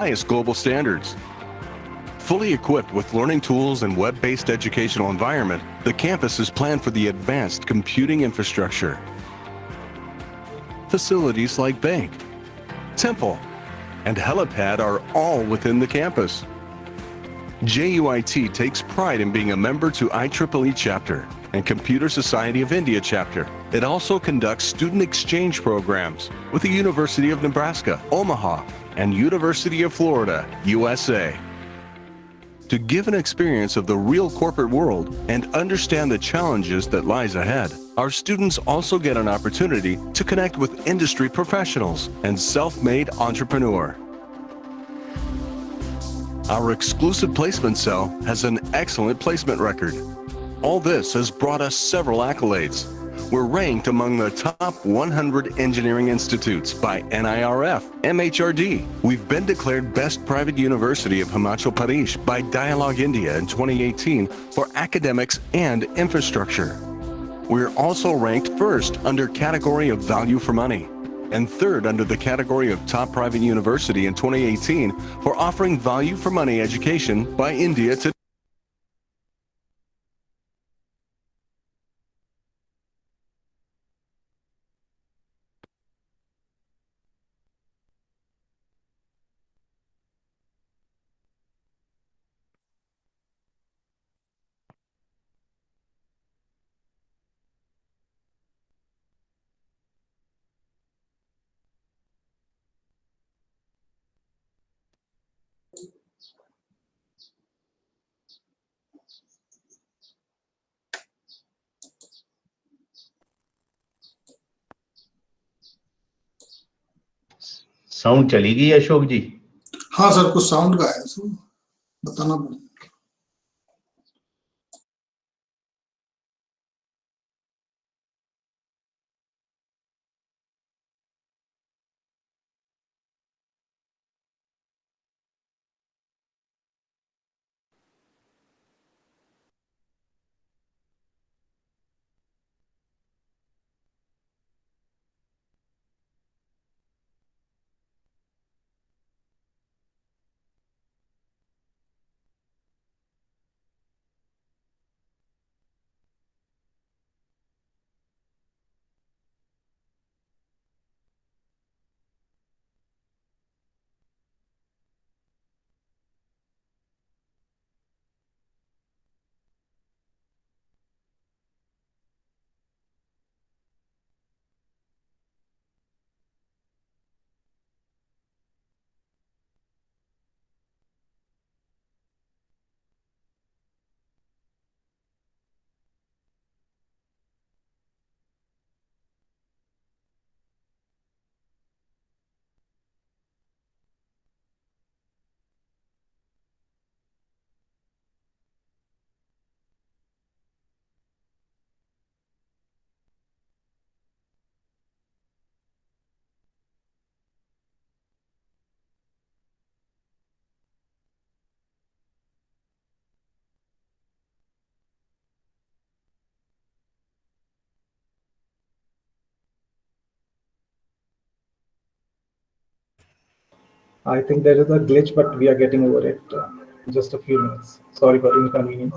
highest global standards. Fully equipped with learning tools and web-based educational environment, the campus is planned for the advanced computing infrastructure. Facilities like bank, temple, and helipad are all within the campus. JUIT takes pride in being a member to IEEE chapter and Computer Society of India chapter. It also conducts student exchange programs with the University of Nebraska, Omaha, and University of Florida, USA. To give an experience of the real corporate world and understand the challenges that lies ahead, our students also get an opportunity to connect with industry professionals and self-made entrepreneurs. Our exclusive placement cell has an excellent placement record. All this has brought us several accolades. We're ranked among the top 100 engineering institutes by NIRF, MHRD. We've been declared Best Private University of Himachal Pradesh by Dialogue India in 2018 for academics and infrastructure. We're also ranked first under category of value for money and third under the category of top private university in 2018 for offering value for money education by India Today. Sound चली गई अशोक जी? हाँ sir, कुछ sound का है, तो बताना। I think there is a glitch, but we are getting over it. Just a few minutes. Sorry for the inconvenience.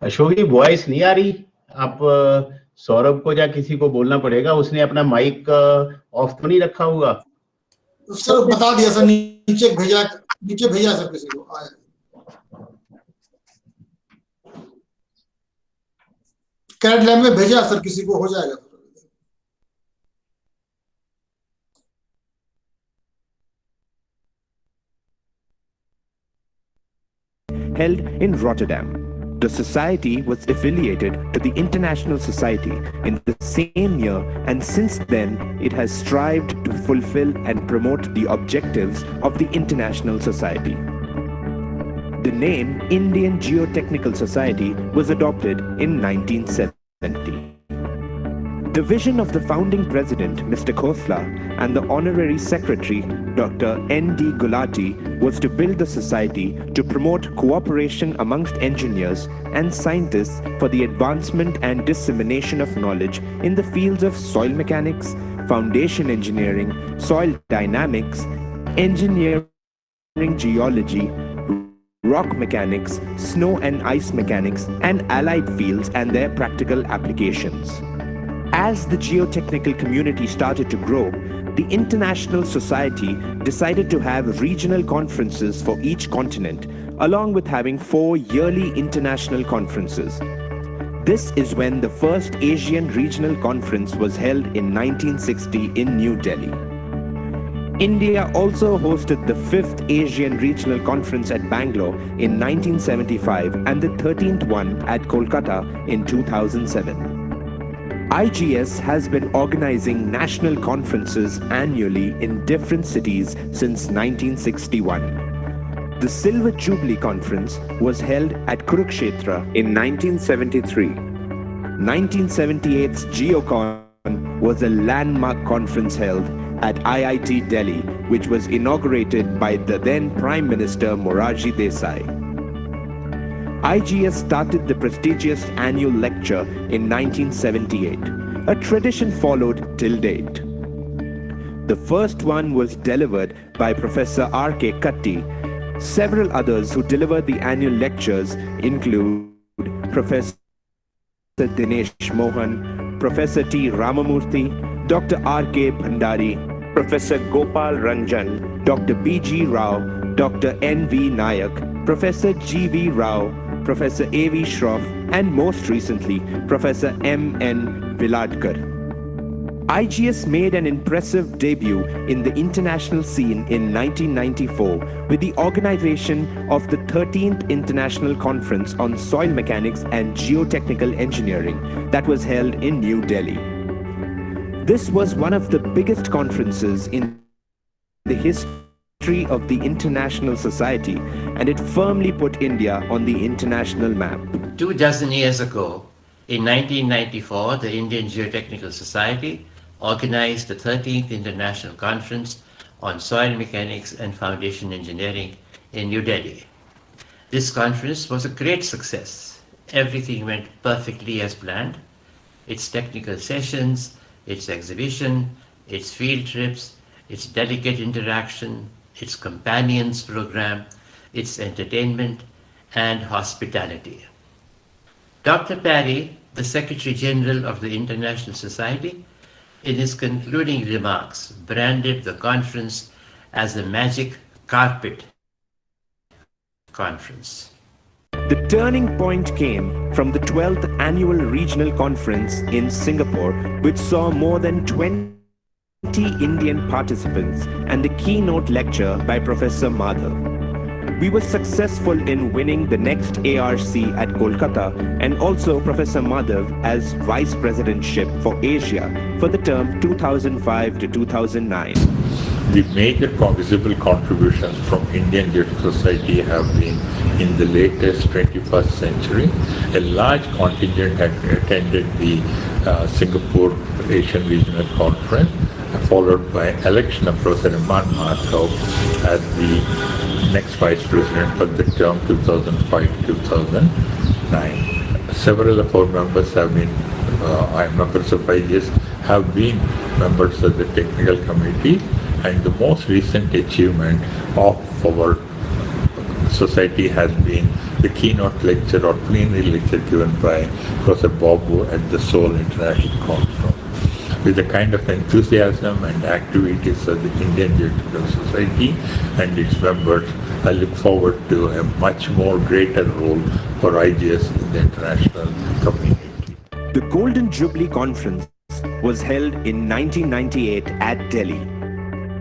Ashok ji voice नहीं आ रही, आप सौरभ को या किसी को बोलना पड़ेगा, उसने अपना माइक ऑफ तो नहीं रखा होगा। सर बता दिया सर, नीचे भेजा सर किसी को आया। कैट लैब में भेजा सर किसी को, हो जाएगा। Held in Rotterdam. The society was affiliated to the International Society in the same year, and since then it has strived to fulfill and promote the objectives of the International Society. The name Indian Geotechnical Society was adopted in 1970. The vision of the founding president, Mr. Khosla, and the honorary secretary, Dr. N.D. Gulati, was to build the society to promote cooperation amongst engineers and scientists for the advancement and dissemination of knowledge in the fields of soil mechanics, foundation engineering, soil dynamics, engineering geology, rock mechanics, snow and ice mechanics, and allied fields and their practical applications. As the geotechnical community started to grow, the International Society decided to have regional conferences for each continent, along with having 4 yearly international conferences. This is when the first Asian Regional Conference was held in 1960 in New Delhi. India also hosted the 5th Asian Regional Conference at Bangalore in 1975 and the 13th one at Kolkata in 2007. IGS has been organizing national conferences annually in different cities since 1961. The Silver Jubilee Conference was held at Kurukshetra in 1973. 1978's GeoCon was a landmark conference held at IIT Delhi, which was inaugurated by the then Prime Minister Morarji Desai. IGS started the prestigious annual lecture in 1978. A tradition followed till date. The first one was delivered by Professor R.K. Katti. Several others who delivered the annual lectures include Professor Dinesh Mohan, Professor T. Ramamurthy, Dr. R.K. Bhandari, Professor Gopal Ranjan, Dr. B.G. Rao, Dr. N.V. Nayak, Professor G.V. Rao, Professor A.V. Shroff, and most recently, Professor M.N. Viladkar. IGS made an impressive debut in the international scene in 1994 with the organization of the 13th International Conference on Soil Mechanics and Geotechnical Engineering that was held in New Delhi. This was one of the biggest conferences in the history of the International Society, and it firmly put India on the international map. 24 years ago, in 1994, the Indian Geotechnical Society organized the 13th International Conference on Soil Mechanics and Foundation Engineering in New Delhi. This conference was a great success. Everything went perfectly as planned. Its technical sessions, its exhibition, its field trips, its delegate interaction, its companions program, its entertainment, and hospitality. Dr. Parry, the Secretary General of the International Society, in his concluding remarks, branded the conference as a magic carpet conference. The turning point came from the 12th Annual Regional Conference in Singapore, which saw more than 20 Indian participants and a keynote lecture by Professor Madhav. We were successful in winning the next ARC at Kolkata and also Professor Madhav as Vice Presidentship for Asia for the term 2005 to 2009. The major visible contributions from Indian Geotech Society have been in the latest 21st century. A large contingent had attended the Singapore Asian Regional Conference, followed by election of Professor Imran Madhav as the next Vice President for the term 2005-2009. Several of our members have been, members of IGS, have been members of the technical committee, and the most recent achievement of our society has been the keynote lecture or plenary lecture given by Professor Babu at the Seoul International Conference. With the kind of enthusiasm and activities of the Indian Geotechnical Society and its members, I look forward to a much more greater role for IGS in the international community. The Golden Jubilee Conference was held in 1998 at Delhi.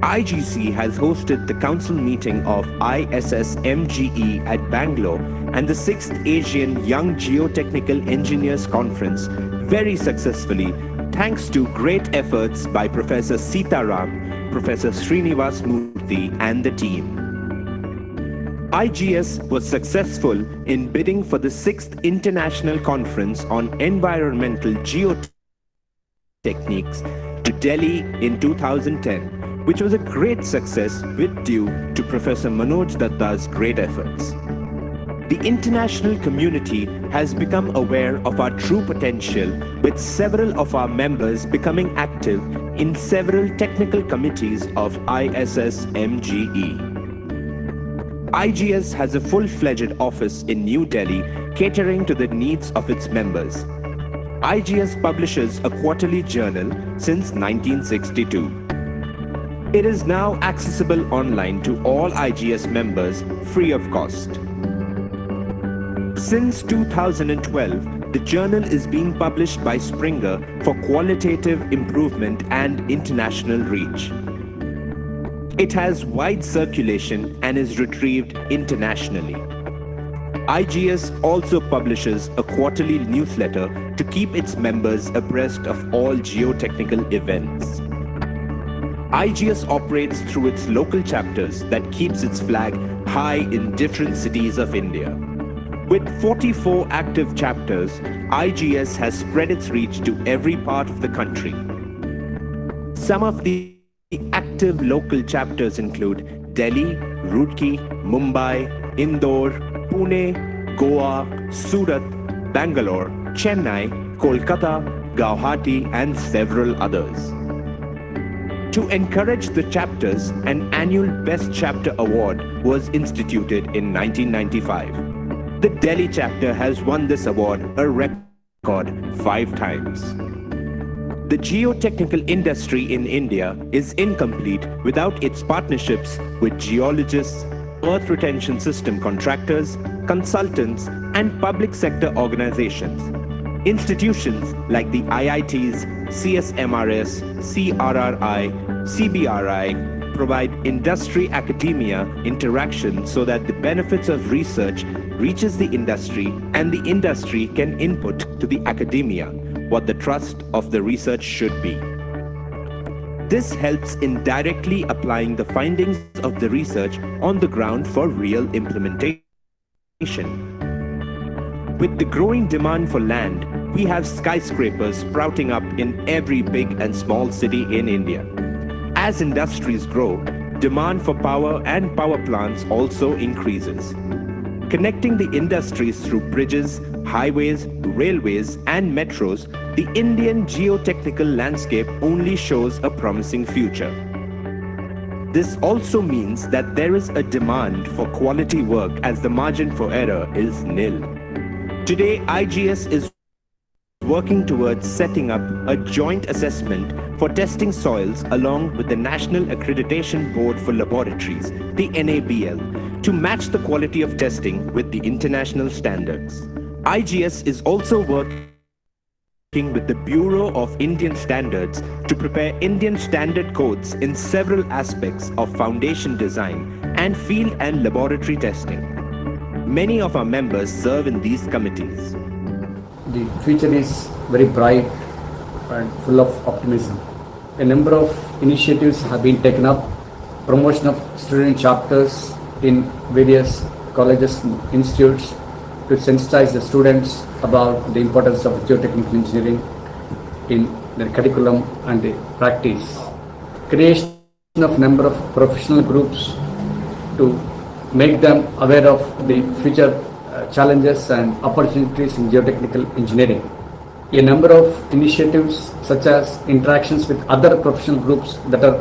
IGC has hosted the council meeting of ISSMGE at Bangalore and the 6th Asian Young Geotechnical Engineers Conference very successfully, thanks to great efforts by Professor Sitaram, Professor Srinivas Murthy and the team. IGS was successful in bidding for the 6th International Conference on Environmental Geotechnics to Delhi in 2010, which was a great success with due to Professor Manoj Datta's great efforts. The international community has become aware of our true potential, with several of our members becoming active in several technical committees of ISSMGE. IGS has a full-fledged office in New Delhi catering to the needs of its members. IGS publishes a quarterly journal since 1962. It is now accessible online to all IGS members free of cost. Since 2012, the journal is being published by Springer for qualitative improvement and international reach. It has wide circulation and is retrieved internationally. IGS also publishes a quarterly newsletter to keep its members abreast of all geotechnical events. IGS operates through its local chapters that keeps its flag high in different cities of India. With 44 active chapters, IGS has spread its reach to every part of the country. Some of the active local chapters include Delhi, Roorkee, Mumbai, Indore, Pune, Goa, Surat, Bangalore, Chennai, Kolkata, Guwahati, and several others. To encourage the chapters, an annual Best Chapter Award was instituted in 1995. The Delhi chapter has won this award a record 5 times. The geotechnical industry in India is incomplete without its partnerships with geologists, earth retention system contractors, consultants, and public sector organizations. Institutions like the IITs, CSMRS, CRRI, CBRI provide industry-academia interaction so that the benefits of research reaches the industry and the industry can input to the academia what the thrust of the research should be. This helps in directly applying the findings of the research on the ground for real implementation. With the growing demand for land, we have skyscrapers sprouting up in every big and small city in India. As industries grow, demand for power and power plants also increases. Connecting the industries through bridges, highways, railways, and metros, the Indian geotechnical landscape only shows a promising future. This also means that there is a demand for quality work as the margin for error is nil. Today, IGS is working towards setting up a joint assessment for testing soils along with the National Accreditation Board for Laboratories, the NABL, to match the quality of testing with the international standards. IGS is also working with the Bureau of Indian Standards to prepare Indian standard codes in several aspects of foundation design and field and laboratory testing. Many of our members serve in these committees. The future is very bright and full of optimism. A number of initiatives have been taken up, promotion of student chapters in various colleges and institutes to sensitize the students about the importance of geotechnical engineering in their curriculum and the practice. Creation of number of professional groups to make them aware of the future challenges and opportunities in geotechnical engineering. A number of initiatives such as interactions with other professional groups that are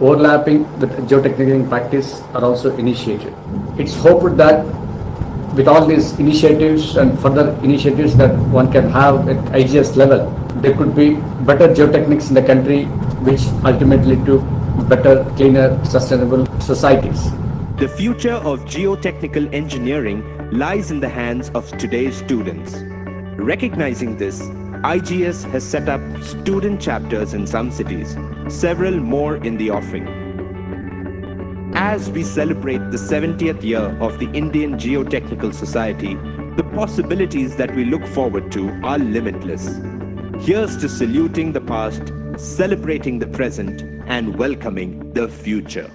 overlapping with geotechnical practice are also initiated. It's hoped that with all these initiatives and further initiatives that one can have at IGS level, there could be better geotechnics in the country, which ultimately lead to better, cleaner, sustainable societies. The future of geotechnical engineering lies in the hands of today's students. Recognizing this, IGS has set up student chapters in some cities, several more in the offing. As we celebrate the 70th year of the Indian Geotechnical Society, the possibilities that we look forward to are limitless. Here's to saluting the past, celebrating the present, and welcoming the future.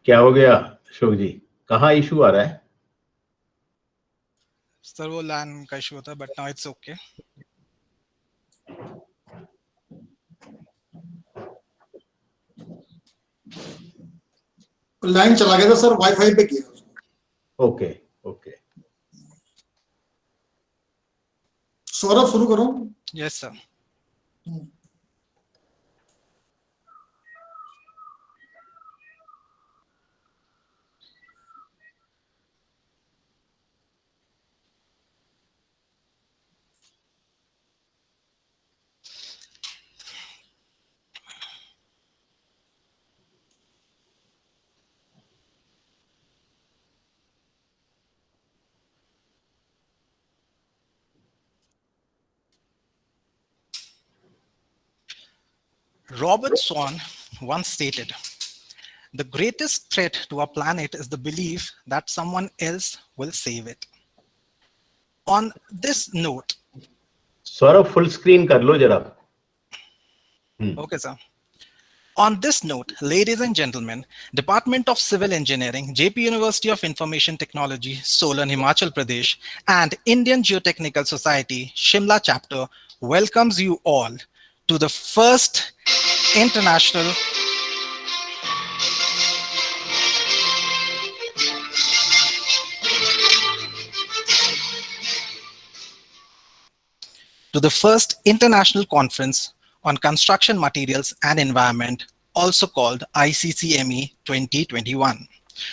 क्या हो गया अशोक जी, कहाँ issue आ रहा है? Sir वो लैन का issue होता है, but now it's okay. Line चला गया था सर, वाईफाई पे किया. Okay okay. सौरभ शुरू करो. Yes sir. Robert Swan once stated, "The greatest threat to our planet is the belief that someone else will save it." On this note, Saurabh full screen कर लो जरा. Okay, sir. On this note, ladies and gentlemen, Department of Civil Engineering, JP University of Information Technology, Solan, Himachal Pradesh, and Indian Geotechnical Society, Shimla chapter welcomes you all to the first international conference on construction materials and environment, also called ICCME 2021.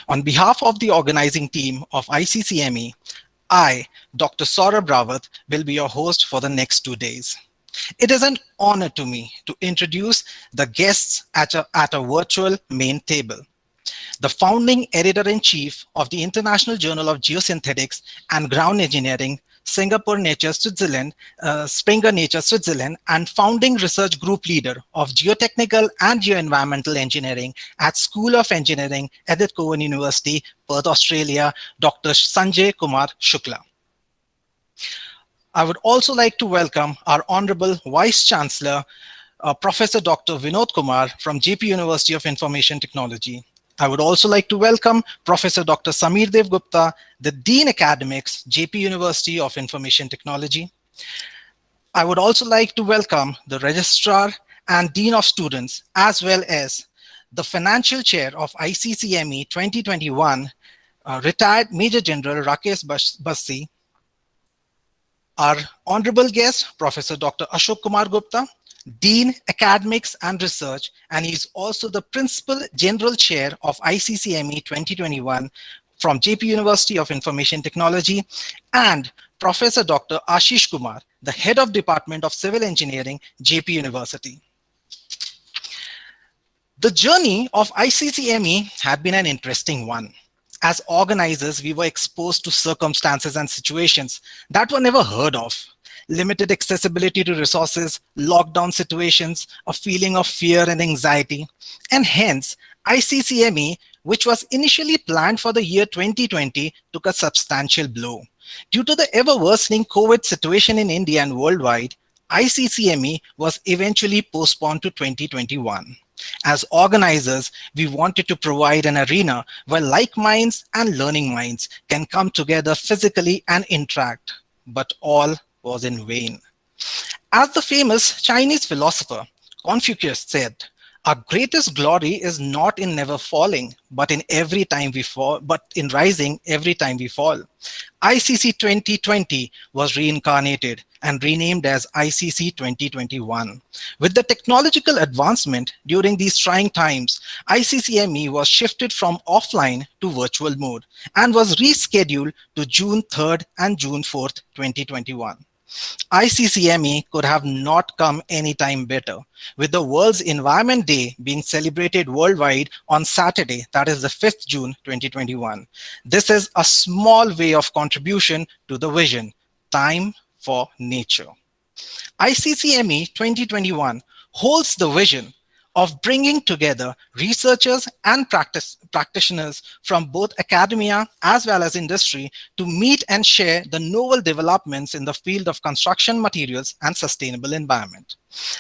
On behalf of the organizing team of ICCME, I, Dr. Sharav Rawat, will be your host for the next 2 days. It is an honor to me to introduce the guests at a virtual main table. The founding editor-in-chief of the International Journal of Geosynthetics and Ground Engineering, Springer Nature, Switzerland, and founding research group leader of Geotechnical and Geoenvironmental Engineering at School of Engineering, Edith Cowan University, Perth, Australia, Dr. Sanjay Kumar Shukla. I would also like to welcome our Honorable Vice Chancellor, Professor Dr. Vinod Kumar from JP University of Information Technology. I would also like to welcome Professor Dr. Samir Dev Gupta, the Dean Academics, JP University of Information Technology. I would also like to welcome the Registrar and Dean of Students, as well as the Financial Chair of ICCME 2021, retired Major General Rakesh Bassi, our honorable guest, Professor Dr. Ashok Kumar Gupta, Dean Academics and Research, and he's also the Principal General Chair of ICCME 2021 from JP University of Information Technology, and Professor Dr. Ashish Kumar, the Head of Department of Civil Engineering, JP University. The journey of ICCME had been an interesting one. As organizers, we were exposed to circumstances and situations that were never heard of. Limited accessibility to resources, lockdown situations, a feeling of fear and anxiety, and hence ICCME, which was initially planned for the year 2020, took a substantial blow. Due to the ever-worsening COVID situation in India and worldwide, ICCME was eventually postponed to 2021. As organizers, we wanted to provide an arena where like minds and learning minds can come together physically and interact, but all was in vain. As the famous Chinese philosopher Confucius said, "Our greatest glory is not in never falling, but in rising every time we fall." ICC 2020 was reincarnated and renamed as ICC 2021. With the technological advancement during these trying times, ICCME was shifted from offline to virtual mode and was rescheduled to June 3rd and June 4th, 2021. ICCME could have not come any time better, with the World's Environment Day being celebrated worldwide on Saturday, that is the 5th June 2021. This is a small way of contribution to the vision, time for nature. ICCME 2021 holds the vision of bringing together researchers and practitioners from both academia as well as industry to meet and share the novel developments in the field of construction materials and sustainable environment.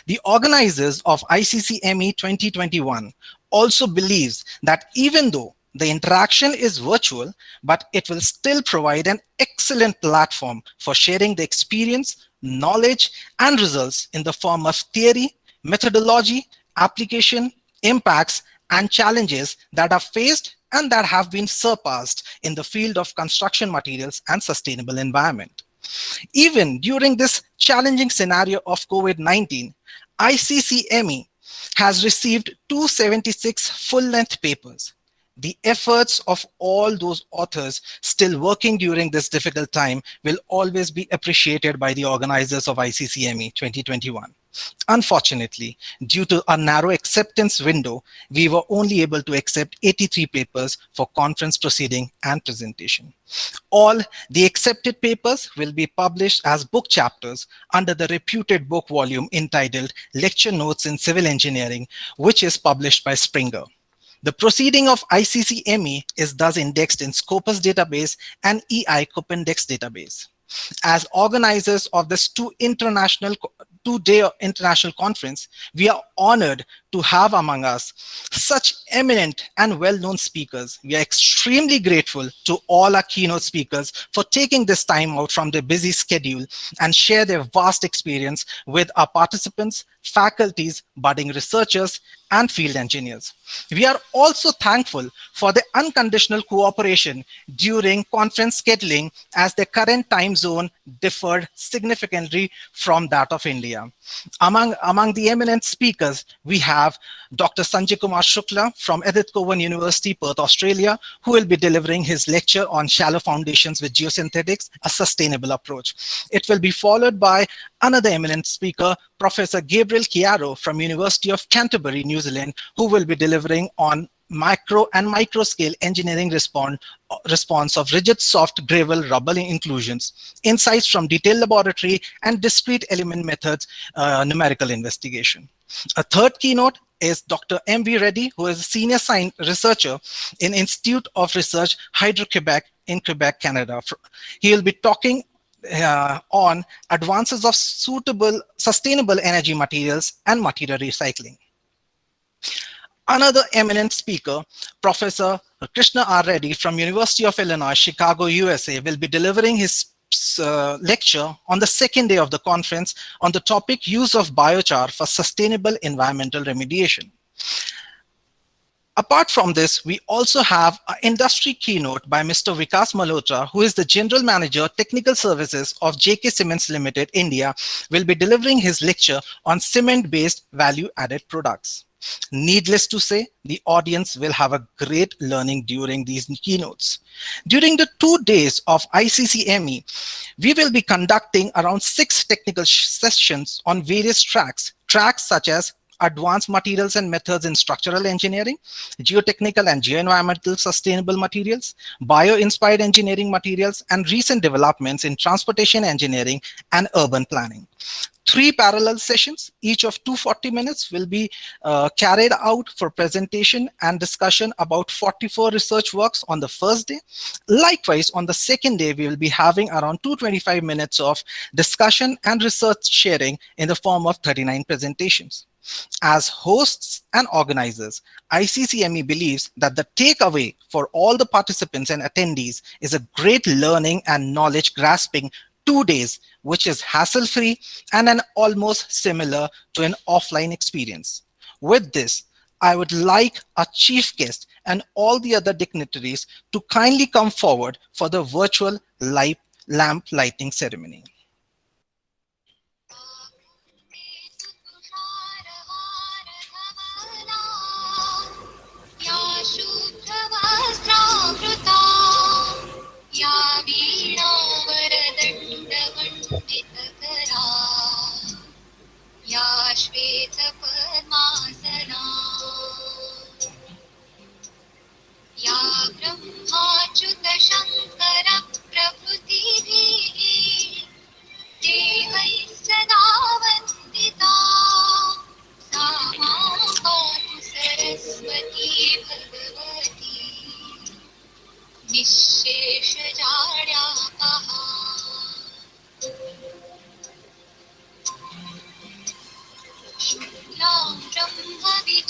The organizers of ICCME 2021 also believes that even though the interaction is virtual, but it will still provide an excellent platform for sharing the experience, knowledge, and results in the form of theory, methodology, application, impacts, and challenges that are faced and that have been surpassed in the field of construction materials and sustainable environment. Even during this challenging scenario of COVID-19, ICCME has received 276 full-length papers. The efforts of all those authors still working during this difficult time will always be appreciated by the organizers of ICCME 2021. Unfortunately, due to a narrow acceptance window, we were only able to accept 83 papers for conference proceeding and presentation. All the accepted papers will be published as book chapters under the reputed book volume entitled Lecture Notes in Civil Engineering, which is published by Springer. The proceeding of ICCME is thus indexed in Scopus database and EI Copendex database. As organizers of this two-day international conference, we are honored to have among us such eminent and well-known speakers. We are extremely grateful to all our keynote speakers for taking this time out from their busy schedule and share their vast experience with our participants, faculties, budding researchers, and field engineers. We are also thankful for the unconditional cooperation during conference scheduling, as the current time zone differed significantly from that of India. Among the eminent speakers, we have Dr. Sanjay Kumar Shukla from Edith, Cowan University, Perth, Australia, who will be delivering his lecture on shallow foundations with geosynthetics, a sustainable approach. It will be followed by another eminent speaker, Professor Gabriele Chiaro from University of Canterbury, New Zealand, who will be delivering on macro and micro scale engineering response of rigid soft gravel rubble inclusions, insights from detailed laboratory and discrete element methods, numerical investigation. A third keynote is Dr. M.V. Reddy, who is a senior researcher in Institute of Research Hydro-Quebec in Quebec, Canada. He will be talking on advances of sustainable energy materials and material recycling. Another eminent speaker, Professor Krishnareddy from University of Illinois, Chicago, USA, will be delivering his lecture on the second day of the conference on the topic use of biochar for sustainable environmental remediation. Apart from this, we also have an industry keynote by Mr. Vikas Malhotra, who is the General Manager, Technical Services of JK Cements Limited, India, will be delivering his lecture on cement-based value-added products. Needless to say, the audience will have a great learning during these keynotes. During the 2 days of ICCME, we will be conducting around 6 technical sessions on various tracks such as advanced materials and methods in structural engineering, geotechnical and geoenvironmental sustainable materials, bio-inspired engineering materials, and recent developments in transportation engineering and urban planning. 3 parallel sessions, each of 240 minutes, will be carried out for presentation and discussion about 44 research works on the first day. Likewise, on the second day, we will be having around 225 minutes of discussion and research sharing in the form of 39 presentations. As hosts and organizers, ICCME believes that the takeaway for all the participants and attendees is a great learning and knowledge grasping 2 days, which is hassle-free and an almost similar to an offline experience. With this, I would like our chief guest and all the other dignitaries to kindly come forward for the virtual lamp lighting ceremony. या श्वेत पद्मासना या ब्रह्माच्युत शंकर प्रभृतिभिः देवैः सदा वन्दिता सा मां पातु सरस्वती भगवती निःशेषजाड्यापहा। शुक्लां ब्रह्मविचारसार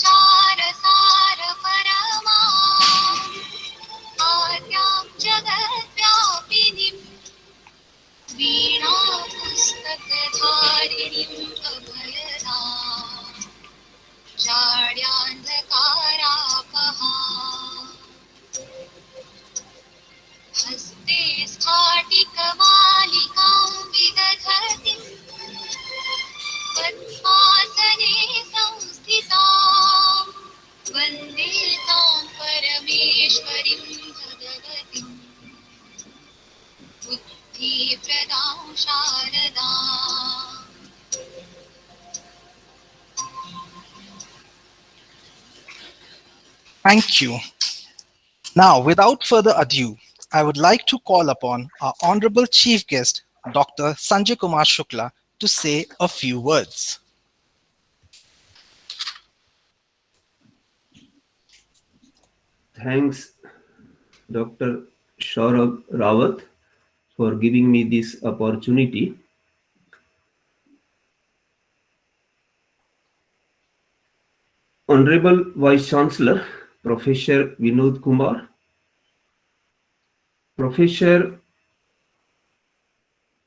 परमा आद्यां जगद्व्यापिनीं वीणां पुस्तकधारिणीं अभयदां जाड्यान्धकारापहां। हस्ते स्फाटिकमालिकां विदधतीं पद्मासने संस्थितां वन्दे तां परमेश्वरीं भगवतीं बुद्धिप्रदां शारदाम्। Thank you. Now, without further ado, I would like to call upon our Honorable Chief Guest, Dr. Sanjay Kumar Shukla, to say a few words. Thanks, Dr. Sharav Rawat, for giving me this opportunity. Honorable Vice Chancellor, Professor Vinod Kumar, Professor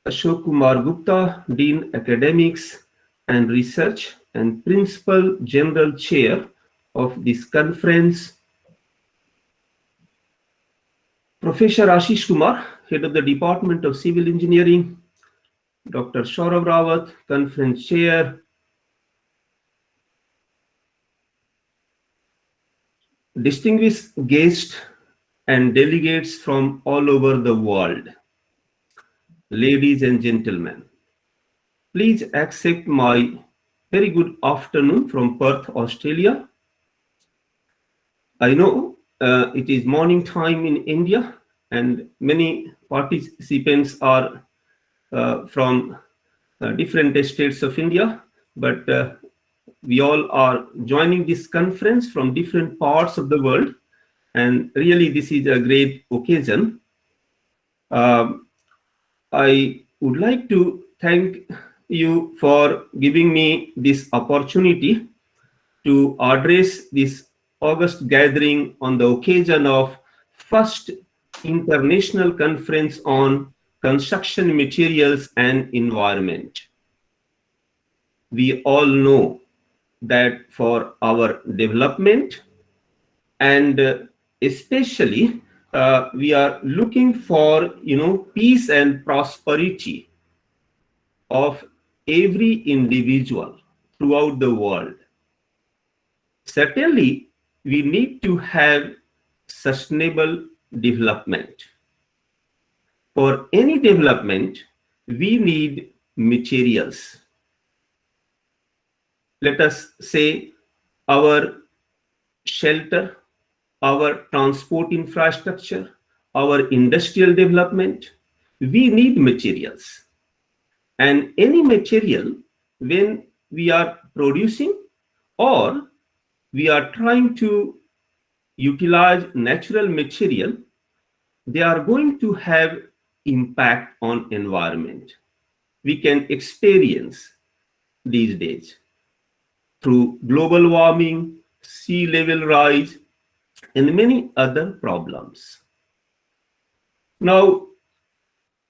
Ashok Kumar Gupta, Dean Academics and Research and Principal General Chair of this conference, Professor Ashish Kumar, Head of the Department of Civil Engineering, Dr. Sharav Rawat, Conference Chair, distinguished guests and delegates from all over the world, ladies and gentlemen, please accept my very good afternoon from Perth, Australia. I know it is morning time in India and many participants are from different states of India, but we all are joining this conference from different parts of the world, and really this is a great occasion. I would like to thank you for giving me this opportunity to address this August gathering on the occasion of first International Conference on Construction Materials and Environment. We all know that for our development and especially we are looking for peace and prosperity of every individual throughout the world. Certainly, we need to have sustainable development. For any development, we need materials. Let us say our shelter, our transport infrastructure, our industrial development, we need materials. And any material, when we are producing or we are trying to utilize natural material, they are going to have impact on environment. We can experience these days through global warming, sea level rise, and many other problems. Now,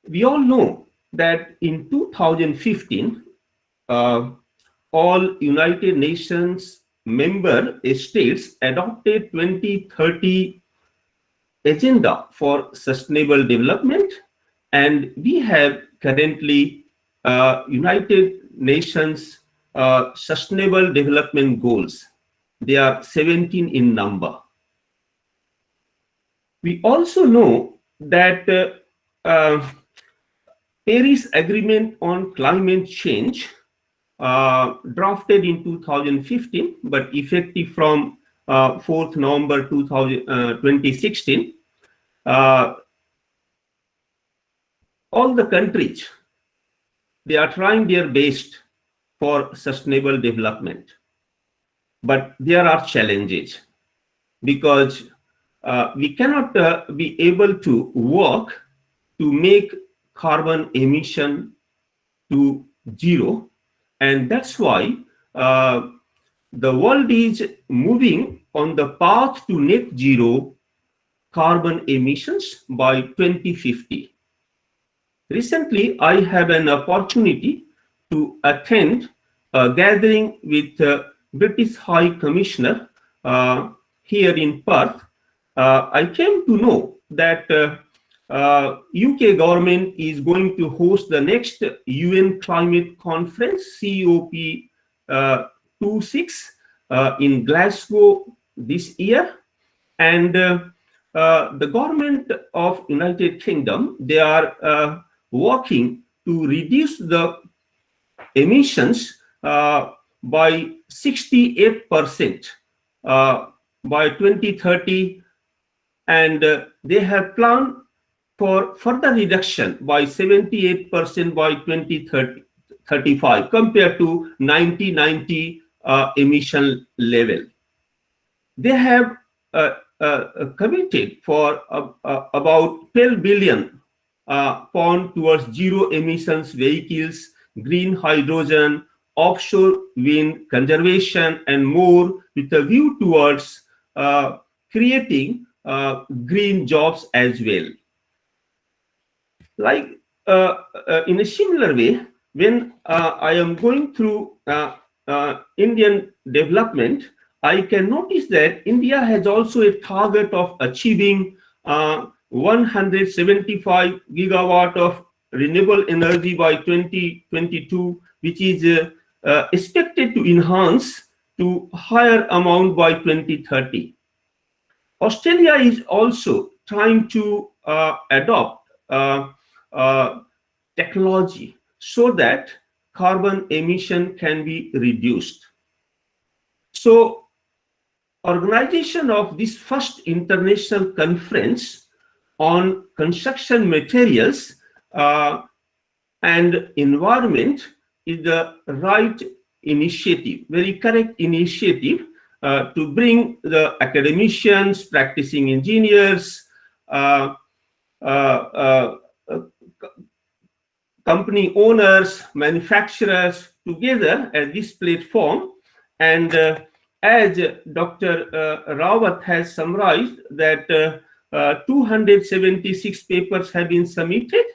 we all know that in 2015, all United Nations member states adopted 2030 agenda for sustainable development, and we have currently United Nations sustainable development goals. They are 17 in number. We also know that Paris Agreement on Climate Change, drafted in 2015 but effective from 4th November 2016, all the countries, they are trying their best for sustainable development. But there are challenges because we cannot be able to work to make carbon emission to zero, and that's why the world is moving on the path to net zero carbon emissions by 2050. Recently, I had an opportunity to attend a gathering with British High Commissioner here in Perth. I came to know that UK government is going to host the next UN climate conference, COP26, in Glasgow this year. And the government of United Kingdom, they are working to reduce the emissions by 68% by 2030, and they have planned for further reduction by 78% by 2035 compared to 1990 emission level. They have committed for about 12 billion pound towards zero emissions vehicles, green hydrogen, offshore wind conservation, and more, with a view towards creating green jobs as well. Like in a similar way, when I am going through Indian development, I can notice that India has also a target of achieving 175 gigawatt of renewable energy by 2022, which is expected to enhance to higher amount by 2030. Australia is also trying to adopt technology so that carbon emission can be reduced. So, organization of this first international conference on construction materials and environment is the right initiative, very correct initiative to bring the academicians, practicing engineers, company owners, manufacturers together at this platform. And as Dr. Rawat has summarized, that 276 papers have been submitted,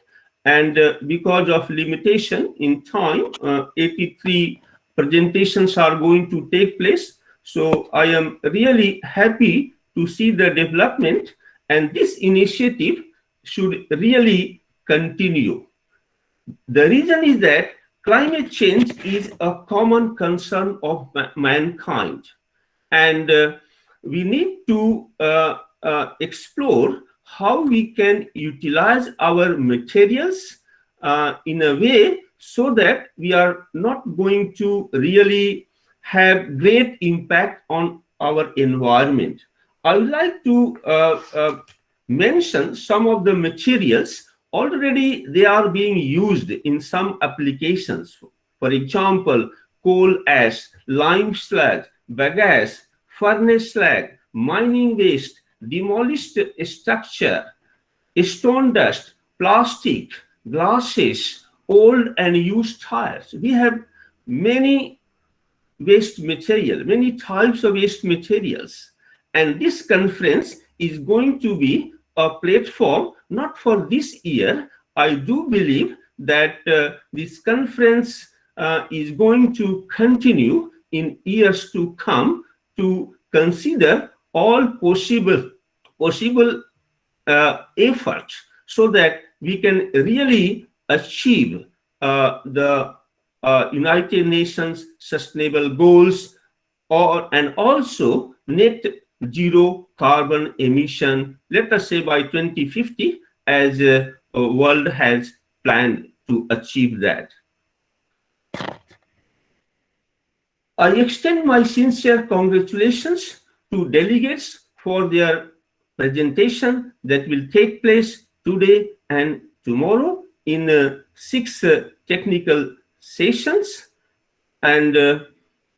and because of limitation in time, 83 presentations are going to take place. So I am really happy to see the development, and this initiative should really continue. The reason is that climate change is a common concern of mankind, and we need to explore how we can utilize our materials in a way so that we are not going to really have great impact on our environment. I would like to mention some of the materials. Already they are being used in some applications. For example, coal ash, lime slag, bagasse, furnace slag, mining waste, demolished structure, stone dust, plastic, glasses, old and used tires. We have many waste material, many types of waste materials. And this conference is going to be a platform, not for this year. I do believe that this conference is going to continue in years to come to consider all possible efforts so that we can really achieve the United Nations Sustainable Goals and also net zero carbon emission, let us say by 2050, as the world has planned to achieve that. I extend my sincere congratulations to delegates for their presentation that will take place today and tomorrow in 6 technical sessions. And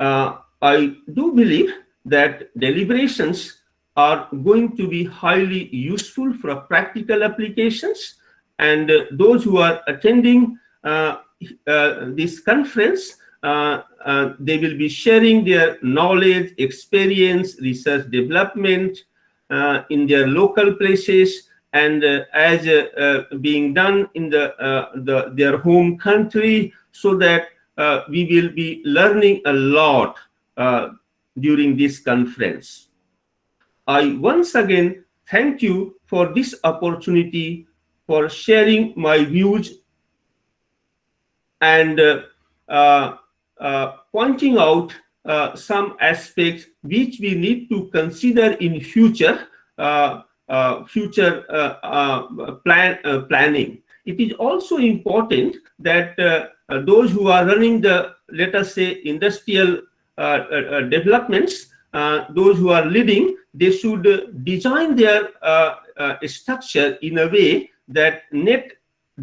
I do believe that deliberations are going to be highly useful for practical applications, and those who are attending this conference, they will be sharing their knowledge, experience, research development in their local places, and as being done in their home country, so that we will be learning a lot during this conference. I once again thank you for this opportunity, for sharing my views and pointing out some aspects which we need to consider in future planning. It is also important that those who are running the, let us say, industrial developments, those who are leading, they should design their structure in a way that net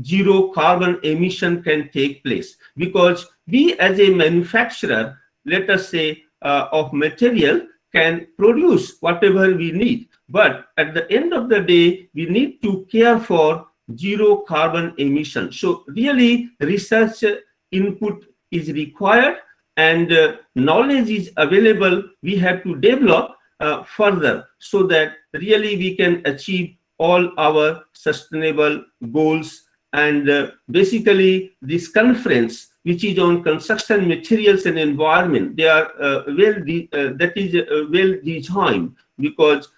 zero carbon emission can take place. Because we as a manufacturer, let us say, of material, can produce whatever we need. But at the end of the day, we need to care for zero carbon emission. So really research input is required, and knowledge is available. We have to develop further so that really we can achieve all our sustainable goals. And basically this conference, which is on construction materials and environment, they are well designed, because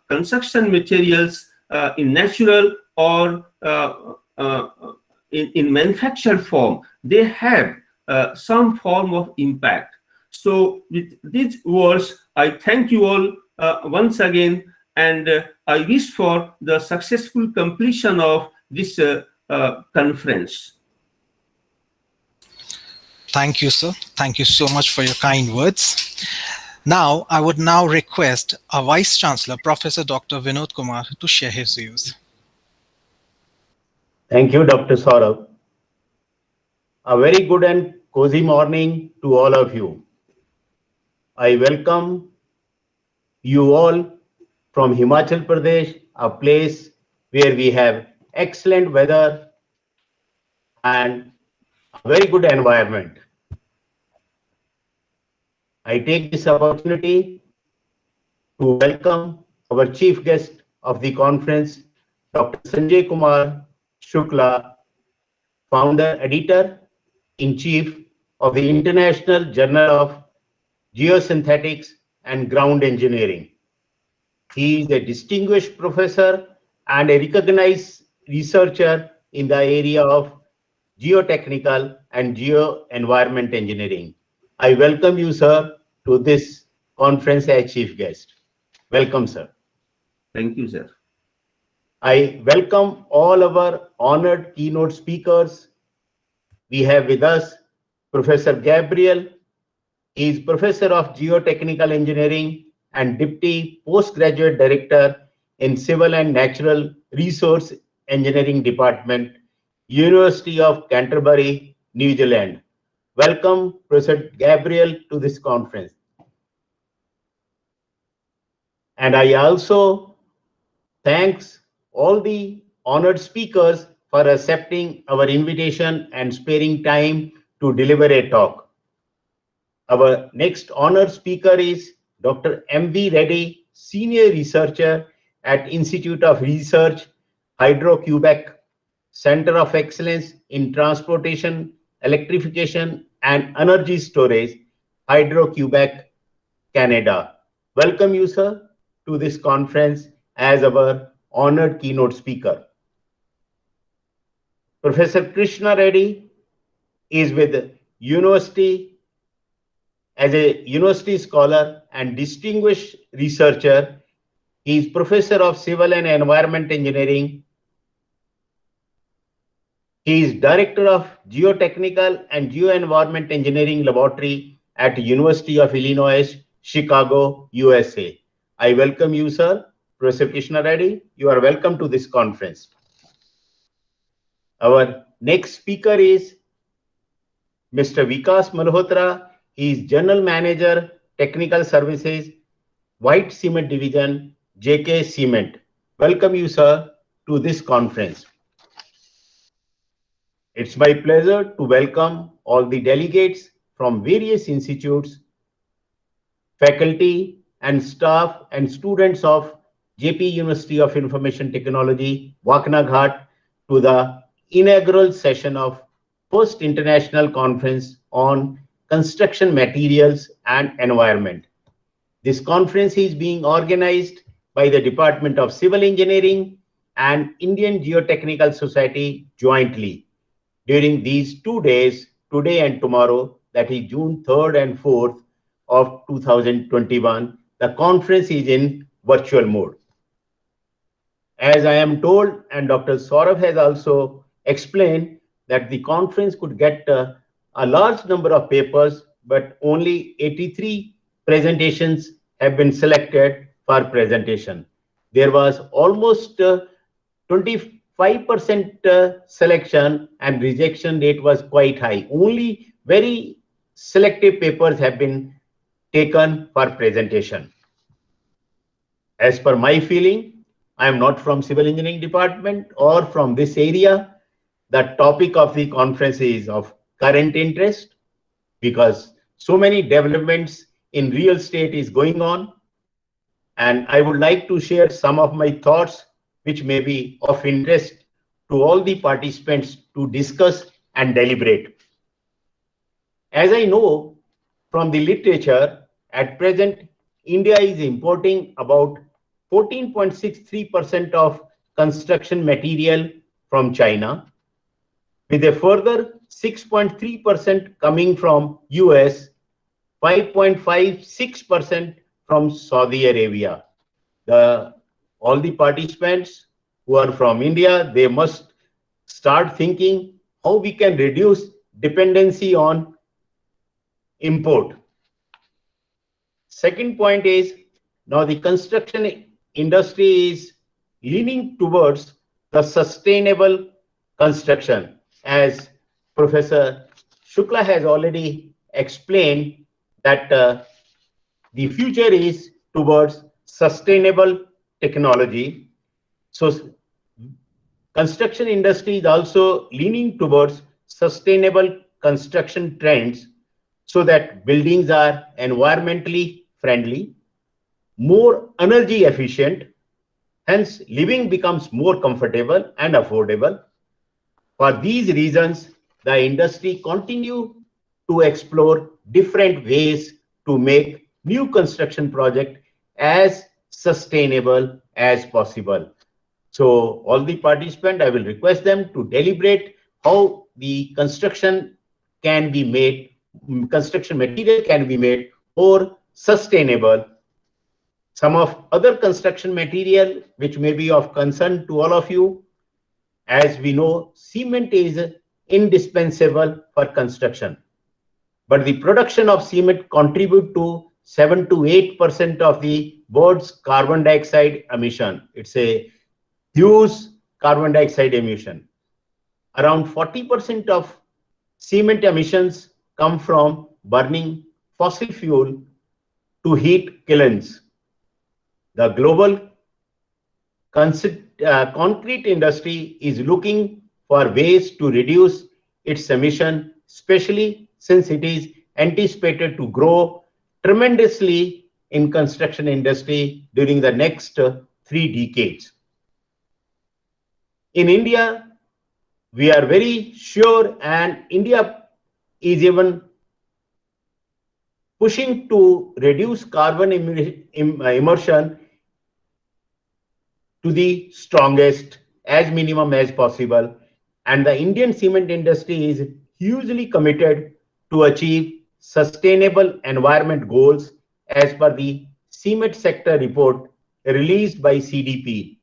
construction materials in natural or in manufactured form, they have some form of impact. So with these words, I thank you all once again, and I wish for the successful completion of this conference. Thank you, sir. Thank you so much for your kind words. Now, I would now request our Vice Chancellor, Professor Dr. Vinod Kumar, to share his views. Thank you, Dr. Sharav. A very good and cozy morning to all of you. I welcome you all from Himachal Pradesh, a place where we have excellent weather, and a very good environment. I take this opportunity to welcome our chief guest of the conference, Dr. Sanjay Kumar Shukla, founder, editor-in-chief of the International Journal of Geosynthetics and Ground Engineering. He is a distinguished professor and a recognized researcher in the area of geotechnical and geo-environment engineering. I welcome you, sir, to this conference as chief guest. Welcome, sir. Thank you, sir. I welcome all our honored keynote speakers. We have with us Professor Gabriele. He is Professor of Geotechnical Engineering and Deputy Postgraduate Director in Civil and Natural Resource Engineering Department, University of Canterbury, New Zealand. Welcome, Professor Gabriele, to this conference. And I also thanks all the honored speakers for accepting our invitation and sparing time to deliver a talk. Our next honored speaker is Dr. M.V. Reddy, Senior Researcher at Institute of Research, Hydro-Quebec, Center of Excellence in Transportation, Electrification and Energy Storage, Hydro-Quebec, Canada. Welcome you, sir, to this conference as our honored keynote speaker. Professor Krishnareddy is with the university as a university scholar and distinguished researcher. He is Professor of Civil and Environment Engineering. He is Director of Geotechnical and Geoenvironment Engineering Laboratory at University of Illinois, Chicago, USA. I welcome you, sir. Professor Krishnareddy, you are welcome to this conference. Our next speaker is Mr. Vikas Malhotra. He is General Manager, Technical Services, White Cement Division, JK Cement. Welcome you, sir, to this conference. It's my pleasure to welcome all the delegates from various institutes, faculty and staff and students of JP University of Information Technology, Waknaghat, to the inaugural session of First International Conference on Construction Materials and Environment. This conference is being organized by the Department of Civil Engineering and Indian Geotechnical Society jointly. During these 2 days, today and tomorrow, that is June 3rd and 4th of 2021, the conference is in virtual mode. As I am told, and Dr. Sharav has also explained, that the conference could get a large number of papers, but only 83 presentations have been selected for presentation. There was almost 25% selection, and rejection rate was quite high. Only very selective papers have been taken for presentation. As per my feeling, I am not from Civil Engineering Department or from this area. The topic of the conference is of current interest because so many developments in real estate is going on, and I would like to share some of my thoughts which may be of interest to all the participants to discuss and deliberate. As I know from the literature, at present, India is importing about 14.63% of construction material from China, with a further 6.3% coming from US, 5.56% from Saudi Arabia. All the participants who are from India, they must start thinking how we can reduce dependency on import. Second point is, now the construction industry is leaning towards the sustainable construction. As Professor Shukla has already explained that the future is towards sustainable technology. So construction industry is also leaning towards sustainable construction trends so that buildings are environmentally friendly, more energy efficient, hence living becomes more comfortable and affordable. For these reasons, the industry continue to explore different ways to make new construction project as sustainable as possible. So all the participants, I will request them to deliberate how the construction can be made, construction material can be made more sustainable. Some of other construction material which may be of concern to all of you. As we know, cement is indispensable for construction, but the production of cement contribute to 7 to 8% of the world's carbon dioxide emission. It's a huge carbon dioxide emission. Around 40% of cement emissions come from burning fossil fuel to heat kilns. The global concrete industry is looking for ways to reduce its emission, especially since it is anticipated to grow tremendously in construction industry during the next 3 decades. In India, we are very sure, and India is even pushing to reduce carbon immersion to the strongest, as minimum as possible. And the Indian cement industry is hugely committed to achieve sustainable environment goals as per the cement sector report released by CDP.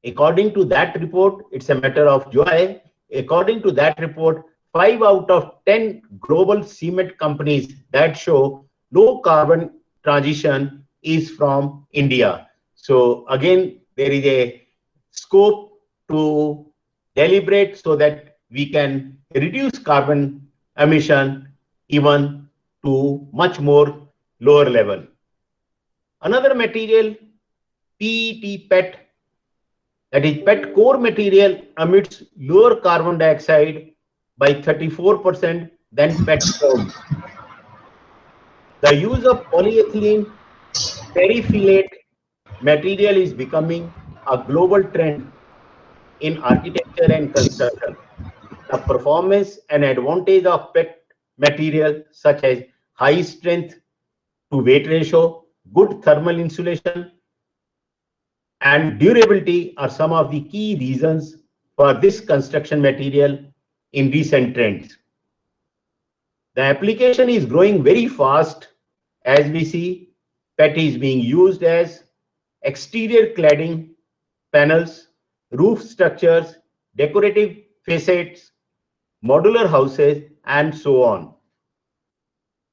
According to that report, it's a matter of joy. According to that report, 5 out of 10 global cement companies that show low carbon transition is from India. So again, there is a scope to deliberate so that we can reduce carbon emission even to much more lower level. Another material, PET PET, that is PET core material, emits lower carbon dioxide by 34% than PET foam. The use of polyethylene terephthalate material is becoming a global trend in architecture and construction. The performance and advantage of PET material such as high strength to weight ratio, good thermal insulation, and durability are some of the key reasons for this construction material in recent trends. The application is growing very fast. As we see, PET is being used as exterior cladding, panels, roof structures, decorative facades, modular houses, and so on.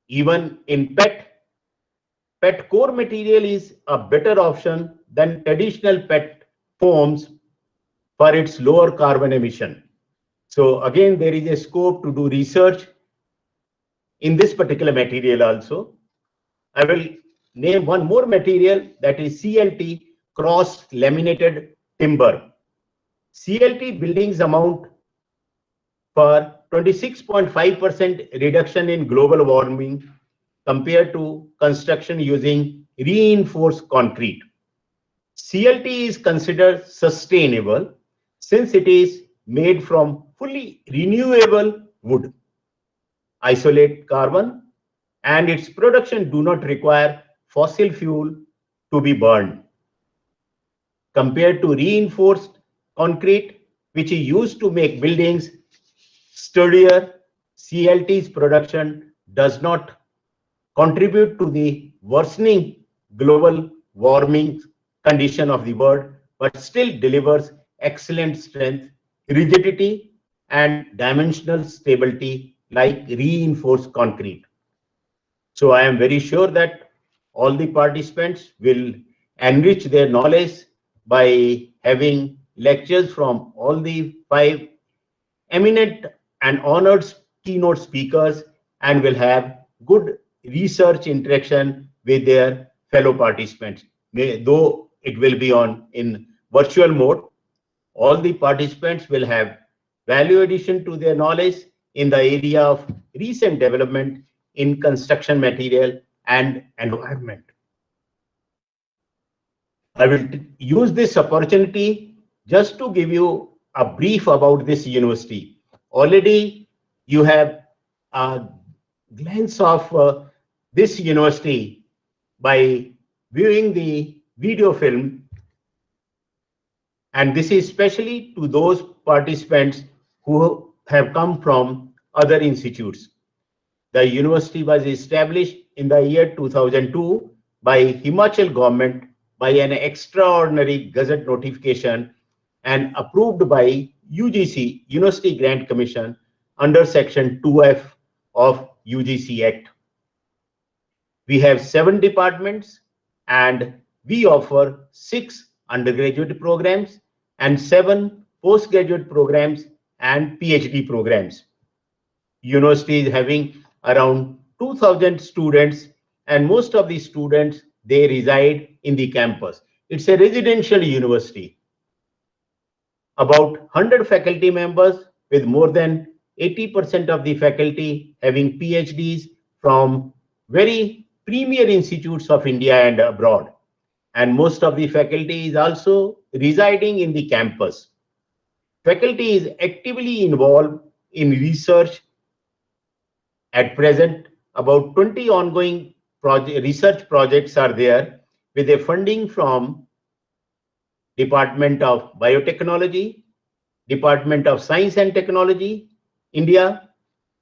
Even in PET core material is a better option than traditional PET foams for its lower carbon emission. So again, there is a scope to do research in this particular material also. I will name one more material, that is CLT, cross laminated timber. CLT buildings amount for 26.5% reduction in global warming compared to construction using reinforced concrete. CLT is considered sustainable since it is made from fully renewable wood, isolate carbon, and its production do not require fossil fuel to be burned. Compared to reinforced concrete, which is used to make buildings sturdier, CLT's production does not contribute to the worsening global warming condition of the world, but still delivers excellent strength, rigidity, and dimensional stability like reinforced concrete. So I am very sure that all the participants will enrich their knowledge by having lectures from all the 5 eminent and honored keynote speakers, and will have good research interaction with their fellow participants. Though it will be in virtual mode, all the participants will have value addition to their knowledge in the area of recent development in construction material and environment. I will use this opportunity just to give you a brief about this university. Already you have a glance of this university by viewing the video film, and this is especially to those participants who have come from other institutes. The university was established in the year 2002 by Himachal government by an extraordinary gazette notification and approved by UGC, University Grant Commission, under Section 2F of UGC Act. We have 7 departments and we offer 6 undergraduate programs and 7 postgraduate programs and PhD programs. University is having around 2,000 students, and most of the students, they reside in the campus. It's a residential university. About 100 faculty members, with more than 80% of the faculty having PhDs from very premier institutes of India and abroad. And most of the faculty is also residing in the campus. Faculty is actively involved in research. At present, about 20 ongoing research projects are there with a funding from Department of Biotechnology, Department of Science and Technology, India,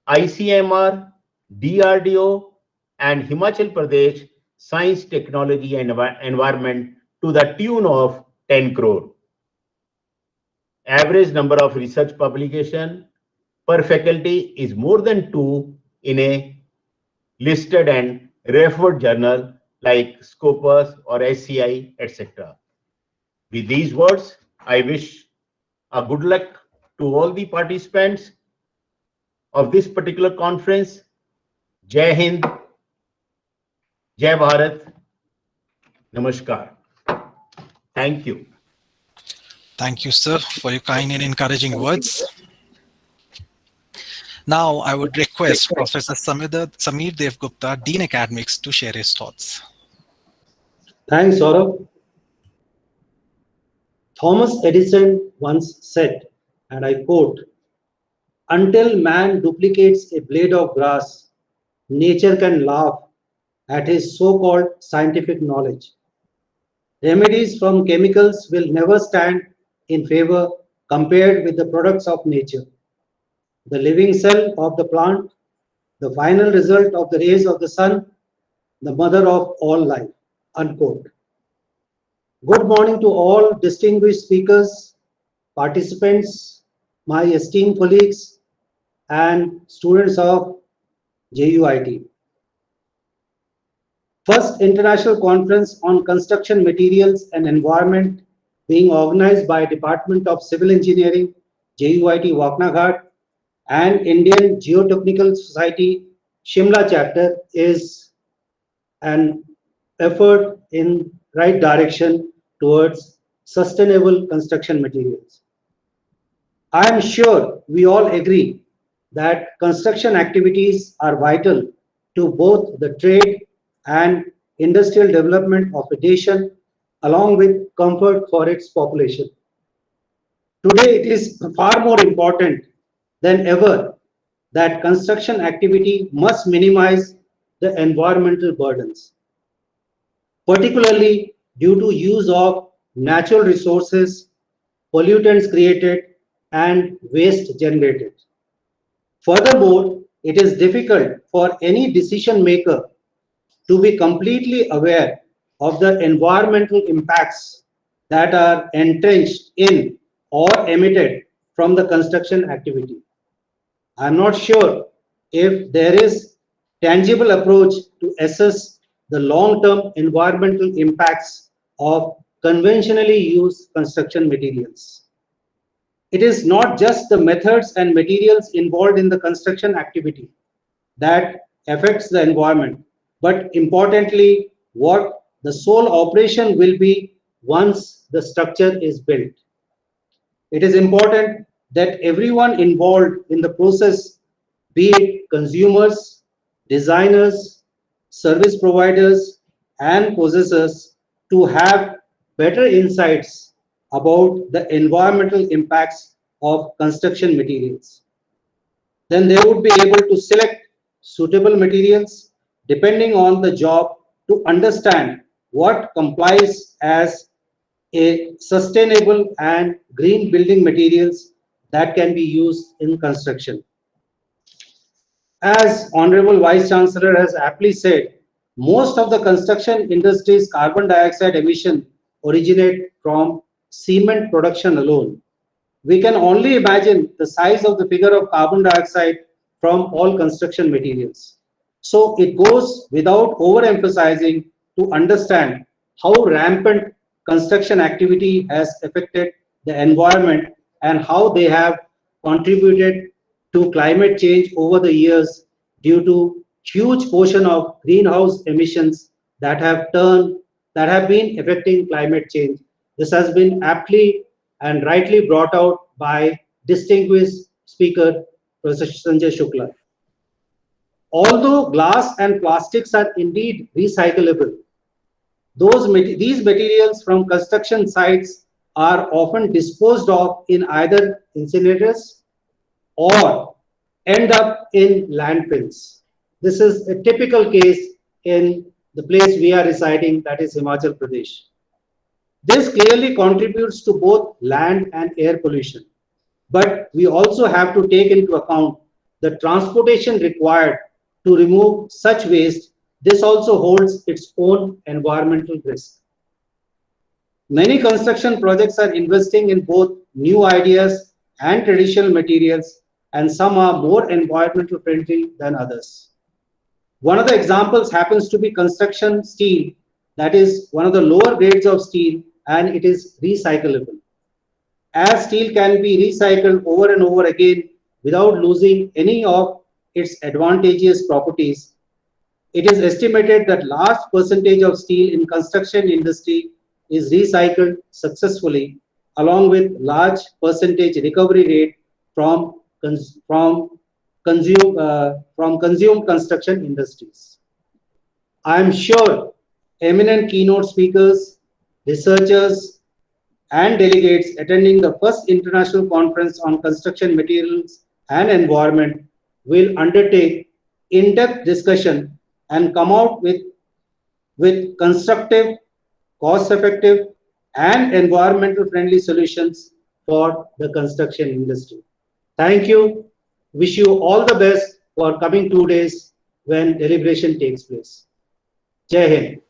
ICMR, DRDO, and Himachal Pradesh Science, Technology and Environment to the tune of 10 crore. Average number of research publication per faculty is more than 2 in a listed and referred journal like Scopus or SCI, etc. With these words, I wish a good luck to all the participants of this particular conference. Jai Hind, Jai Bharat, Namaskar. Thank you. Thank you, sir, for your kind and encouraging words. Now, I would request Professor Samir Devgupta, Dean Academics, to share his thoughts. Thanks, Sharav. Thomas Edison once said, and I quote, "Until man duplicates a blade of grass, nature can laugh at his so-called scientific knowledge. Remedies from chemicals will never stand in favor compared with the products of nature. The living cell of the plant, the final result of the rays of the sun, the mother of all life." Unquote. Good morning to all distinguished speakers, participants, my esteemed colleagues, and students of JUIT. First International Conference on Construction Materials and Environment being organized by Department of Civil Engineering, JUIT Waknaghat, and Indian Geotechnical Society Shimla chapter is an effort in right direction towards sustainable construction materials. I am sure we all agree that construction activities are vital to both the trade and industrial development of a nation, along with comfort for its population. Today, it is far more important than ever that construction activity must minimize the environmental burdens, particularly due to use of natural resources, pollutants created, and waste generated. Furthermore, it is difficult for any decision maker to be completely aware of the environmental impacts that are entrenched in or emitted from the construction activity. I am not sure if there is tangible approach to assess the long-term environmental impacts of conventionally used construction materials. It is not just the methods and materials involved in the construction activity that affects the environment, but importantly, what the sole operation will be once the structure is built. It is important that everyone involved in the process, be it consumers, designers, service providers, and possessors, to have better insights about the environmental impacts of construction materials. Then they would be able to select suitable materials depending on the job to understand what complies as a sustainable and green building materials that can be used in construction. As Honorable Vice Chancellor has aptly said, most of the construction industry's carbon dioxide emission originate from cement production alone. We can only imagine the size of the figure of carbon dioxide from all construction materials. So it goes without overemphasizing to understand how rampant construction activity has affected the environment and how they have contributed to climate change over the years due to huge portion of greenhouse emissions that have been affecting climate change. This has been aptly and rightly brought out by distinguished speaker Professor Sanjay Shukla. Although glass and plastics are indeed recyclable, these materials from construction sites are often disposed of in either incinerators or end up in landfills. This is a typical case in the place we are residing, that is Himachal Pradesh. This clearly contributes to both land and air pollution. But we also have to take into account the transportation required to remove such waste. This also holds its own environmental risk. Many construction projects are investing in both new ideas and traditional materials, and some are more environmental friendly than others. One of the examples happens to be construction steel, that is one of the lower grades of steel, and it is recyclable. As steel can be recycled over and over again without losing any of its advantageous properties, it is estimated that large percentage of steel in construction industry is recycled successfully, along with large percentage recovery rate from consumed construction industries. I am sure eminent keynote speakers, researchers, and delegates attending the first international conference on construction materials and environment will undertake in-depth discussion and come out with constructive, cost-effective, and environmental friendly solutions for the construction industry. Thank you. Wish you all the best for coming 2 days when deliberation takes place. Jai Hind.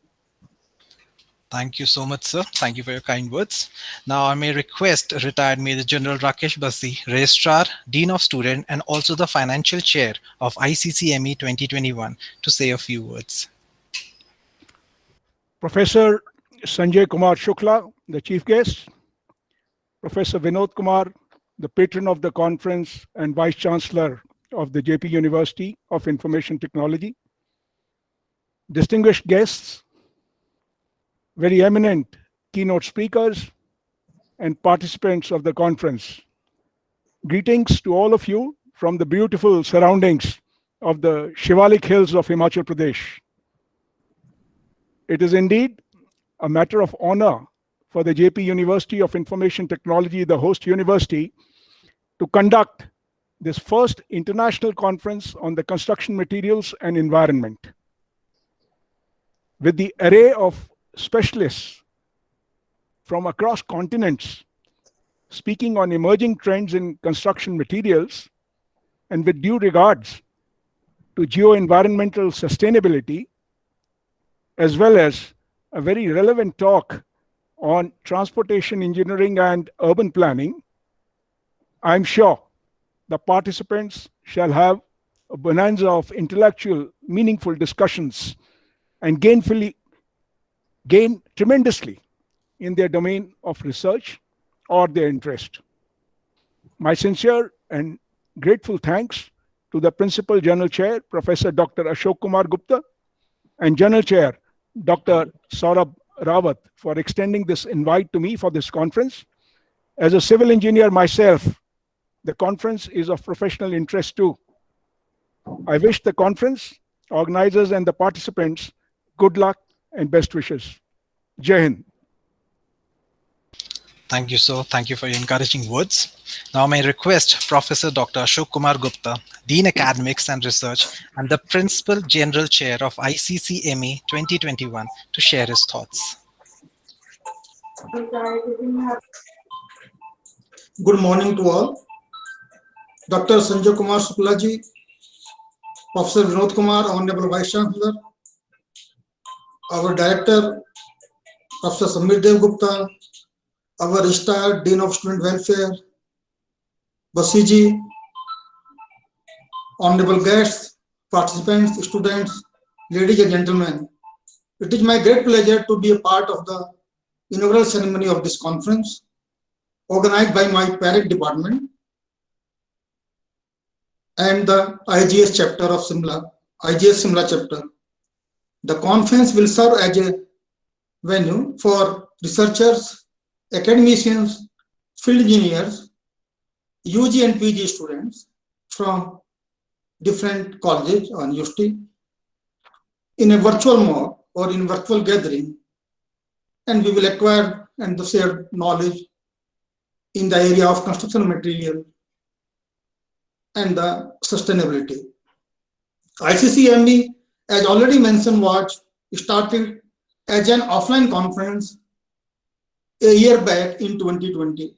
Thank you so much, sir. Thank you for your kind words. Now I may request retired Major General Rakesh Basi, Registrar, Dean of Student, and also the Financial Chair of ICCME 2021 to say a few words. Professor Sanjay Kumar Shukla, the Chief Guest, Professor Vinod Kumar, the Patron of the Conference and Vice Chancellor of the JP University of Information Technology, distinguished guests, very eminent keynote speakers, and participants of the conference. Greetings to all of you from the beautiful surroundings of the Shivalik Hills of Himachal Pradesh. It is indeed a matter of honor for the JP University of Information Technology, the host university, to conduct this first international conference on the construction materials and environment. With the array of specialists from across continents speaking on emerging trends in construction materials, and with due regards to geo-environmental sustainability, as well as a very relevant talk on transportation engineering and urban planning, I'm sure the participants shall have a bonanza of intellectual, meaningful discussions and gain tremendously in their domain of research or their interest. My sincere and grateful thanks to the Principal General Chair, Professor Dr. Ashok Kumar Gupta, and General Chair, Dr. Sharav Rawat, for extending this invite to me for this conference. As a civil engineer myself, the conference is of professional interest too. I wish the conference, organizers and the participants good luck and best wishes. Jai Hind. Thank you, sir. Thank you for your encouraging words. Now may I request Professor Dr. Ashok Kumar Gupta, Dean Academics and Research and the Principal General Chair of ICCME 2021 to share his thoughts. Good morning to all. Dr. Sanjay Kumar Shukla ji, Professor Vinod Kumar, Honorable Vice Chancellor, our Director, Professor Samir Dev Gupta, our Registrar, Dean of Student Welfare, Basiji, honorable guests, participants, students, ladies and gentlemen. It is my great pleasure to be a part of the inaugural ceremony of this conference, organized by my parent department and the IGS chapter of Shimla, IGS Shimla chapter. The conference will serve as a venue for researchers, academicians, field engineers, UG and PG students from different colleges or university in a virtual mode or in virtual gathering, and we will acquire and share knowledge in the area of construction material and the sustainability. ICCME, as already mentioned, was started as an offline conference a year back in 2020.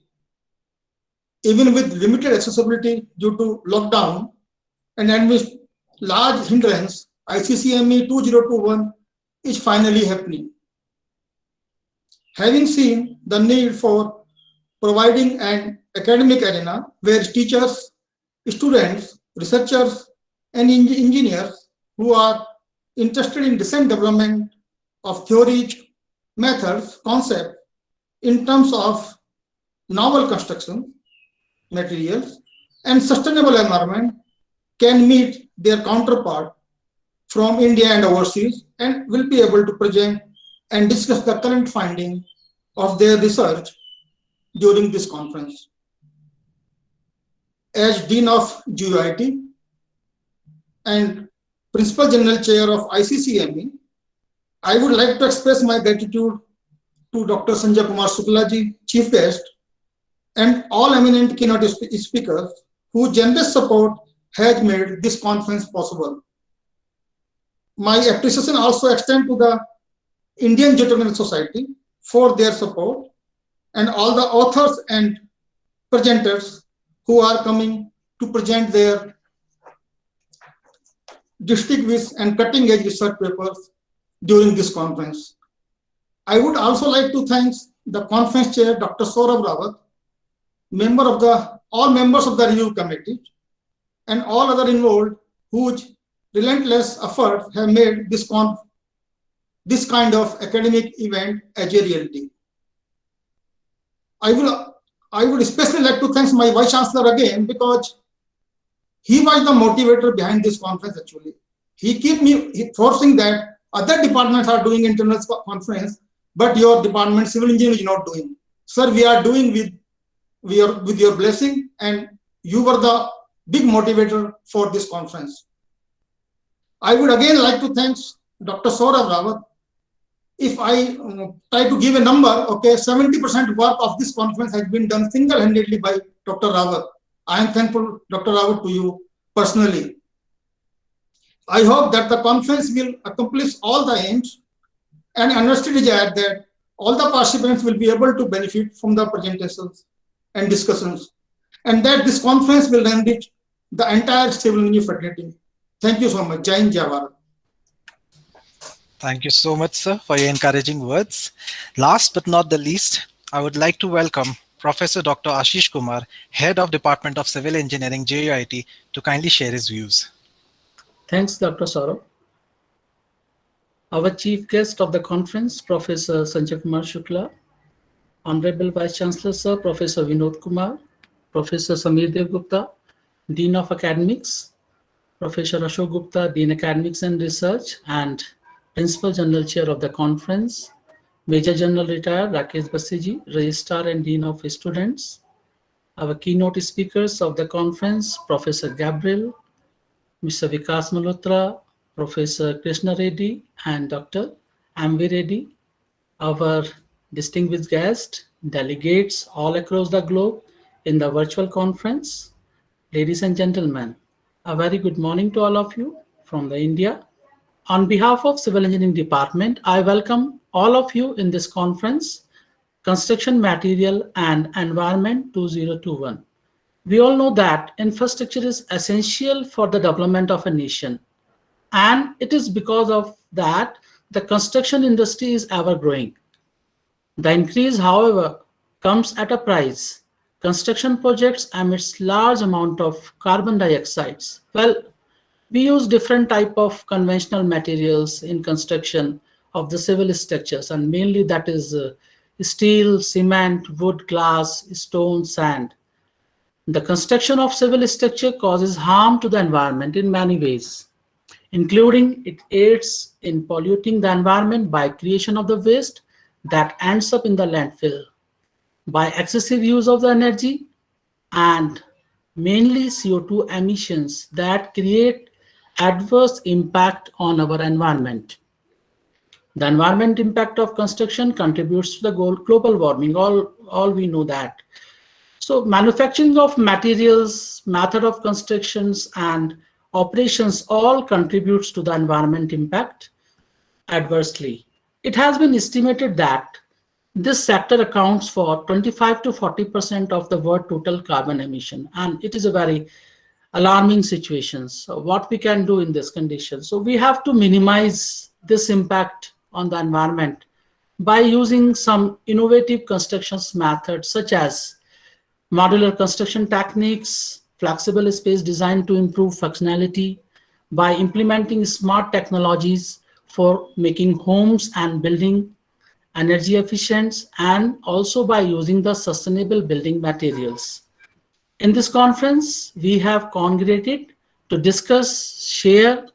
Even with limited accessibility due to lockdown and amidst large hindrance, ICCME 2021 is finally happening. Having seen the need for providing an academic arena where teachers, students, researchers, and engineers who are interested in decent development of theories, methods, concepts, in terms of novel construction, materials, and sustainable environment can meet their counterpart from India and overseas and will be able to present and discuss the current finding of their research during this conference. As Dean of JUIT and Principal General Chair of ICCME, I would like to express my gratitude to Dr. Sanjay Kumar Shukla ji, Chief Guest, and all eminent keynote speakers whose generous support has made this conference possible. My appreciation also extends to the Indian Geotechnical Society for their support and all the authors and presenters who are coming to present their distinguished and cutting-edge research papers during this conference. I would also like to thank the conference chair, Dr. Sharav Rawat, all members of the review committee, and all other involved whose relentless efforts have made this kind of academic event as a reality. I would especially like to thank my Vice Chancellor again, because he was the motivator behind this conference actually. He kept me forcing that other departments are doing internal conference, but your department, civil engineering, is not doing. Sir, we are doing with your blessing, and you were the big motivator for this conference. I would again like to thank Dr. Sharav Rawat. If I try to give a number, okay, 70% work of this conference has been done single-handedly by Dr. Rawat. I am thankful, Dr. Rawat, to you personally. I hope that the conference will accomplish all the aims, and understood is that all the participants will be able to benefit from the presentations and discussions, and that this conference will enrich the entire civil engineering fraternity. Thank you so much. Jai Hind, Jai Bharat. Thank you so much, sir, for your encouraging words. Last but not the least, I would like to welcome Professor Dr. Ashish Kumar, Head of Department of Civil Engineering, JUIT, to kindly share his views. Thanks, Dr. Sharav. Our chief guest of the conference, Professor Sanjay Kumar Shukla, Honorable Vice Chancellor, Sir, Professor Vinod Kumar, Professor Samir Dev Gupta, Dean of Academics, Professor Ashok Gupta, Dean Academics and Research, and Principal General Chair of the conference, Major General Retired Rakesh Basiji, Registrar and Dean of Students, Our keynote speakers of the conference, Professor Gabriele, Mr. Vikas Malhotra, Professor Krishnareddy, and Dr. Amvi Reddy. Our distinguished guests, delegates all across the globe in the virtual conference. Ladies and gentlemen, a very good morning to all of you from the India. On behalf of Civil Engineering Department, I welcome all of you in this conference, Construction Material and Environment 2021. We all know that infrastructure is essential for the development of a nation. And it is because of that the construction industry is ever growing. The increase, however, comes at a price. Construction projects emits large amount of carbon dioxide. Well, we use different type of conventional materials in construction of the civil structures, and mainly that is steel, cement, wood, glass, stone, sand. The construction of civil structure causes harm to the environment in many ways, including it aids in polluting the environment by creation of the waste that ends up in the landfill, by excessive use of the energy, and mainly CO2 emissions that create adverse impact on our environment. The environment impact of construction contributes to the global warming, all we know that. So manufacturing of materials, method of constructions, and operations all contributes to the environment impact adversely. It has been estimated that this sector accounts for 25 to 40% of the world total carbon emission, and it is a very alarming situation. So what we can do in this condition? So we have to minimize this impact on the environment by using some innovative construction methods such as modular construction techniques, flexible space design to improve functionality, by implementing smart technologies for making homes and building energy efficient, and also by using the sustainable building materials. In this conference, we have congregated to discuss, share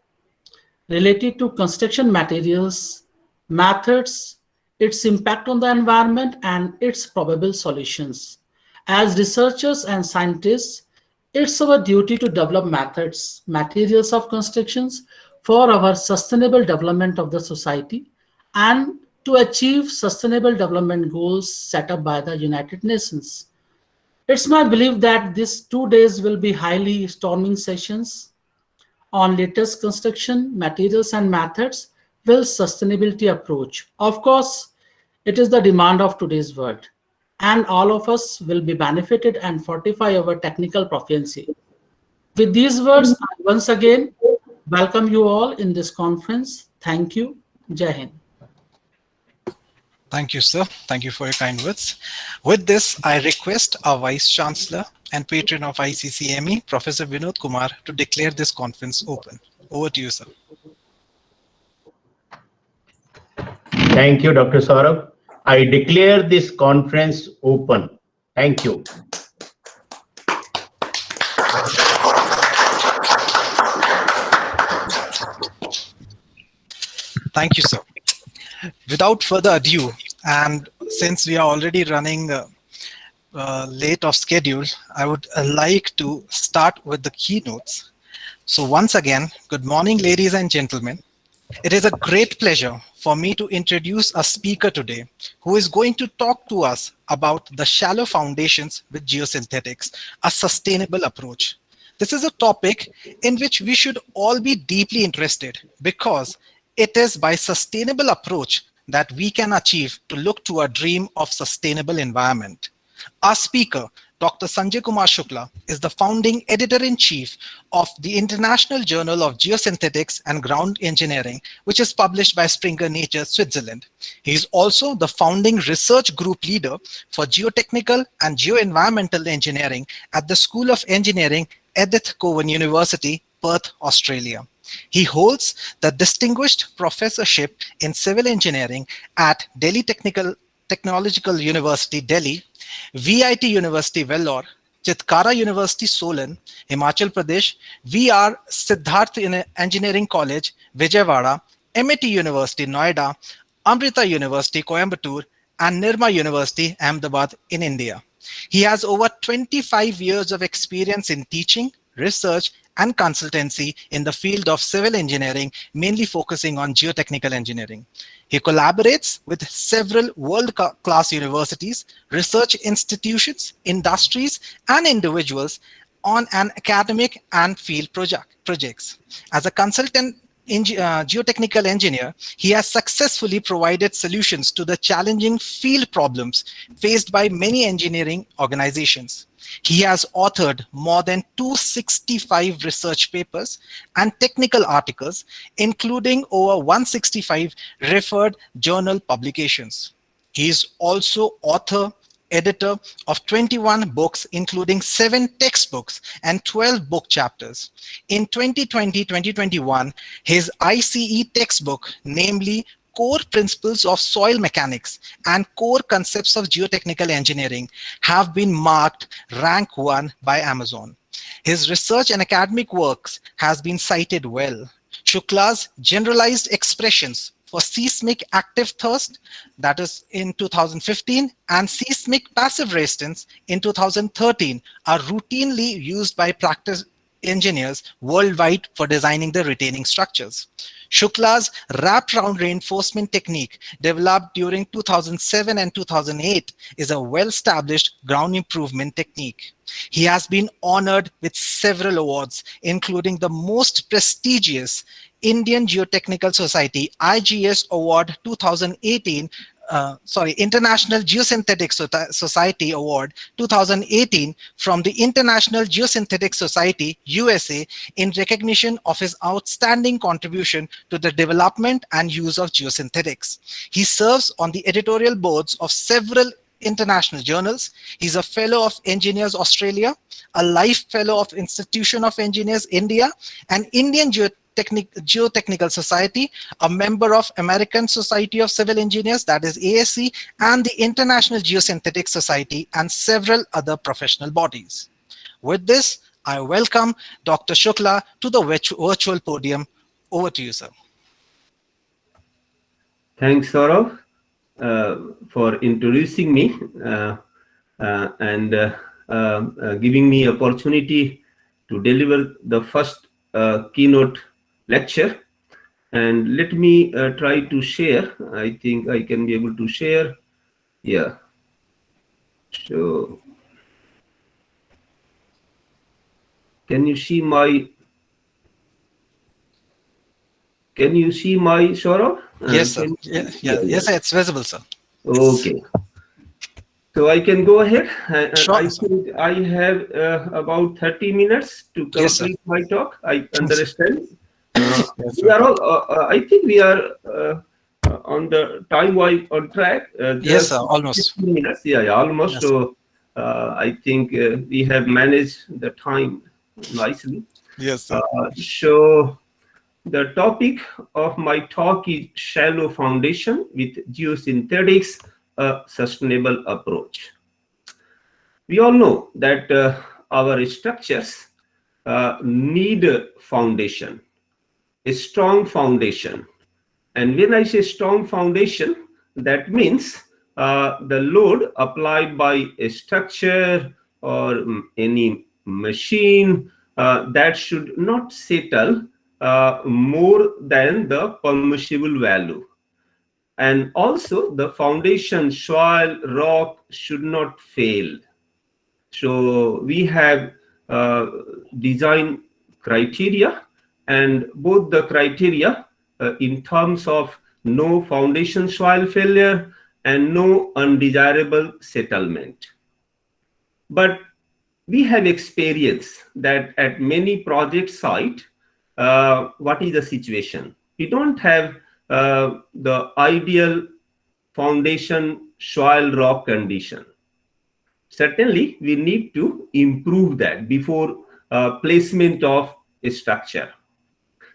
related to construction materials, methods, its impact on the environment, and its probable solutions. As researchers and scientists, it's our duty to develop methods, materials of constructions for our sustainable development of the society and to achieve sustainable development goals set up by the United Nations. It's my belief that these 2 days will be highly storming sessions on latest construction materials and methods with sustainability approach. Of course, it is the demand of today's world, and all of us will be benefited and fortify our technical proficiency. With these words, I once again welcome you all in this conference. Thank you. Jai Hind. Thank you, sir. Thank you for your kind words. With this, I request our Vice Chancellor and patron of ICCME, Professor Vinod Kumar, to declare this conference open. Over to you, sir. Thank you, Dr. Saurabh. I declare this conference open. Thank you. Thank you, sir. Without further ado, and since we are already running late of schedule, I would like to start with the keynotes. So once again, good morning, ladies and gentlemen. It is a great pleasure for me to introduce a speaker today who is going to talk to us about the shallow foundations with geosynthetics, a sustainable approach. This is a topic in which we should all be deeply interested because it is by sustainable approach that we can achieve to look to a dream of sustainable environment. Our speaker, Dr. Sanjay Kumar Shukla, is the founding editor-in-chief of the International Journal of Geosynthetics and Ground Engineering, which is published by Springer Nature, Switzerland. He is also the founding research group leader for geotechnical and geoenvironmental engineering at the School of Engineering, Edith, Cowan University, Perth, Australia. He holds the Distinguished Professorship in Civil Engineering at Delhi Technological University, Delhi, VIT University, Vellore, Chitkara University, Solan, Himachal Pradesh, VR Siddharth Engineering College, Vijayawada, MIT University, Noida, Amrita University, Coimbatore, and Nirma University, Ahmedabad in India. He has over 25 years of experience in teaching, research, and consultancy in the field of civil engineering, mainly focusing on geotechnical engineering. He collaborates with several world-class universities, research institutions, industries, and individuals on an academic and field projects. As a consultant geotechnical engineer, he has successfully provided solutions to the challenging field problems faced by many engineering organizations. He has authored more than 265 research papers and technical articles, including over 165 referred journal publications. He is also author, editor of 21 books, including 7 textbooks and 12 book chapters. In 2020-2021, his ICE textbook, namely Core Principles of Soil Mechanics and Core Concepts of Geotechnical Engineering, have been marked rank 1 by Amazon. His research and academic works has been cited well. Shukla's Generalized Expressions for Seismic Active Thrust, that is in 2015, and Seismic Passive Resistance in 2013 are routinely used by practice engineers worldwide for designing the retaining structures. Shukla's wraparound reinforcement technique, developed during 2007 and 2008, is a well-established ground improvement technique. He has been honored with several awards, including the most prestigious Indian Geotechnical Society IGS Award 2018, International Geosynthetics Society Award 2018 from the International Geosynthetics Society USA in recognition of his outstanding contribution to the development and use of geosynthetics. He serves on the editorial boards of several international journals. He's a Fellow of Engineers Australia, a Life Fellow of Institution of Engineers India, an Indian Geotechnical Society, a member of American Society of Civil Engineers, that is ASC, and the International Geosynthetics Society, and several other professional bodies. With this, I welcome Dr. Shukla to the virtual podium. Over to you, sir. Thanks, Sharav, for introducing me and giving me opportunity to deliver the first keynote lecture. And let me try to share. I think I can be able to share. Yeah. So can you see my Sharav? Yes, sir. Yes, it's visible, sir. Okay. So I can go ahead. Sure, I think I have about 30 minutes to complete my talk. I understand. We are all, I think we are on the time-wise on track. Yes, sir, almost. 15 minutes. Yeah, almost. Yes. So I think we have managed the time nicely. Yes, sir. So the topic of my talk is Shallow Foundation with Geosynthetics, a Sustainable Approach. We all know that our structures need a foundation, a strong foundation. And when I say strong foundation, that means the load applied by a structure or any machine that should not settle more than the permissible value. And also the foundation, soil, rock should not fail. So we have design criteria, and both the criteria in terms of no foundation soil failure and no undesirable settlement. But we have experienced that at many project sites, what is the situation? We don't have the ideal foundation soil rock condition. Certainly, we need to improve that before placement of a structure.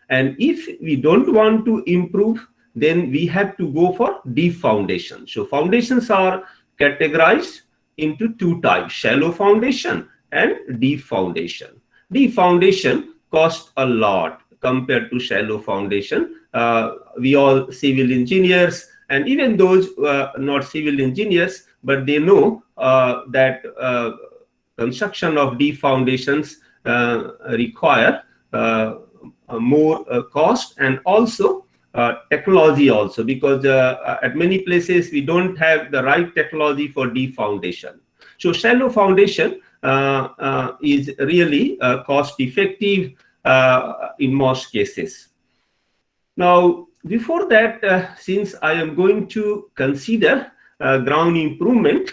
And if we don't want to improve, then we have to go for deep foundation. So foundations are categorized into two types: shallow foundation and deep foundation. Deep foundation costs a lot compared to shallow foundation. We all civil engineers, and even those not civil engineers, but they know that construction of deep foundations require more cost and also technology also, because at many places we don't have the right technology for deep foundation. So shallow foundation is really cost effective in most cases. Now, before that, since I am going to consider ground improvement,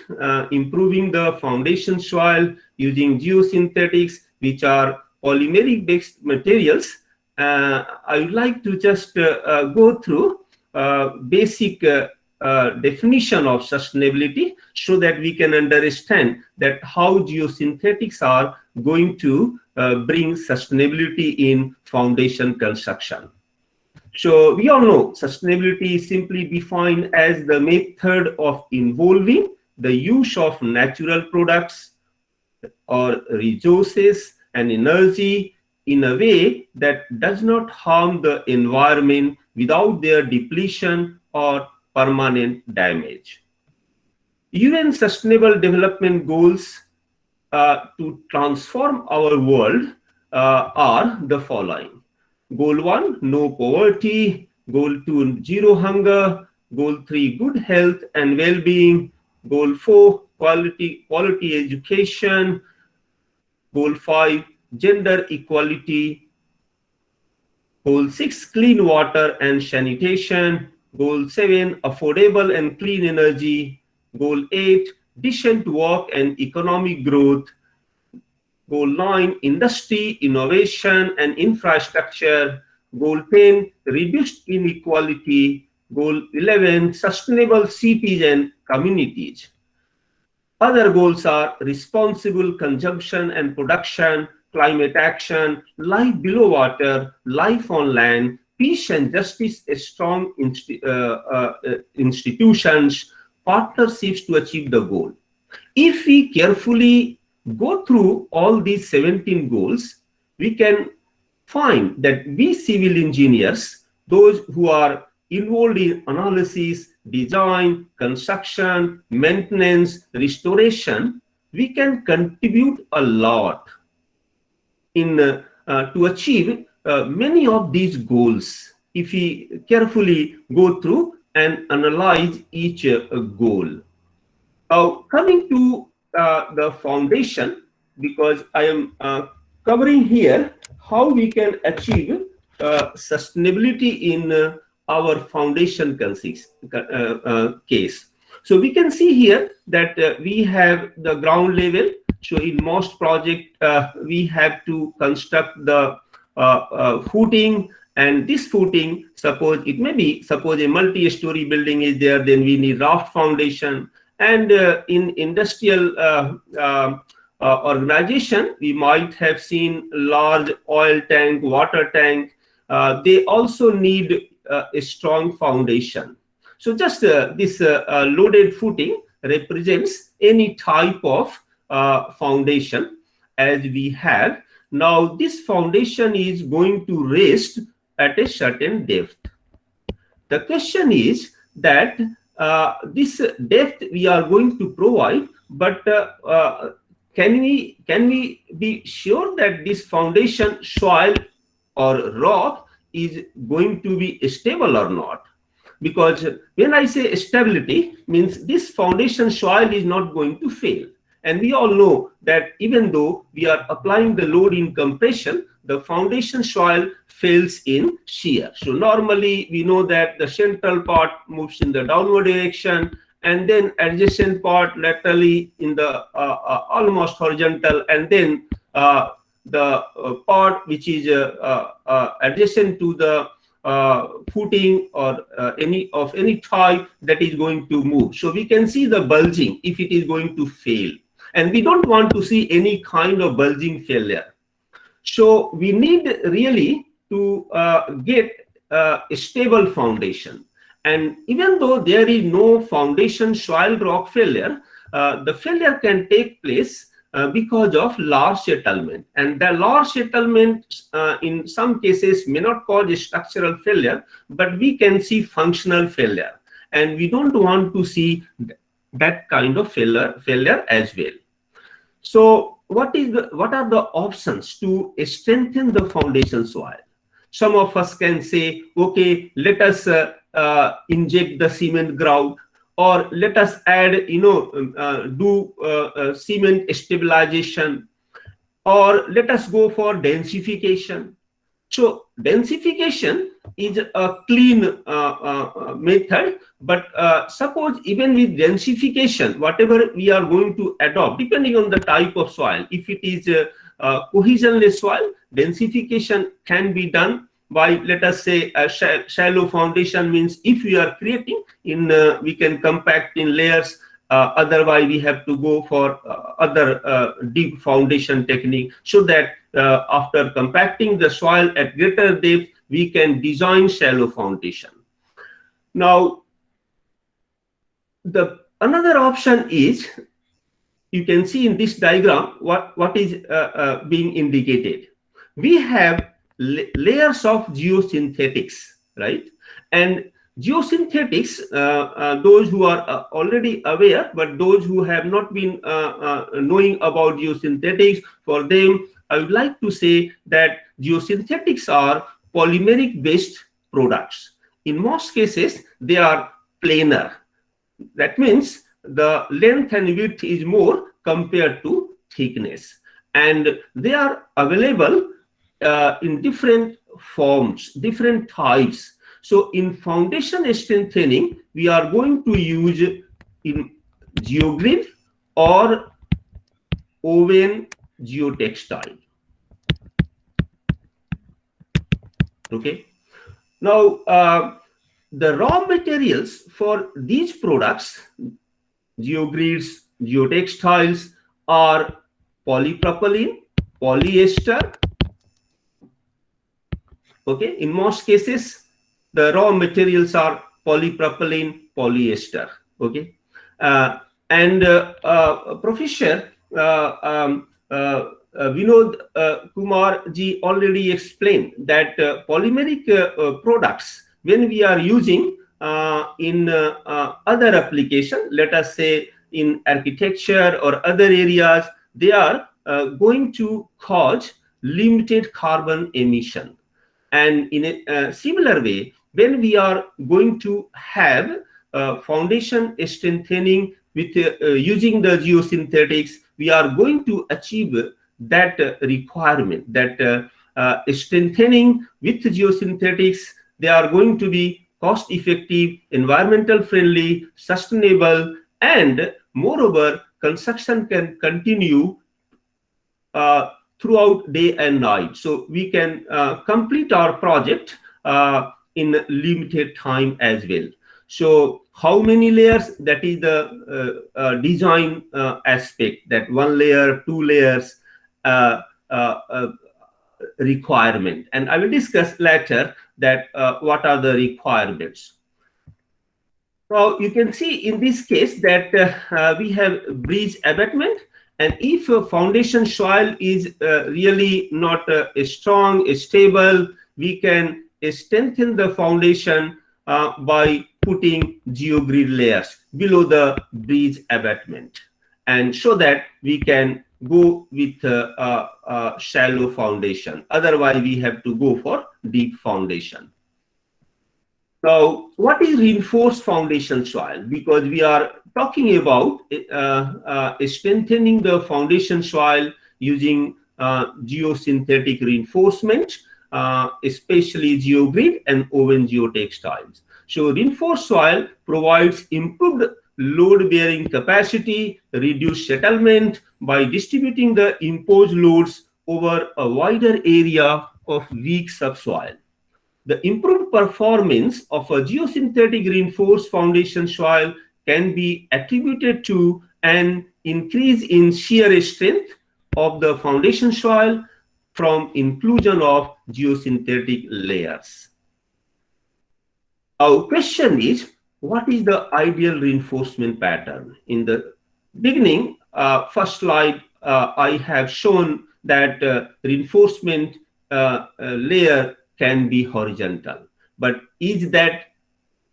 improving the foundation soil using geosynthetics, which are polymeric based materials, I would like to just go through basic definition of sustainability so that we can understand that how geosynthetics are going to bring sustainability in foundation construction. So we all know sustainability is simply defined as the method of involving the use of natural products or resources and energy in a way that does not harm the environment without their depletion or permanent damage. UN Sustainable Development Goals to transform our world are the following. Goal 1, no poverty. Goal 2, zero hunger. Goal 3, good health and well-being. Goal 4, quality education. Goal 5, gender equality. Goal 6, clean water and sanitation. Goal 7, affordable and clean energy. Goal 8, decent work and economic growth. Goal 9, industry, innovation and infrastructure. Goal 10, reduced inequality. Goal 11, sustainable cities and communities. Other goals are responsible consumption and production, climate action, life below water, life on land, peace and justice, strong institutions, partnerships to achieve the goal. If we carefully go through all these 17 goals, we can find that we civil engineers, those who are involved in analysis, design, construction, maintenance, restoration, we can contribute a lot in to achieve many of these goals if we carefully go through and analyze each goal. Now, coming to the foundation, because I am covering here how we can achieve sustainability in our foundation case. So we can see here that we have the ground level. So in most projects, we have to construct the footing, and this footing, suppose a multi-story building is there, then we need raft foundation. And in industrial organization, we might have seen large oil tank, water tank. They also need a strong foundation. So just this loaded footing represents any type of foundation as we have. Now this foundation is going to rest at a certain depth. The question is that this depth we are going to provide, but can we be sure that this foundation soil or rock is going to be stable or not? Because when I say stability, means this foundation soil is not going to fail. And we all know that even though we are applying the load in compression, the foundation soil fails in shear. So normally we know that the central part moves in the downward direction, and then adjacent part laterally in the almost horizontal, and then the part which is adjacent to the footing or any type that is going to move. So we can see the bulging if it is going to fail, and we don't want to see any kind of bulging failure. So we need really to get a stable foundation. And even though there is no foundation soil rock failure, the failure can take place because of large settlement. And the large settlement in some cases may not cause a structural failure, but we can see functional failure. And we don't want to see that kind of failure as well. So what are the options to strengthen the foundation soil? Some of us can say, okay, let us inject the cement grout, or let us add, do cement stabilization, or let us go for densification. So densification is a clean method, but suppose even with densification, whatever we are going to adopt, depending on the type of soil, if it is cohesionless soil, densification can be done by, let us say, a shallow foundation. Means if we are creating in, we can compact in layers. Otherwise, we have to go for other deep foundation technique, so that after compacting the soil at greater depth, we can design shallow foundation. Now, another option is, you can see in this diagram what is being indicated. We have layers of geosynthetics, right? And geosynthetics, those who are already aware, but those who have not been knowing about geosynthetics, for them, I would like to say that geosynthetics are polymeric based products. In most cases, they are planar. That means the length and width is more compared to thickness. And they are available in different forms, different types. So in foundation strengthening, we are going to use in geogrid or oven geotextile. Okay. Now, the raw materials for these products, geogrids, geotextiles, are polypropylene, polyester. Okay. In most cases, the raw materials are polypropylene, polyester. Okay. Professor Vinod Kumar ji already explained that polymeric products, when we are using in other application, let us say in architecture or other areas, they are going to cause limited carbon emission. And in a similar way, when we are going to have foundation strengthening with using the geosynthetics, we are going to achieve that requirement, that strengthening with geosynthetics, they are going to be cost effective, environmental friendly, sustainable, and moreover, construction can continue throughout day and night. So we can complete our project in limited time as well. So how many layers? That is the design aspect, that one layer, two layers requirement. And I will discuss later that what are the requirements. So you can see in this case that we have breeze abatement. And if a foundation soil is really not strong, stable, we can strengthen the foundation by putting geogrid layers below the breeze abatement, and so that we can go with a shallow foundation. Otherwise, we have to go for deep foundation. Now, what is reinforced foundation soil? Because we are talking about strengthening the foundation soil using geosynthetic reinforcement, especially geogrid and oven geotextiles. So reinforced soil provides improved load-bearing capacity, reduced settlement by distributing the imposed loads over a wider area of weak subsoil. The improved performance of a geosynthetic reinforced foundation soil can be attributed to an increase in shear strength of the foundation soil from inclusion of geosynthetic layers. Our question is, what is the ideal reinforcement pattern? In the beginning, first slide, I have shown that reinforcement layer can be horizontal. But is that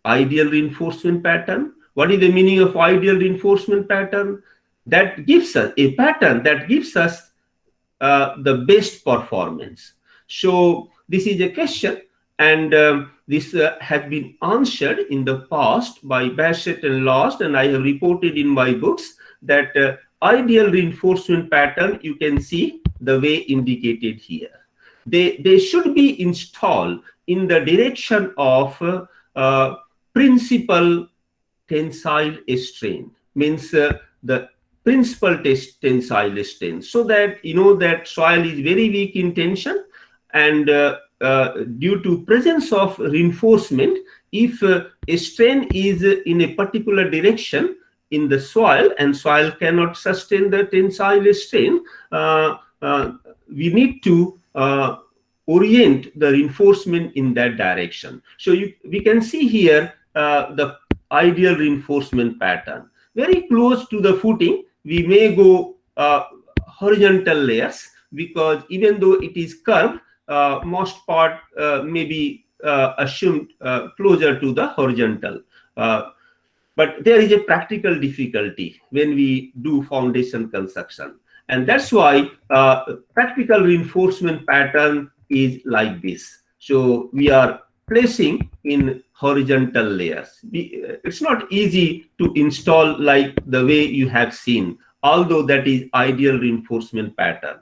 ideal reinforcement pattern? What is the meaning of ideal reinforcement pattern? That gives us a pattern that gives us the best performance. So this is a question, and this has been answered in the past by Bassett and Last, and I have reported in my books that ideal reinforcement pattern, you can see the way indicated here. They should be installed in the direction of principal tensile strain, means the principal tensile strain, so that you know that soil is very weak in tension, and due to presence of reinforcement, if a strain is in a particular direction in the soil and soil cannot sustain the tensile strain, we need to orient the reinforcement in that direction. So we can see here the ideal reinforcement pattern. Very close to the footing, we may go horizontal layers, because even though it is curved, most part may be assumed closer to the horizontal. But there is a practical difficulty when we do foundation construction. And that's why practical reinforcement pattern is like this. So we are placing in horizontal layers. It's not easy to install like the way you have seen, although that is ideal reinforcement pattern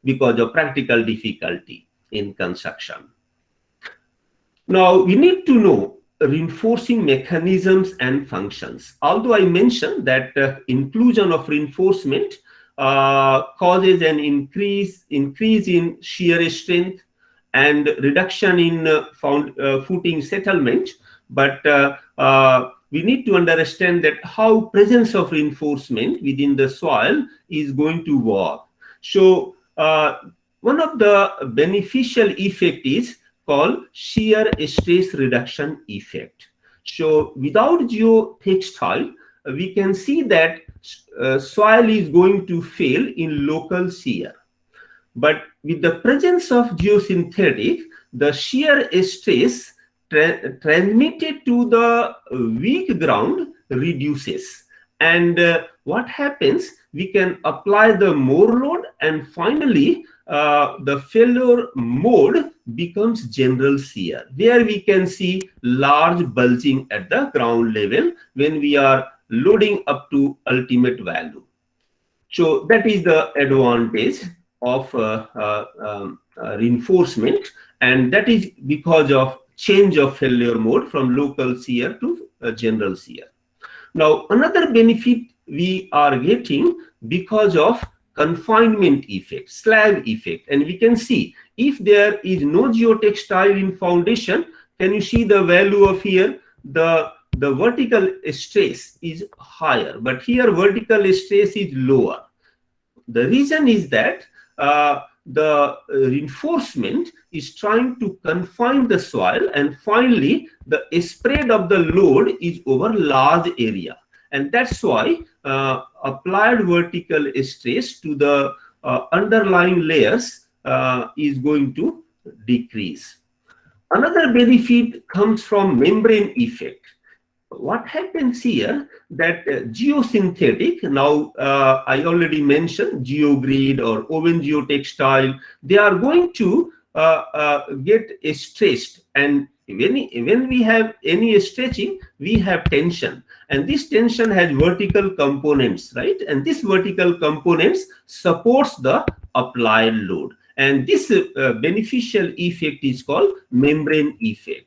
because of practical difficulty in construction. Now we need to know reinforcing mechanisms and functions. Although I mentioned that inclusion of reinforcement causes an increase in shear strength and reduction in footing settlement, but we need to understand that how presence of reinforcement within the soil is going to work. So one of the beneficial effect is called shear stress reduction effect. So without geotextile, we can see that soil is going to fail in local shear. But with the presence of geosynthetic, the shear stress transmitted to the weak ground reduces. And what happens? We can apply the more load, and finally the failure mode becomes general shear, where we can see large bulging at the ground level when we are loading up to ultimate value. So that is the advantage of reinforcement, and that is because of change of failure mode from local shear to general shear. Now another benefit we are getting because of confinement effect, slab effect, and we can see if there is no geotextile in foundation, can you see the value of here? The vertical stress is higher, but here vertical stress is lower. The reason is that the reinforcement is trying to confine the soil, and finally the spread of the load is over large area, and that's why applied vertical stress to the underlying layers is going to decrease. Another benefit comes from membrane effect. What happens here that geosynthetic, now I already mentioned geogrid or oven geotextile, they are going to get stressed, and when we have any stretching, we have tension, and this tension has vertical components, right? And this vertical components supports the applied load, and this beneficial effect is called membrane effect.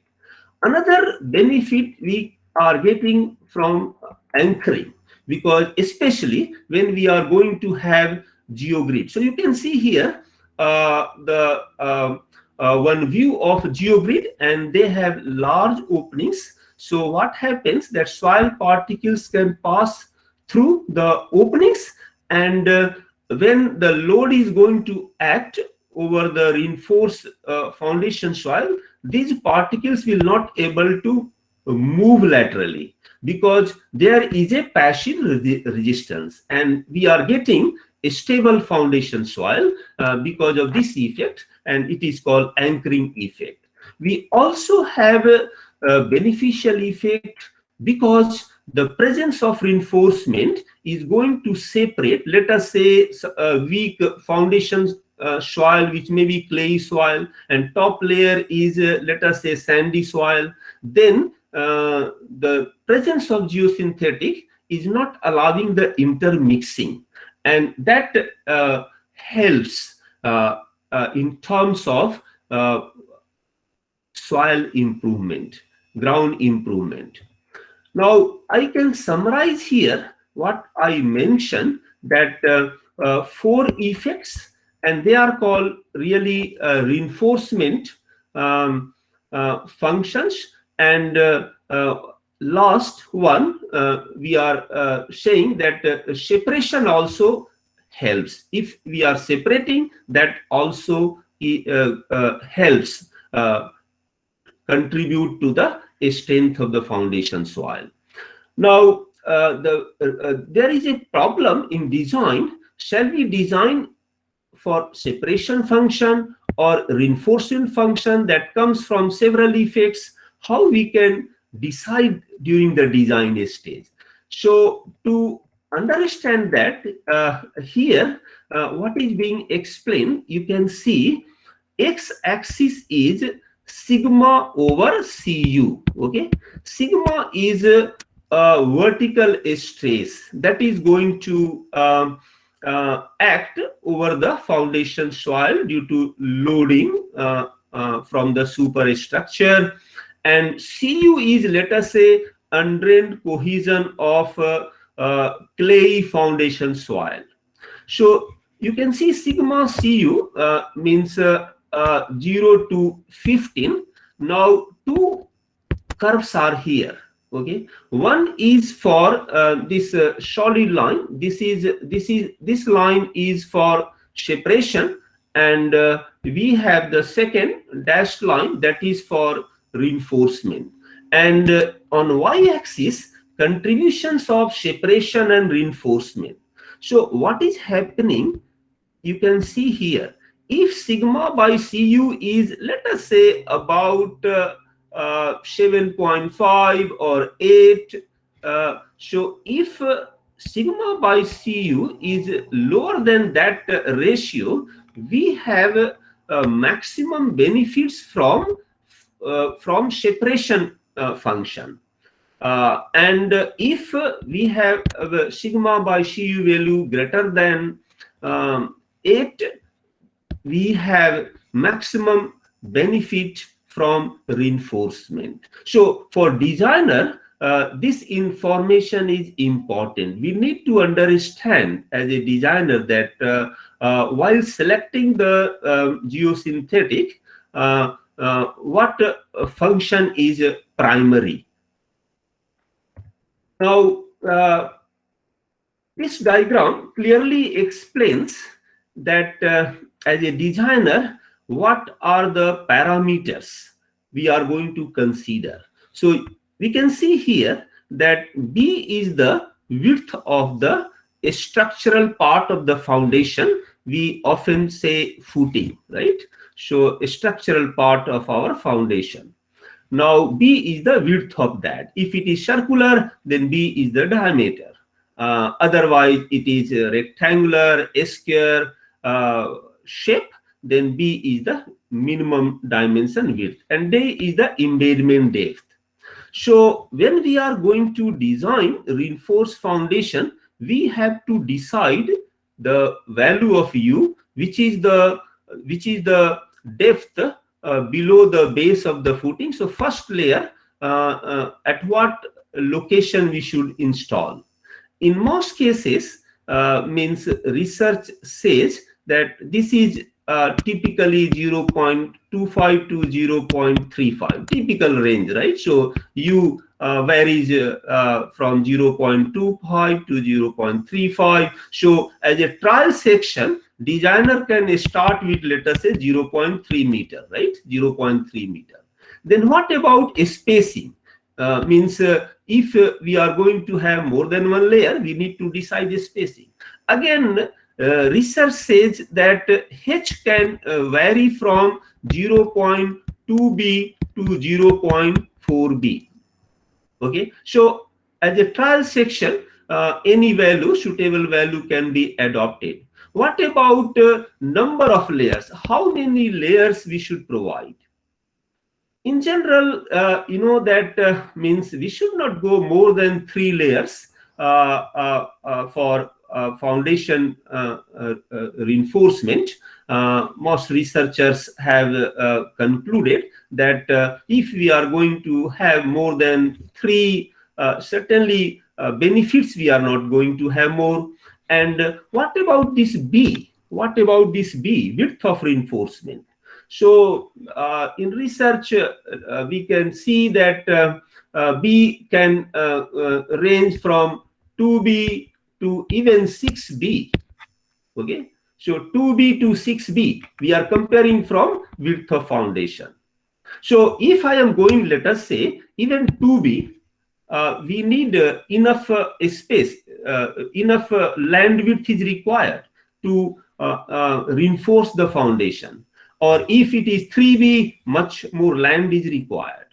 Another benefit we are getting from anchoring, because especially when we are going to have geogrid. So you can see here one view of geogrid, and they have large openings. So what happens that soil particles can pass through the openings, and when the load is going to act over the reinforced foundation soil, these particles will not able to move laterally because there is a passive resistance, and we are getting a stable foundation soil because of this effect, and it is called anchoring effect. We also have a beneficial effect because the presence of reinforcement is going to separate, let us say, a weak foundation soil, which may be clay soil, and top layer is, let us say, sandy soil. Then the presence of geosynthetic is not allowing the intermixing, and that helps in terms of soil improvement, ground improvement. Now, I can summarize here what I mentioned, that 4 effects, and they are called really reinforcement functions. And last one, we are saying that separation also helps. If we are separating, that also helps contribute to the strength of the foundation soil. Now, there is a problem in design. Shall we design for separation function or reinforcement function? That comes from several effects. How we can decide during the design stage? So to understand that, here what is being explained, you can see x-axis is sigma over Cu. Okay, sigma is a vertical stress that is going to act over the foundation soil due to loading from the superstructure, and Cu is, let us say, undrained cohesion of clay foundation soil. So you can see sigma Cu means 0 to 15. Now 2 curves are here. Okay, one is for this solid line. This line is for separation, and we have the second dashed line that is for reinforcement. And on y-axis, contributions of separation and reinforcement. So what is happening? You can see here, if sigma by Cu is, let us say, about 7.5 or 8. So if sigma by Cu is lower than that ratio, we have maximum benefits from separation function. And if we have sigma by Cu value greater than 8, we have maximum benefit from reinforcement. So for designer, this information is important. We need to understand as a designer that while selecting the geosynthetic, what function is primary. Now, this diagram clearly explains that as a designer, what are the parameters we are going to consider. So we can see here that B is the width of the structural part of the foundation. We often say footing, right? So a structural part of our foundation. Now B is the width of that. If it is circular, then B is the diameter. Otherwise, it is a rectangular, square shape, then B is the minimum dimension width, and D is the embedment depth. So when we are going to design reinforced foundation, we have to decide the value of U, which is the depth below the base of the footing. So first layer, at what location we should install. In most cases, means research says that this is typically 0.25 to 0.35, typical range, right? So U varies from 0.25 to 0.35. So as a trial section, designer can start with, let us say, 0.3 meter, right? 0.3 meter. Then what about spacing? Means if we are going to have more than one layer, we need to decide the spacing. Again, research says that H can vary from 0.2b to 0.4b. Okay, so as a trial section, any value, suitable value can be adopted. What about number of layers? How many layers we should provide? In general, you know that means we should not go more than 3 layers for foundation reinforcement. Most researchers have concluded that if we are going to have more than 3, certainly benefits we are not going to have more. And what about this B? What about this B, width of reinforcement? So in research, we can see that B can range from 2B to even 6B. Okay, so 2B to 6B, we are comparing from width of foundation. So if I am going, let us say, even 2B, we need enough space, enough land width is required to reinforce the foundation. Or if it is 3B, much more land is required.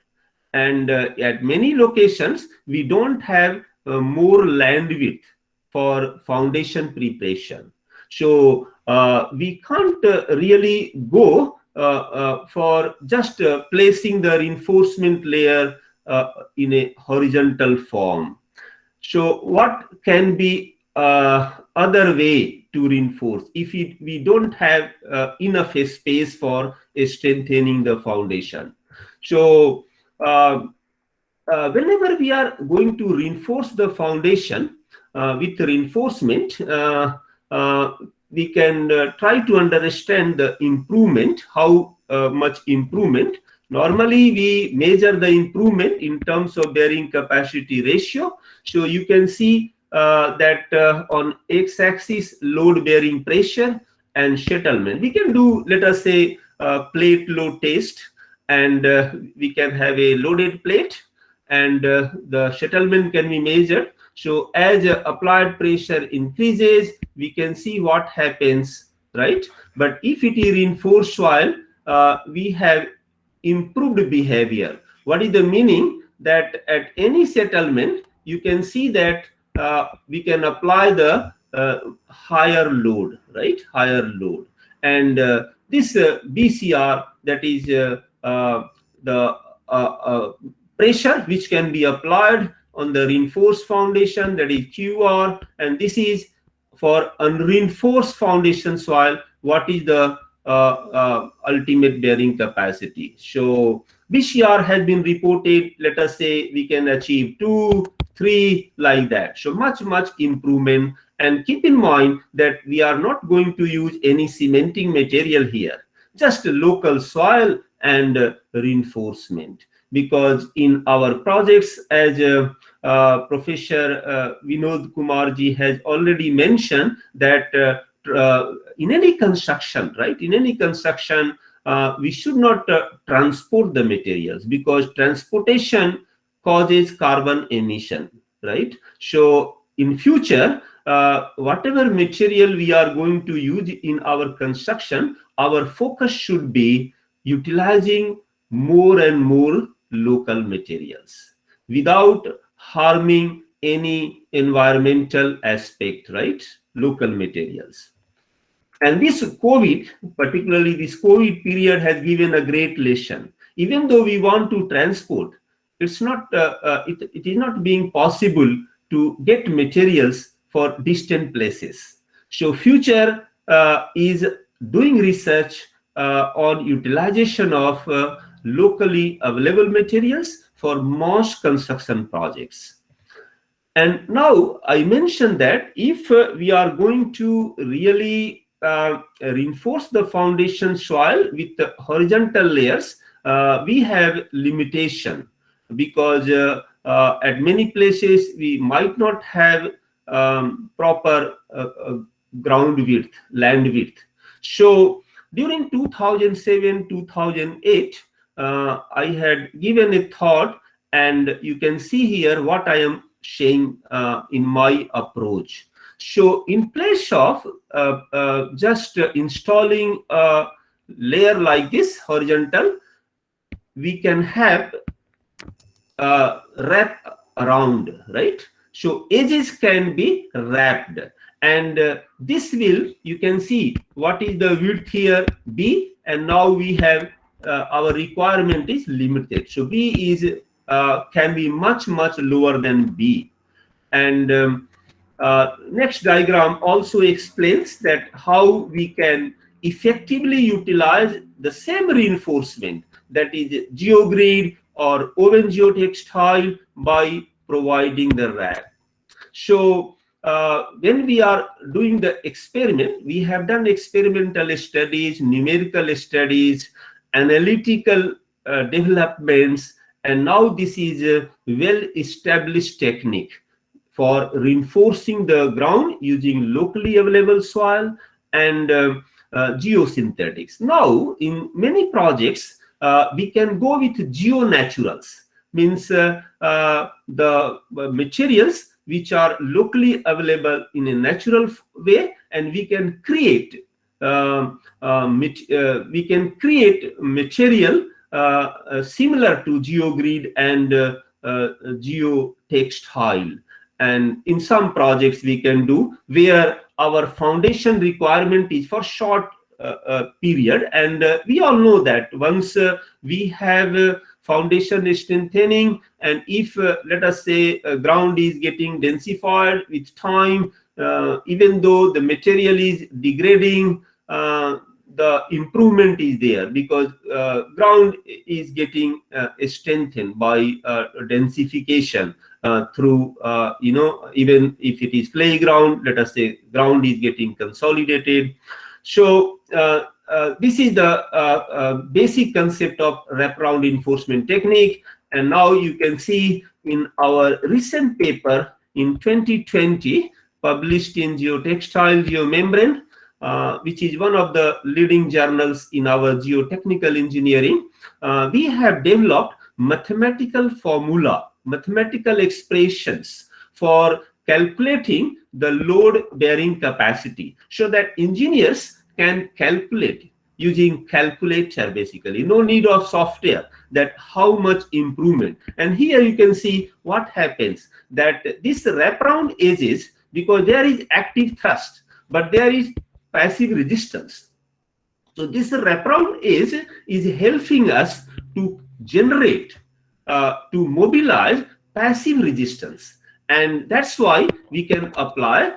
And at many locations, we don't have more land width for foundation preparation. So we can't really go for just placing the reinforcement layer in a horizontal form. So what can be other way to reinforce if we don't have enough space for strengthening the foundation? So whenever we are going to reinforce the foundation with reinforcement, we can try to understand the improvement, how much improvement. Normally, we measure the improvement in terms of bearing capacity ratio. So you can see that on x-axis, load bearing pressure and settlement. We can do, let us say, plate load test, and we can have a loaded plate, and the settlement can be measured. So as applied pressure increases, we can see what happens, right? But if it is reinforced soil, we have improved behavior. What is the meaning? That at any settlement, you can see that we can apply the higher load, right? Higher load. And this BCR, that is the pressure which can be applied on the reinforced foundation, that is QR, and this is for unreinforced foundation soil, what is the ultimate bearing capacity. So BCR has been reported, let us say we can achieve 2, 3, like that. So much improvement. And keep in mind that we are not going to use any cementing material here, just local soil and reinforcement. Because in our projects, as Professor Vinod Kumar ji has already mentioned, that in any construction, right? In any construction, we should not transport the materials, because transportation causes carbon emission, right? So in future, whatever material we are going to use in our construction, our focus should be utilizing more and more local materials without harming any environmental aspect, right? Local materials. And this COVID, particularly this COVID period, has given a great lesson. Even though we want to transport, it's not, it is not being possible to get materials for distant places. So future is doing research on utilization of locally available materials for most construction projects. And now I mentioned that if we are going to really reinforce the foundation soil with the horizontal layers, we have limitation, because at many places we might not have proper ground width, land width. So during 2007-2008, I had given a thought, and you can see here what I am saying in my approach. So in place of just installing a layer like this horizontal, we can have wrap around, right? So edges can be wrapped, and this will, you can see what is the width here, B, and now we have our requirement is limited. So B is can be much lower than B. And next diagram also explains that how we can effectively utilize the same reinforcement, that is geogrid or oven geotextile, by providing the wrap. So when we are doing the experiment, we have done experimental studies, numerical studies, analytical developments, and now this is a well-established technique for reinforcing the ground using locally available soil and geosynthetics. Now, in many projects, we can go with geonaturals, means the materials which are locally available in a natural way, and we can create material similar to geogrid and geotextile. And in some projects we can do where our foundation requirement is for short period, and we all know that once we have foundation strengthening, and if let us say ground is getting densified with time, even though the material is degrading, the improvement is there because ground is getting strengthened by densification through even if it is clay ground, let us say ground is getting consolidated. So this is the basic concept of wraparound reinforcement technique. And now you can see in our recent paper in 2020 published in Geotextile Geomembrane, which is one of the leading journals in our geotechnical engineering, we have developed mathematical formula, mathematical expressions for calculating the load bearing capacity, so that engineers can calculate using calculator, basically no need of software, that how much improvement. And here you can see what happens, that this wraparound edges, because there is active thrust but there is passive resistance. So this wraparound edge is helping us to generate, to mobilize passive resistance, and that's why we can apply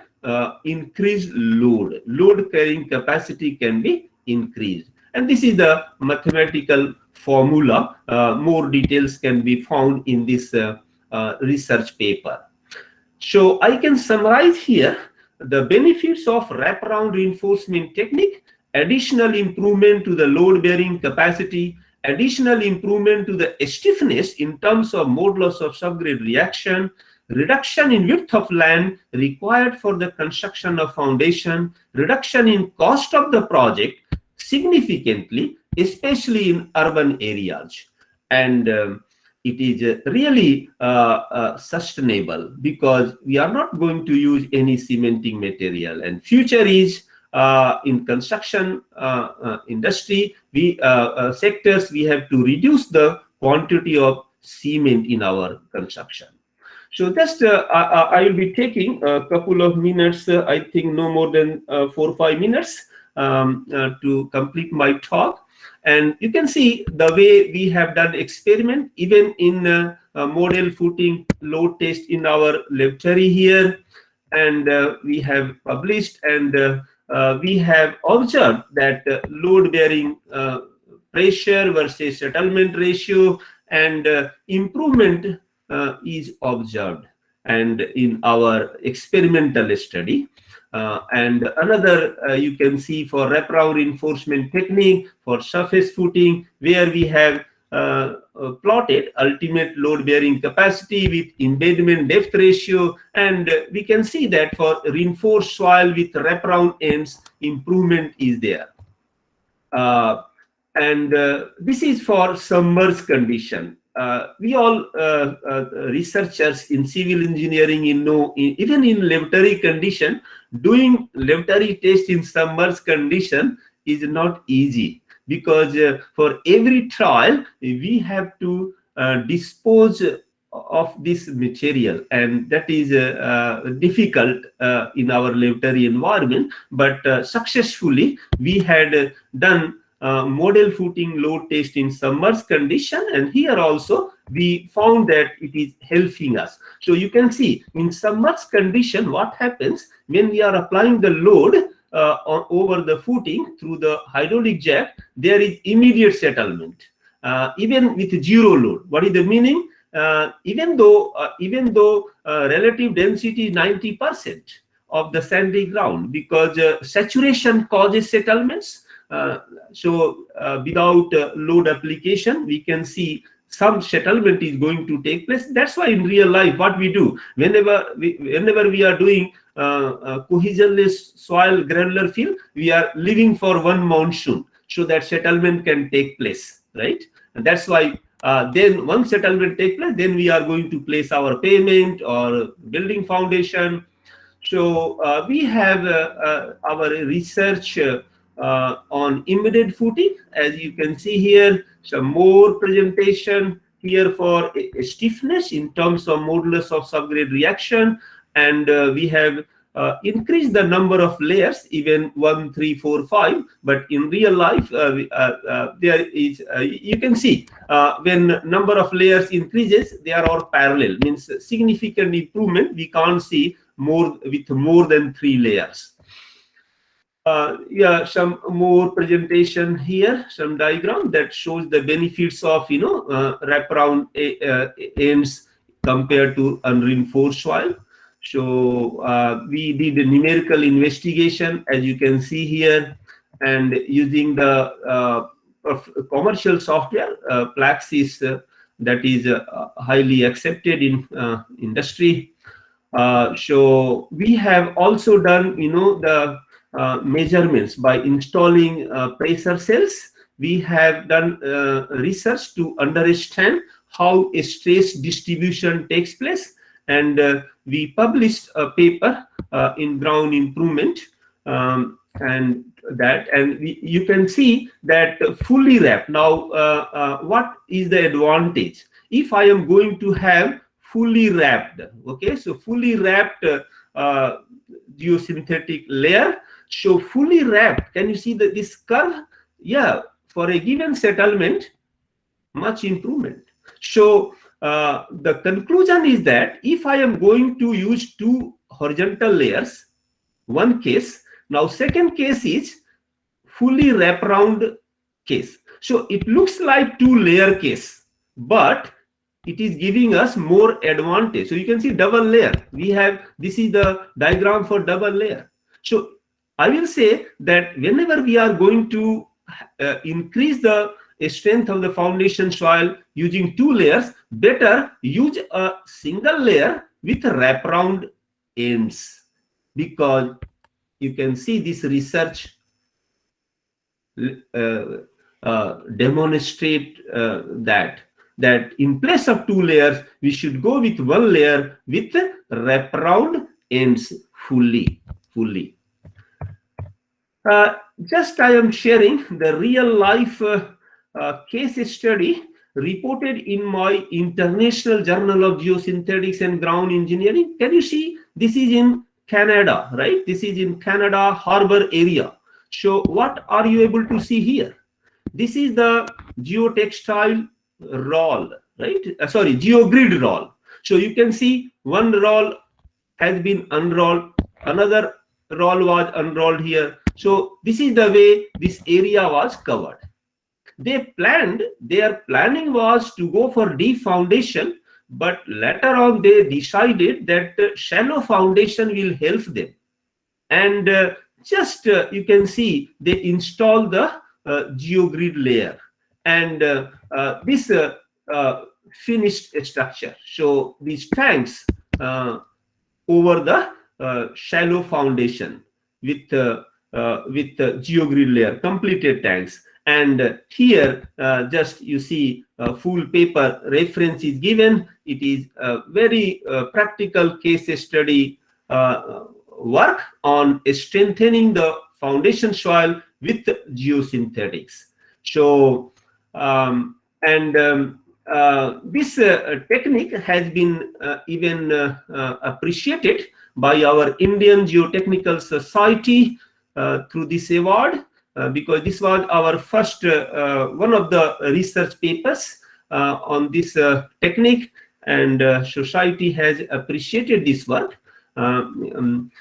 increased load. Load carrying capacity can be increased, and this is the mathematical formula. More details can be found in this research paper. So I can summarize here the benefits of wraparound reinforcement technique: additional improvement to the load bearing capacity, additional improvement to the stiffness in terms of modulus of subgrade reaction, reduction in width of land required for the construction of foundation, reduction in cost of the project significantly, especially in urban areas. And it is really sustainable because we are not going to use any cementing material. And future is in construction industry, sectors, we have to reduce the quantity of cement in our construction. So just I will be taking a couple of minutes, I think no more than 4 or 5 minutes to complete my talk. And you can see the way we have done experiment, even in model footing load test in our laboratory here. And we have published, and we have observed that load bearing pressure versus settlement ratio and improvement is observed, and in our experimental study. And another you can see for wraparound reinforcement technique for surface footing, where we have plotted ultimate load bearing capacity with embedment depth ratio, and we can see that for reinforced soil with wraparound ends, improvement is there. And this is for submerged condition. We all researchers in civil engineering even in laboratory condition, doing laboratory test in submerged condition is not easy, because for every trial we have to dispose of this material, and that is difficult in our laboratory environment, but successfully we had done model footing load test in submerged condition, and here also we found that it is helping us. So you can see in submerged condition what happens when we are applying the load over the footing through the hydraulic jack. There is immediate settlement even with zero load. What is the meaning? Even though relative density is 90% of the sandy ground, because saturation causes settlements. So without load application, we can see some settlement is going to take place. That's why in real life, what we do whenever we are doing cohesionless soil granular fill, we are living for one monsoon so that settlement can take place, right? And that's why then once settlement take place, then we are going to place our pavement or building foundation. So we have our research on embedded footing. As you can see here, some more presentation here for stiffness in terms of modulus of subgrade reaction, and we have increased the number of layers, even 1, 3, 4, 5. But in real life, there is you can see when number of layers increases, they are all parallel. Means significant improvement we can't see more with more than 3 layers. Yeah, some more presentation here, some diagram that shows the benefits of wraparound ends compared to unreinforced soil. So we did a numerical investigation, as you can see here, and using the commercial software, Plaxis, that is highly accepted in industry. So we have also done, the measurements by installing pressure cells. We have done research to understand how a stress distribution takes place, and we published a paper in ground improvement, and you can see that fully wrapped. Now, what is the advantage if I am going to have fully wrapped? Okay, so fully wrapped geosynthetic layer. So fully wrapped, can you see this curve? Yeah, for a given settlement, much improvement. So the conclusion is that if I am going to use 2 horizontal layers, one case. Now second case is fully wraparound case. So it looks like 2-layer case, but it is giving us more advantage. So you can see double layer. We have, this is the diagram for double layer. So I will say that whenever we are going to increase the strength of the foundation soil using 2 layers, better use a single layer with wraparound ends, because you can see this research demonstrate that in place of 2 layers, we should go with 1 layer with wraparound ends fully. Just I am sharing the real life case study reported in my International Journal of Geosynthetics and Ground Engineering. Can you see? This is in Canada, right? This is in Canada harbor area. So what are you able to see here? This is the geotextile roll, right? Sorry, geogrid roll. So you can see one roll has been unrolled, another roll was unrolled here. So this is the way this area was covered. Their planning was to go for deep foundation, but later on they decided that shallow foundation will help them. And you can see they installed the geogrid layer, and this finished structure. So these tanks over the shallow foundation with the geogrid layer, completed tanks. And here just you see full paper reference is given. It is a very practical case study work on strengthening the foundation soil with geosynthetics. So this technique has been even appreciated by our Indian Geotechnical Society through this award, because this was our first one of the research papers on this technique, and society has appreciated this work. And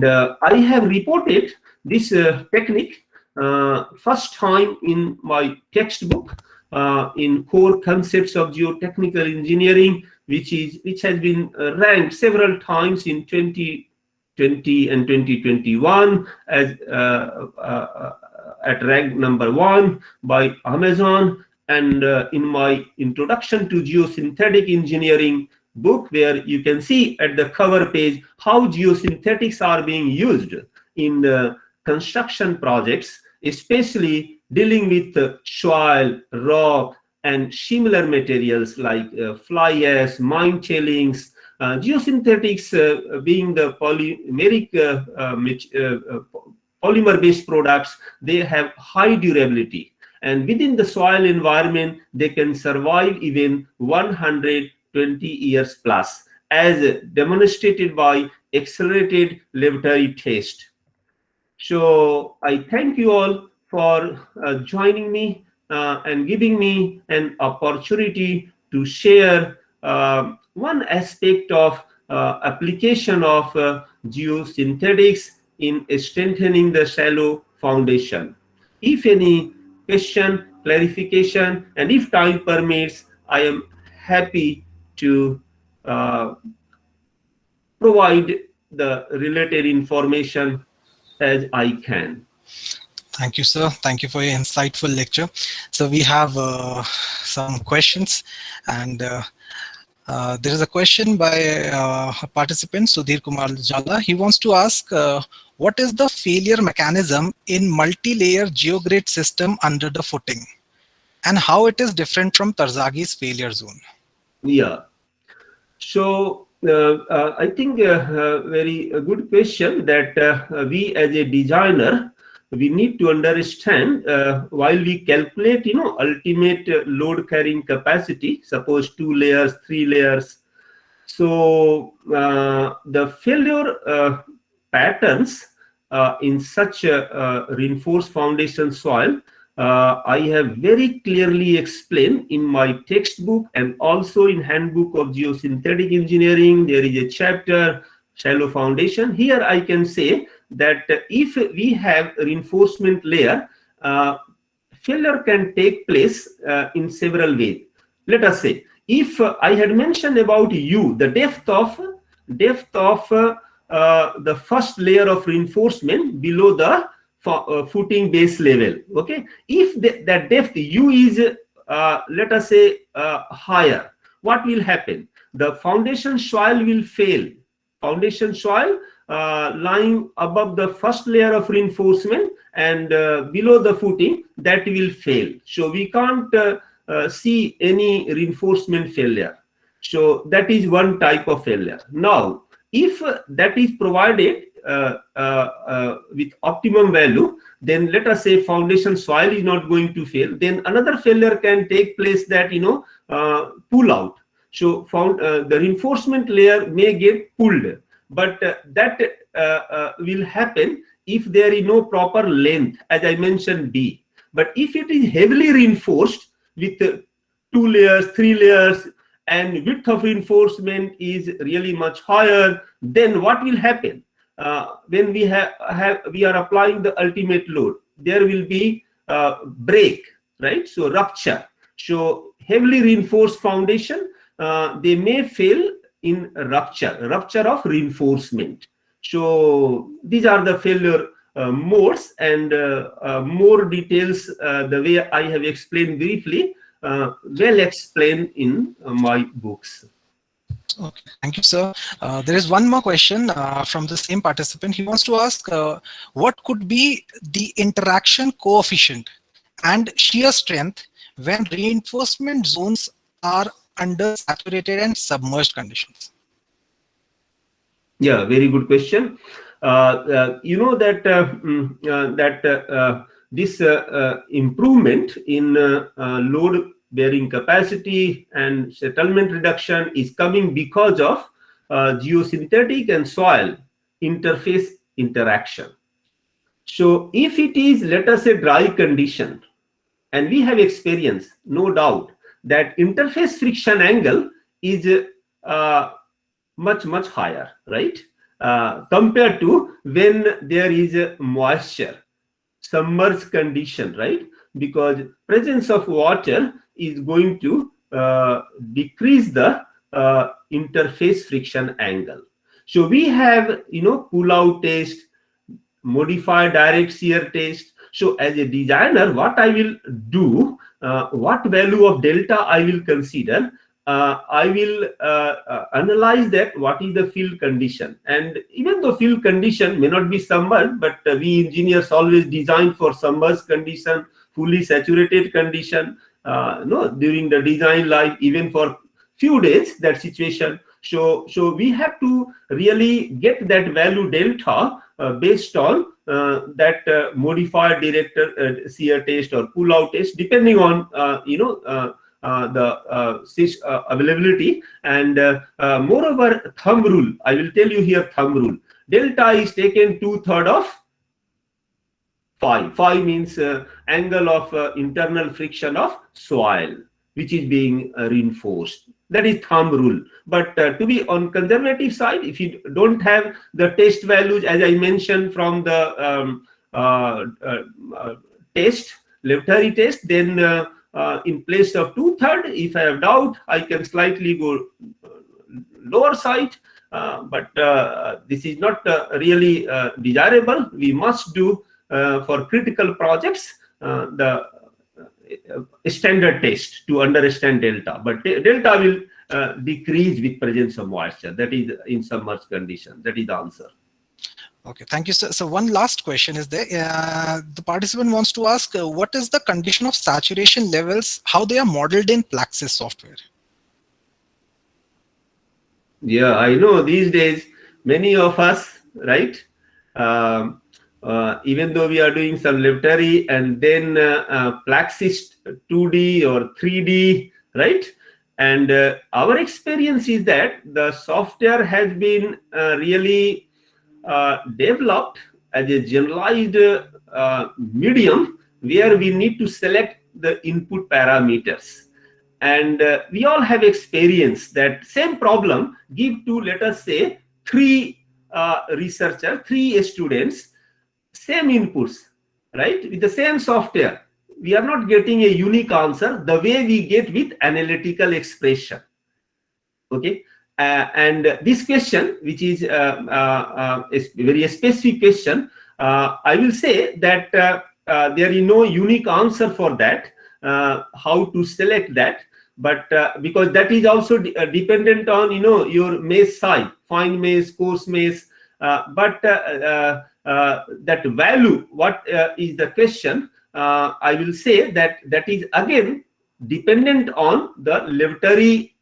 I have reported this technique first time in my textbook in Core Concepts of Geotechnical Engineering, which has been ranked several times in 2020 and 2021 as at rank number 1 by Amazon. And in my Introduction to Geosynthetic Engineering book, where you can see at the cover page how geosynthetics are being used in construction projects, especially dealing with soil, rock, and similar materials like fly ash, mine tailings. Geosynthetics being the polymer-based products, they have high durability. And within the soil environment, they can survive even 120 years plus, as demonstrated by accelerated laboratory test. So I thank you all for joining me and giving me an opportunity to share one aspect of application of geosynthetics in strengthening the shallow foundation. If any question, clarification, and if time permits, I am happy to provide the related information as I can. Thank you, sir. Thank you for your insightful lecture. So we have some questions, and there is a question by a participant, Sudhir Kumar Jala. He wants to ask, what is the failure mechanism in multi-layer geogrid system under the footing, and how it is different from Tarzagi's failure zone? Yeah. So I think a very good question that we as a designer, we need to understand while we calculate, ultimate load carrying capacity, suppose 2 layers, 3 layers. So the failure patterns in such a reinforced foundation soil, I have very clearly explained in my textbook and also in Handbook of Geosynthetic Engineering. There is a chapter, Shallow Foundation. Here I can say that if we have reinforcement layer, failure can take place in several ways. Let us say, if I had mentioned about U, the depth of the first layer of reinforcement below the footing base level. Okay, if that depth U is let us say higher, what will happen? The foundation soil will fail. Foundation soil lying above the first layer of reinforcement and below the footing, that will fail. So we can't see any reinforcement failure. So that is one type of failure. Now, if that is provided with optimum value, then let us say foundation soil is not going to fail. Then another failure can take place, that pull out. So the reinforcement layer may get pulled, but that will happen if there is no proper length, as I mentioned D. But if it is heavily reinforced with 2 layers, 3 layers, and width of reinforcement is really much higher, then what will happen? When we are applying the ultimate load, there will be break, right? So rupture. So heavily reinforced foundation, they may fail in rupture of reinforcement. So these are the failure modes, and more details, the way I have explained briefly, well explained in my books. Okay, thank you, sir. There is one more question from the same participant. He wants to ask, what could be the interaction coefficient and shear strength when reinforcement zones are under saturated and submerged conditions? Yeah, very good question. You know that this improvement in load bearing capacity and settlement reduction is coming because of geosynthetic and soil interface interaction. So if it is, let us say, dry condition, and we have experience, no doubt, that interface friction angle is much higher, right? Compared to when there is a moisture, submerged condition, right? Because presence of water is going to decrease the interface friction angle. So we have, pull-out test, modified direct shear test. So as a designer, what I will do, what value of delta I will consider, I will analyze that what is the field condition. And even though field condition may not be submerged, but we engineers always design for submerged condition, fully saturated condition, during the design life, even for few days, that situation. So we have to really get that value delta based on that modified direct shear test or pull-out test, depending on the availability. And moreover, thumb rule, I will tell you here, thumb rule, delta is taken 2/3 of phi. Phi means angle of internal friction of soil, which is being reinforced. That is thumb rule. But to be on conservative side, if you don't have the test values, as I mentioned from the test, laboratory test, then in place of 2/3, if I have doubt, I can slightly go lower side. But this is not really desirable. We must do for critical projects the standard test to understand delta. But delta will decrease with presence of moisture. That is in submerged condition. That is the answer. Okay, thank you, sir. So one last question is there. The participant wants to ask, what is the condition of saturation levels, how they are modeled in Plaxis software? Yeah, I know these days, many of us, right? Even though we are doing some laboratory and then Plaxis 2D or 3D, right? And our experience is that the software has been really developed as a generalized medium where we need to select the input parameters. And we all have experienced that same problem give to, let us say, 3 researchers, 3 students, same inputs, right? With the same software. We are not getting a unique answer the way we get with analytical expression. Okay. And this question, which is a very specific question, I will say that there is no unique answer for that, how to select that. But because that is also dependent on, your mesh size, fine mesh, coarse mesh. But that value, what is the question? I will say that that is again dependent on the laboratory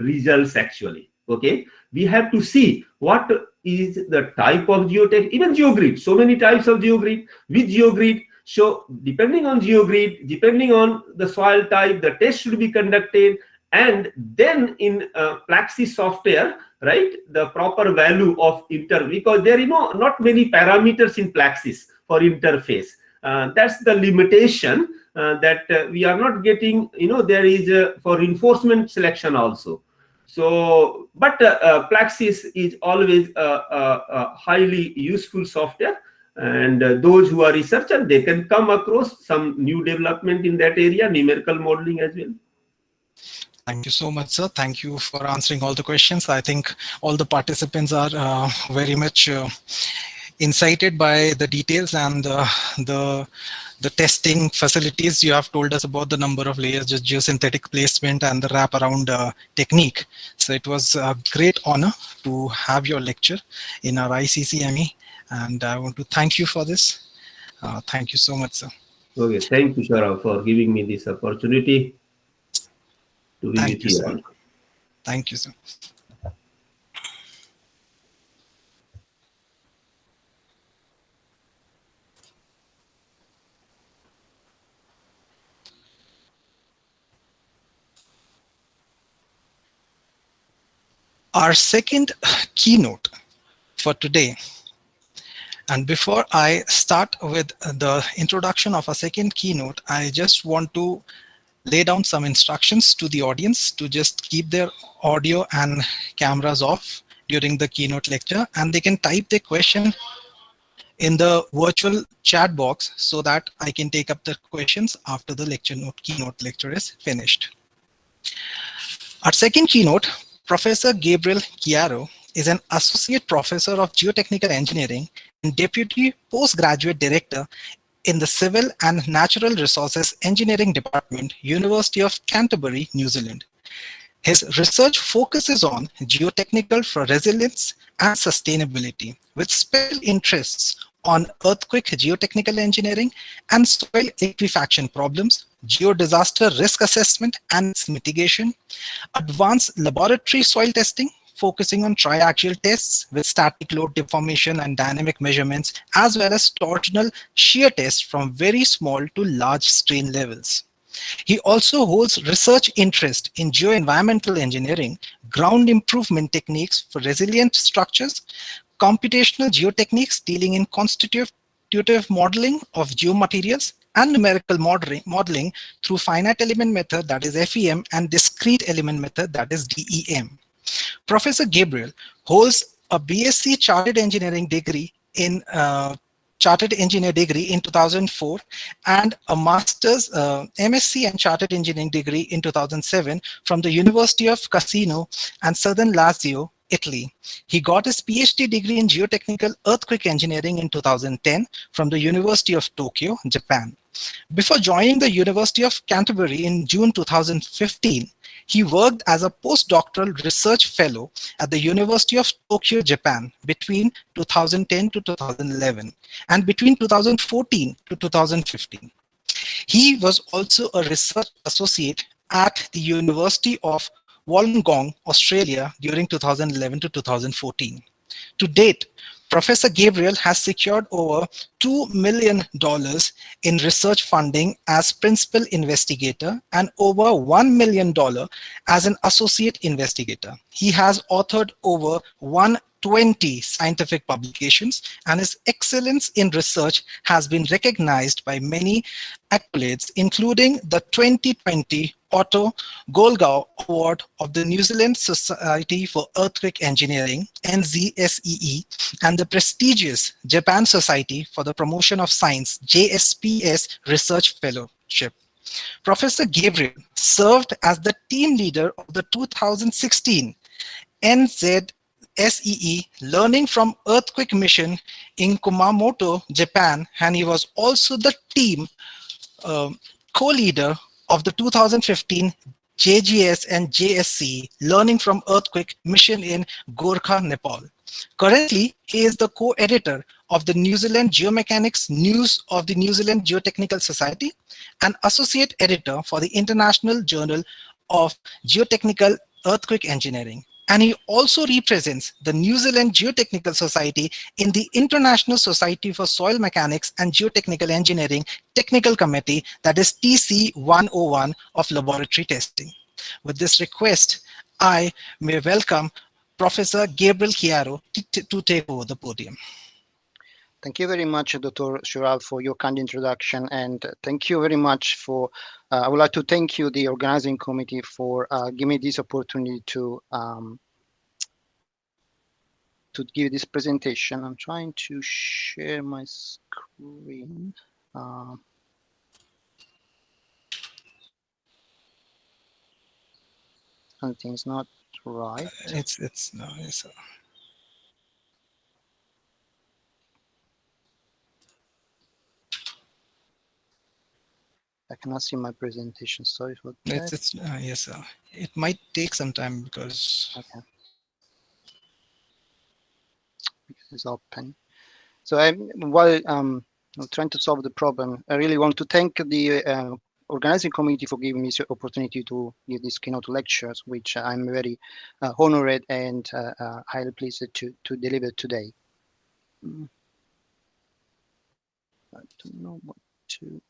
results actually. Okay, we have to see what is the type of geotech, even geogrid, so many types of geogrid, which geogrid. So depending on geogrid, depending on the soil type, the test should be conducted, and then in Plaxis software, right, the proper value of because there is not many parameters in Plaxis for interface. That's the limitation that we are not getting. There is for reinforcement selection also. So, but Plaxis is always a highly useful software. And those who are researchers, they can come across some new development in that area, numerical modeling as well. Thank you so much, sir. Thank you for answering all the questions. I think all the participants are very much incited by the details and the testing facilities. You have told us about the number of layers, just geosynthetic placement and the wraparound technique. So it was a great honor to have your lecture in our ICCME. And I want to thank you for this. Thank you so much, sir. Okay, thank you, Sharav, for giving me this opportunity to be with you all. Thank you, sir. Our second keynote for today, and before I start with the introduction of our second keynote, I just want to lay down some instructions to the audience to just keep their audio and cameras off during the keynote lecture, and they can type their question in the virtual chat box so that I can take up the questions after the keynote lecture is finished. Our second keynote, Professor Gabriele Chiaro is an Associate Professor of Geotechnical Engineering and Deputy Postgraduate Director in the Civil and Natural Resources Engineering Department, University of Canterbury, New Zealand. His research focuses on geotechnical for resilience and sustainability, with special interests on earthquake geotechnical engineering and soil liquefaction problems, geodisaster risk assessment and its mitigation, advanced laboratory soil testing, focusing on triaxial tests with static load deformation and dynamic measurements, as well as torsional shear tests from very small to large strain levels. He also holds research interest in geoenvironmental engineering, ground improvement techniques for resilient structures, computational geotechniques dealing in constitutive modeling of geomaterials, and numerical modeling through finite element method, that is FEM, and discrete element method, that is DEM. Professor Gabriele holds a BSc Chartered Engineering degree in Chartered Engineer degree in 2004 and a Master's MSc and Chartered Engineering degree in 2007 from the University of Cassino and Southern Lazio, Italy. He got his PhD degree in Geotechnical Earthquake Engineering in 2010 from the University of Tokyo, Japan. Before joining the University of Canterbury in June 2015, he worked as a postdoctoral research fellow at the University of Tokyo, Japan between 2010 to 2011 and between 2014 to 2015. He was also a research associate at the University of Wollongong, Australia during 2011 to 2014. To date, Professor Gabriele has secured over $2 million in research funding as principal investigator and over $1 million as an associate investigator. He has authored over 120 scientific publications, and his excellence in research has been recognized by many accolades, including the 2020 Otto Goldgau Award of the New Zealand Society for Earthquake Engineering, NZSEE, and the prestigious Japan Society for the Promotion of Science, JSPS Research Fellowship. Professor Gabriele served as the team leader of the 2016 NZSEE Learning from Earthquake Mission in Kumamoto, Japan, and he was also the team co-leader of the 2015 JGS and JSC Learning from Earthquake Mission in Gorkha, Nepal. Currently, he is the co-editor of the New Zealand Geomechanics News of the New Zealand Geotechnical Society and associate editor for the International Journal of Geotechnical Earthquake Engineering. And he also represents the New Zealand Geotechnical Society in the International Society for Soil Mechanics and Geotechnical Engineering Technical Committee, that is TC101 of laboratory testing. With this request, I may welcome Professor Gabriele Chiaro to take over the podium. Thank you very much, Dr. Sharav, for your kind introduction, and thank you very much for, I would like to thank you, the organizing committee, for giving me this opportunity to give this presentation. I'm trying to share my screen. Something's not right. No, it's I cannot see my presentation. Sorry for that. Yes, sir. It might take some time because it's open. So while I'm trying to solve the problem, I really want to thank the organizing committee for giving me the opportunity to give these keynote lectures, which I'm very honored and highly pleased to deliver today. I don't know what to.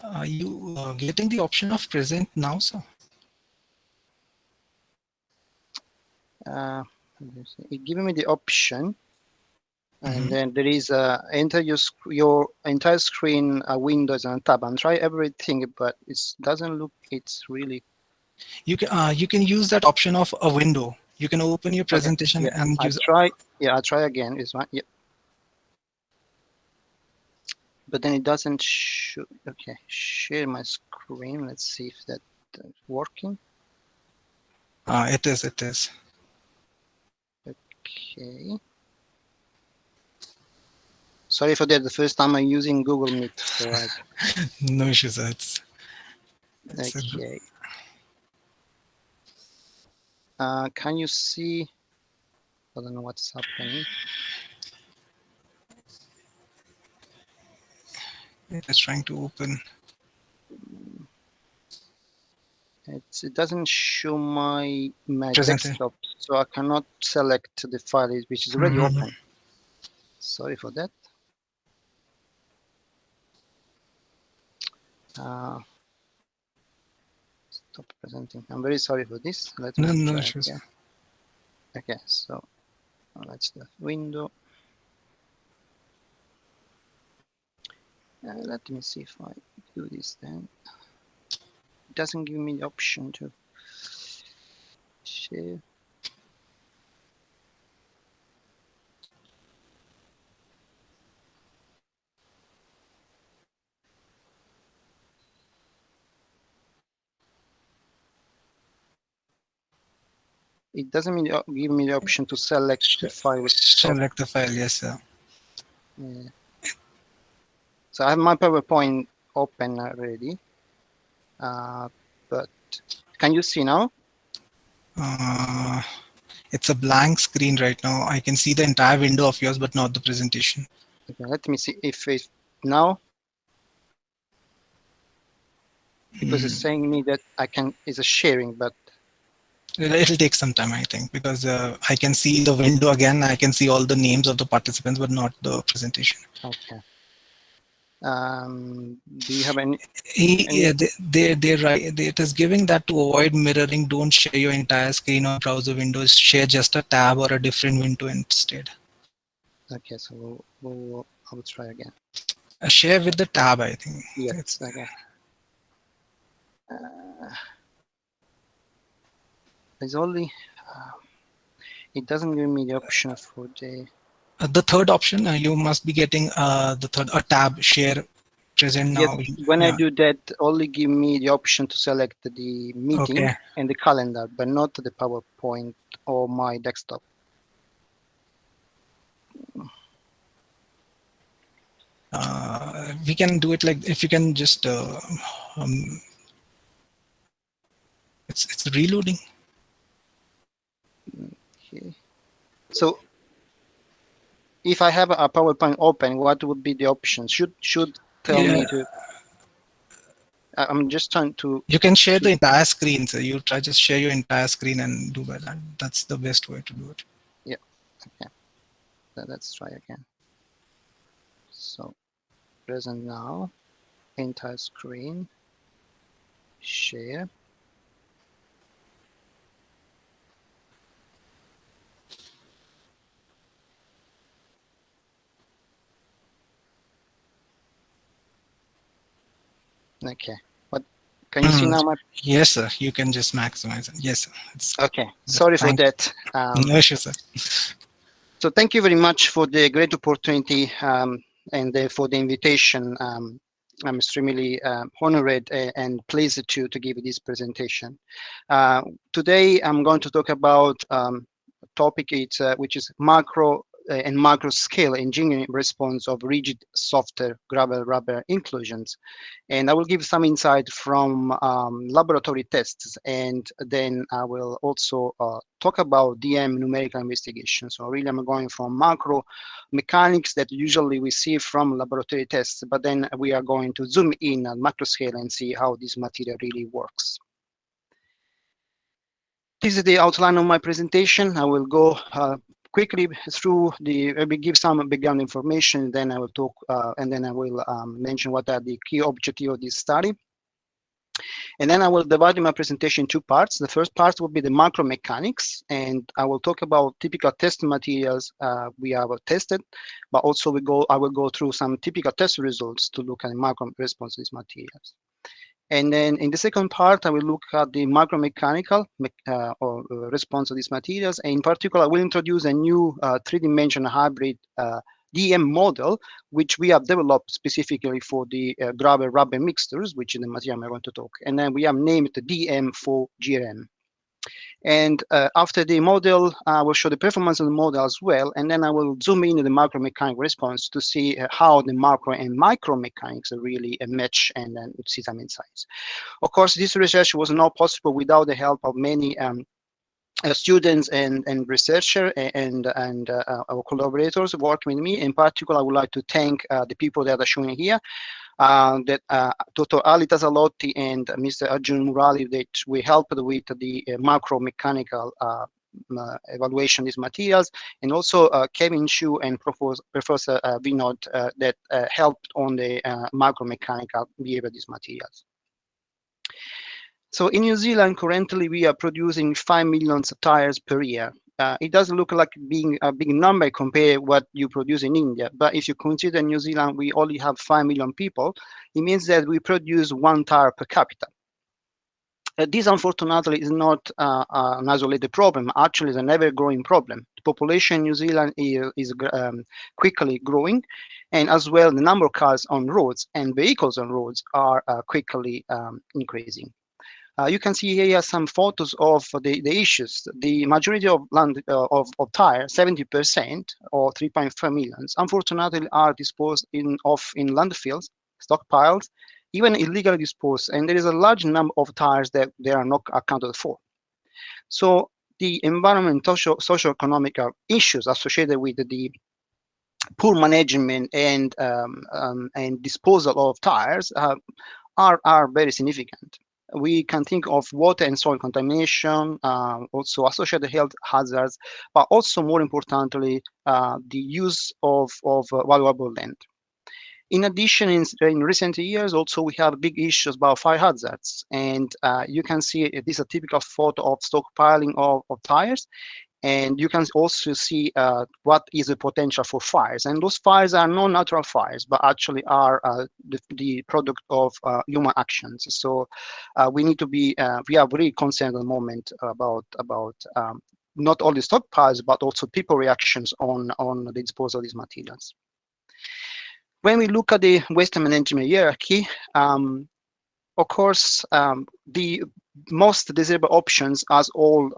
Are you getting the option of present now, sir? it giving me the option, and then there is enter your entire screen windows and tab, and try everything, but it doesn't look, it's really. You can use that option of a window. You can open your presentation and use. I'll try again. Is one, yeah. But then it doesn't show. Okay, share my screen. Let's see if that's working. It is. It is. Okay. Sorry for that. The first time I'm using Google Meet. So no issues. It's okay. Can you see? I don't know what's happening. It's trying to open. It doesn't show my desktop, so I cannot select the file which is already open. Sorry for that. Stop presenting. I'm very sorry for this. Let me try again. Okay, so let's do window. Let me see if I do this then. It doesn't give me the option to share. It doesn't give me the option to select the file. Select the file, yes, sir. Yeah. So I have my PowerPoint open already, but can you see now? It's a blank screen right now. I can see the entire window of yours, but not the presentation. Okay, let me see if it's now. Because it's saying me that I can, it's a sharing, but it'll take some time, I think, because I can see the window again. I can see all the names of the participants, but not the presentation. Okay. Do you have any? Yeah, they're right. It is giving that to avoid mirroring, don't share your entire screen or browser windows. Share just a tab or a different window instead. Okay, so I will try again. Share with the tab, I think. Yes, okay. There's only, it doesn't give me the option for the third option. You must be getting the third, a tab, share, present now. Yes, when I do that, only give me the option to select the meeting and the calendar, but not the PowerPoint or my desktop. We can do it like, if you can just it's reloading. Okay. So if I have a PowerPoint open, what would be the option? Should tell me to. I'm just trying to. You can share the entire screen. So you try just share your entire screen and do that. That's the best way to do it. Yeah. Okay. So let's try again. So present now, entire screen, share. Okay. What can you see now? Yes, sir. You can just maximize it. Yes, sir. It's okay. Sorry for that. No issue, sir. So thank you very much for the great opportunity and for the invitation. I'm extremely honored and pleased to give this presentation. Today, I'm going to talk about a topic which is macro and macro scale engineering response of rigid software gravel rubber inclusions. And I will give some insight from laboratory tests, and then I will also talk about DM numerical investigation. So really I'm going from macro mechanics that usually we see from laboratory tests, but then we are going to zoom in on macro scale and see how this material really works. This is the outline of my presentation. I will go quickly through I will give some background information, then I will talk, and then I will mention what are the key objectives of this study. And then I will divide my presentation in two parts. The first part will be the macromechanics, and I will talk about typical test materials we have tested, but also I will go through some typical test results to look at the macro response to these materials. And then in the second part, I will look at the macromechanical response to these materials. And in particular, I will introduce a new three-dimensional hybrid DM model, which we have developed specifically for the gravel rubber mixtures, which is the material I'm going to talk. And then we have named the DM for GRM. And after the model, I will show the performance of the model as well. And then I will zoom into the macromechanical response to see how the macro and micro mechanics really match and then see some insights. Of course, this research was not possible without the help of many students and researchers and our collaborators working with me. In particular, I would like to thank the people that are shown here. Dr. Ali Tasalotti and Mr. Arjun Murali, that we helped with the macro mechanical evaluation of these materials, and also Kevin Shu and Professor Vinod that helped on the macro mechanical behavior of these materials. So in New Zealand, currently we are producing 5 million tires per year. It doesn't look like being a big number compared to what you produce in India. But if you consider New Zealand, we only have 5 million people. It means that we produce 1 tire per capita. This, unfortunately, is not an isolated problem. Actually, it's an ever-growing problem. The population in New Zealand is quickly growing, and as well, the number of cars on roads and vehicles on roads are quickly increasing. You can see here some photos of the issues. The majority of tires, 70% or 3.5 million, unfortunately, are disposed in landfills, stockpiles, even illegally disposed, and there is a large number of tires that they are not accounted for. So the environmental, socio-economic issues associated with the poor management and disposal of tires are very significant. We can think of water and soil contamination, also associated health hazards, but also more importantly, the use of valuable land. In addition, in recent years, also we have big issues about fire hazards, and you can see this is a typical photo of stockpiling of tires, and you can also see what is the potential for fires. And those fires are not natural fires, but actually are the product of human actions. So we need to be, we are very concerned at the moment about not only stockpiles, but also people reactions on the disposal of these materials. When we look at the waste management hierarchy, of course, the most desirable options as all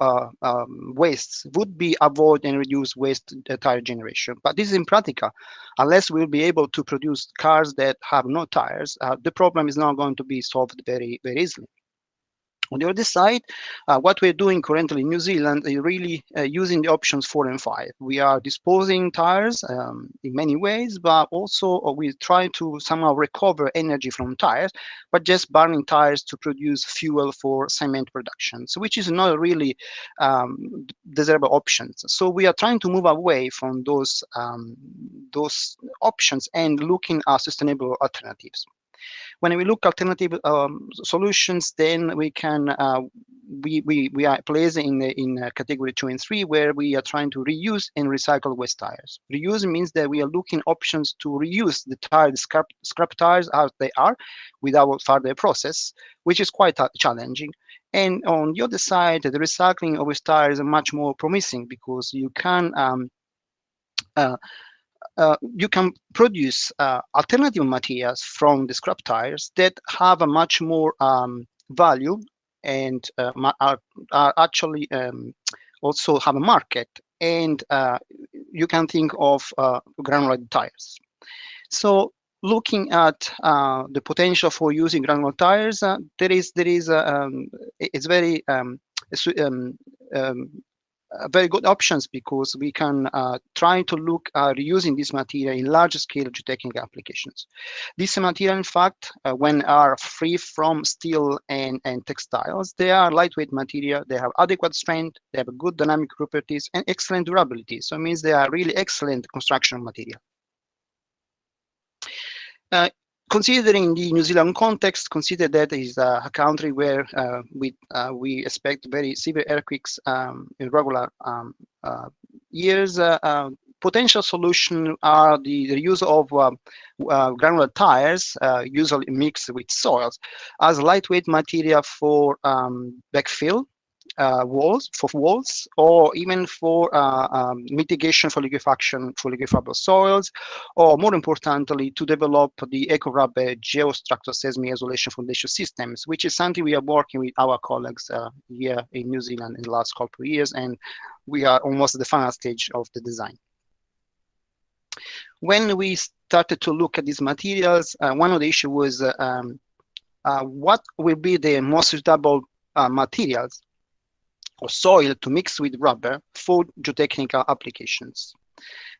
wastes would be avoid and reduce waste tire generation. But this is impractical unless we'll be able to produce cars that have no tires. The problem is not going to be solved very, very easily. On the other side, what we're doing currently in New Zealand is really using the options 4 and 5. We are disposing tires in many ways, but also we try to somehow recover energy from tires, but just burning tires to produce fuel for cement production, so which is not really desirable options. So we are trying to move away from those options and looking at sustainable alternatives. When we look at alternative solutions, then we can we are placed in category 2 and 3, where we are trying to reuse and recycle waste tires. Reuse means that we are looking options to reuse the tires, scrap tires as they are, without further process, which is quite challenging. And on the other side, the recycling of waste tires is much more promising, because you can produce alternative materials from the scrap tires that have a much more value and are actually also have a market. And you can think of granular tires. So looking at the potential for using granular tires, it's very very good options, because we can try to look at reusing this material in large-scale geotechnical applications. This material, in fact, when are free from steel and textiles, they are lightweight material, they have adequate strength, they have good dynamic properties, and excellent durability. So it means they are really excellent construction material. considering the New Zealand context, consider that is a country where we expect very severe earthquakes in regular years. Potential solution are the use of granular tires, usually mixed with soils, as lightweight material for backfill walls, or even for mitigation for liquefaction for liquefiable soils, or more importantly, to develop the eco-rubber geostructural seismic isolation foundation systems, which is something we are working with our colleagues here in New Zealand in the last couple of years, and we are almost at the final stage of the design. When we started to look at these materials, one of the issues was what will be the most suitable materials or soil to mix with rubber for geotechnical applications.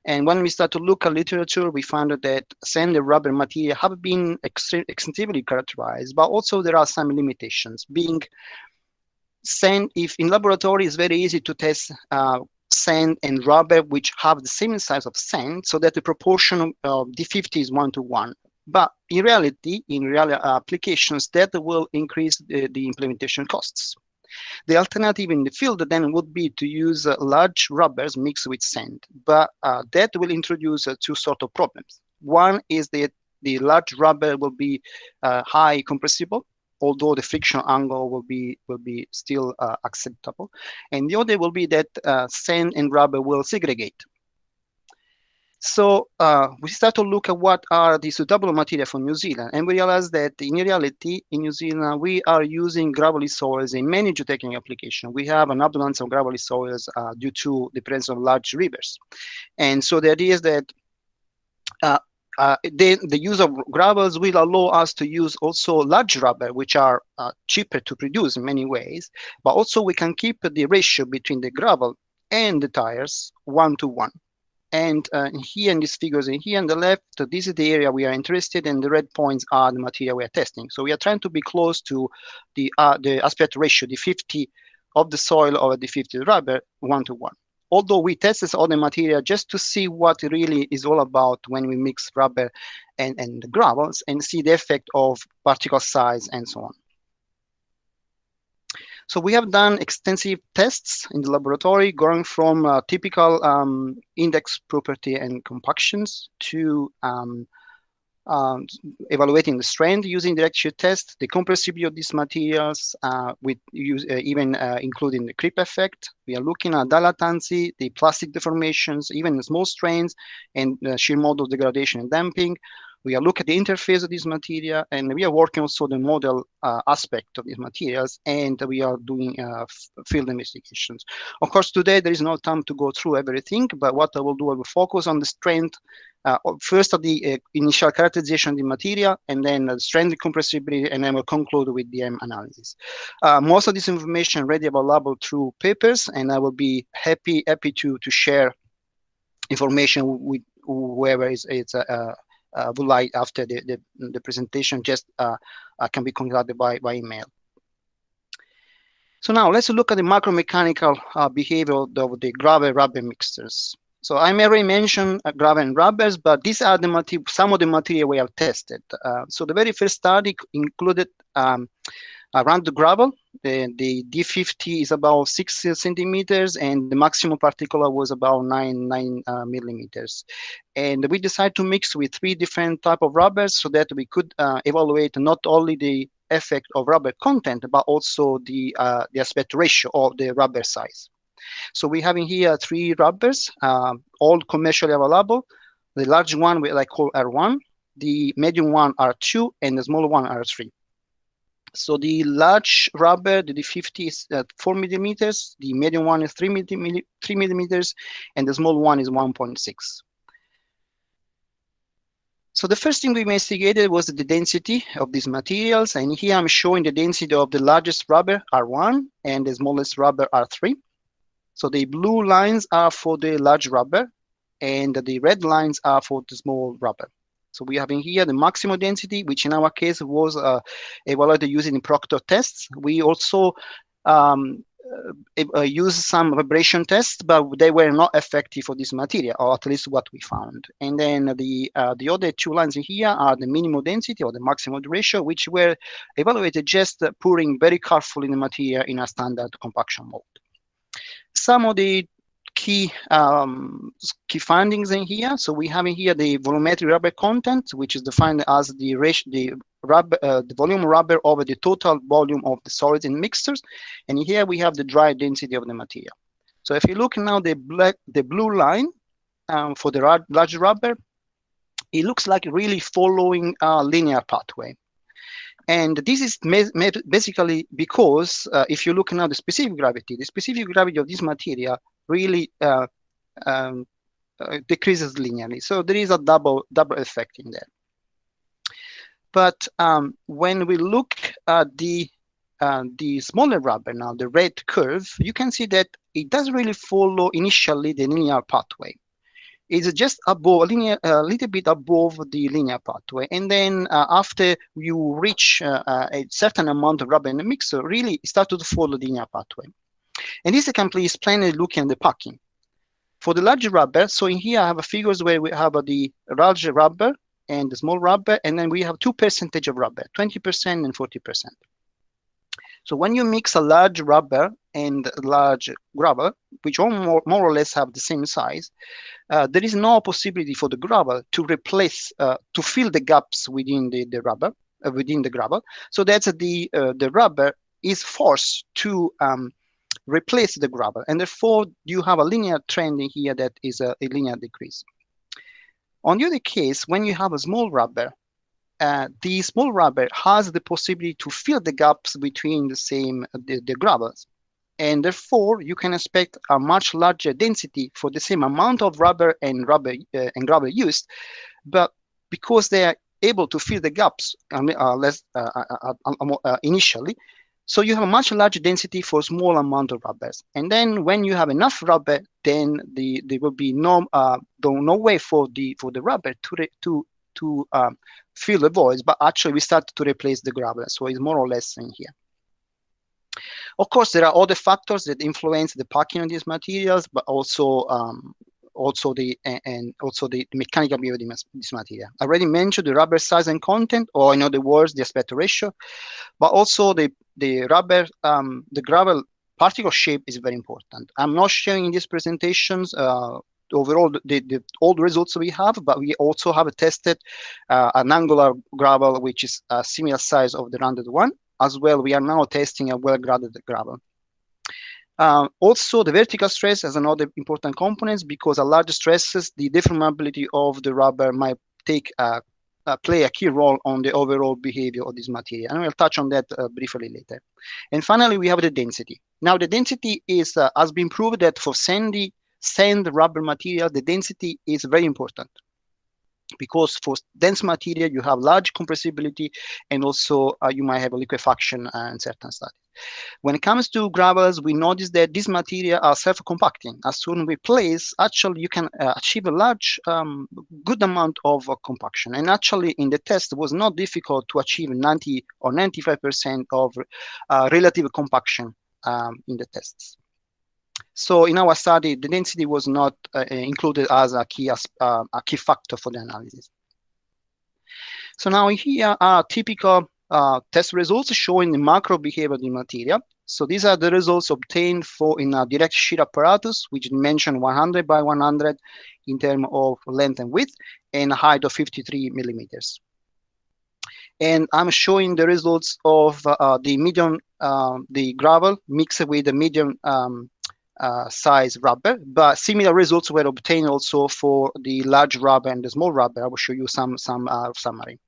And when we start to look at literature, we found that sand and rubber material have been extensively characterized, but also there are some limitations. Being sand, if in laboratory, it's very easy to test sand and rubber which have the same size of sand, so that the proportion of D50 is 1:1. But in reality, in real applications, that will increase the implementation costs. The alternative in the field then would be to use large rubbers mixed with sand, but that will introduce two sort of problems. One is that the large rubber will be high compressible, although the friction angle will be still acceptable, and the other will be that sand and rubber will segregate. So we start to look at what are the suitable material for New Zealand, and we realize that in reality, in New Zealand, we are using gravelly soils in many geotechnical applications. We have an abundance of gravelly soils due to the presence of large rivers. And so the idea is that the use of gravels will allow us to use also large rubber, which are cheaper to produce in many ways, but also we can keep the ratio between the gravel and the tires 1:1. And here in these figures, and here on the left, this is the area we are interested in. The red points are the material we are testing. So we are trying to be close to the aspect ratio, the 50 of the soil over the 50 rubber, 1:1. Although we tested all the material just to see what it really is all about when we mix rubber and the gravels, and see the effect of particle size and so on. So we have done extensive tests in the laboratory, going from typical index property and compactions to evaluating the strength using direct shear test, the compressibility of these materials, with even including the creep effect. We are looking at dilatancy, the plastic deformations, even the small strains, and shear model degradation and damping. We are looking at the interface of this material, and we are working also the model aspect of these materials, and we are doing field investigations. Of course, today there is no time to go through everything, but what I will do, I will focus on the strength, first of the initial characterization of the material, and then the strength, compressibility, and then we'll conclude with the analysis. Most of this information ready available through papers, and I will be happy to share information with whoever would like after the presentation, just can be contacted by email. So now let's look at the macromechanical behavior of the gravel-rubber mixtures. So I already mentioned gravel and rubbers, but these are some of the material we have tested. So the very first study included around the gravel. The D50 is about 6 centimeters, and the maximum particular was about 9 millimeters. And we decided to mix with 3 different type of rubbers so that we could evaluate not only the effect of rubber content, but also the aspect ratio of the rubber size. So we have in here 3 rubbers, all commercially available. The large one I call R1, the medium one R2, and the small one R3. So the large rubber, the D50 is 4 millimeters, the medium one is 3 millimeters, and the small one is 1.6. So the first thing we investigated was the density of these materials, and here I'm showing the density of the largest rubber, R1, and the smallest rubber, R3. So the blue lines are for the large rubber, and the red lines are for the small rubber. So we have in here the maximum density, which in our case was evaluated using the Proctor tests. We also used some vibration tests, but they were not effective for this material, or at least what we found. And then the other two lines in here are the minimum density or the maximum ratio, which were evaluated just pouring very carefully the material in a standard compaction mode. Some of the key findings in here. So we have in here the volumetric rubber content, which is defined as the volume rubber over the total volume of the solids in mixtures. And here we have the dry density of the material. So if you look now the blue line for the large rubber, it looks like really following a linear pathway. And this is basically because if you look now the specific gravity of this material really decreases linearly. So there is a double effect in there. But when we look at the smaller rubber now, the red curve, you can see that it doesn't really follow initially the linear pathway. It's just above a little bit above the linear pathway, and then after you reach a certain amount of rubber in the mixer, really start to follow the linear pathway. And this can be explained looking at the packing. For the large rubber, so in here I have figures where we have the large rubber and the small rubber, and then we have 2% of rubber, 20% and 40%. So when you mix a large rubber and large gravel, which all more or less have the same size, there is no possibility for the gravel to replace, to fill the gaps within the rubber, within the gravel. So that's the rubber is forced to replace the gravel, and therefore you have a linear trend in here that is a linear decrease. On the other case, when you have a small rubber, the small rubber has the possibility to fill the gaps between the gravels, and therefore you can expect a much larger density for the same amount of rubber and gravel used, but because they are able to fill the gaps initially, so you have a much larger density for small amount of rubbers. And then when you have enough rubber, then there will be no way for the rubber to fill the voids, but actually we start to replace the gravel. So it's more or less in here. Of course, there are other factors that influence the packing of these materials, but also the mechanical behavior of this material. I already mentioned the rubber size and content, or in other words, the aspect ratio, but also the gravel particle shape is very important. I'm not showing in these presentations overall all the results we have, but we also have tested an angular gravel, which is a similar size of the rounded one. As well, we are now testing a well-graded gravel. Also, the vertical stress has another important component, because at large stresses, the deformability of the rubber might play a key role on the overall behavior of this material. And we'll touch on that briefly later. And finally, we have the density. Now, the density has been proved that for sand rubber material, the density is very important, because for dense material, you have large compressibility, and also you might have a liquefaction in certain studies. When it comes to gravels, we notice that these materials are self-compacting. As soon as we place, actually, you can achieve a large, good amount of compaction. And actually, in the test, it was not difficult to achieve 90 or 95% of relative compaction in the tests. So in our study, the density was not included as a key factor for the analysis. So now here are typical test results showing the macro behavior of the material. So these are the results obtained in a direct shear apparatus, which mentioned 100 by 100 in terms of length and width, and a height of 53 millimeters. And I'm showing the results of the gravel mixed with the medium size rubber, but similar results were obtained also for the large rubber and the small rubber. I will show you some summary.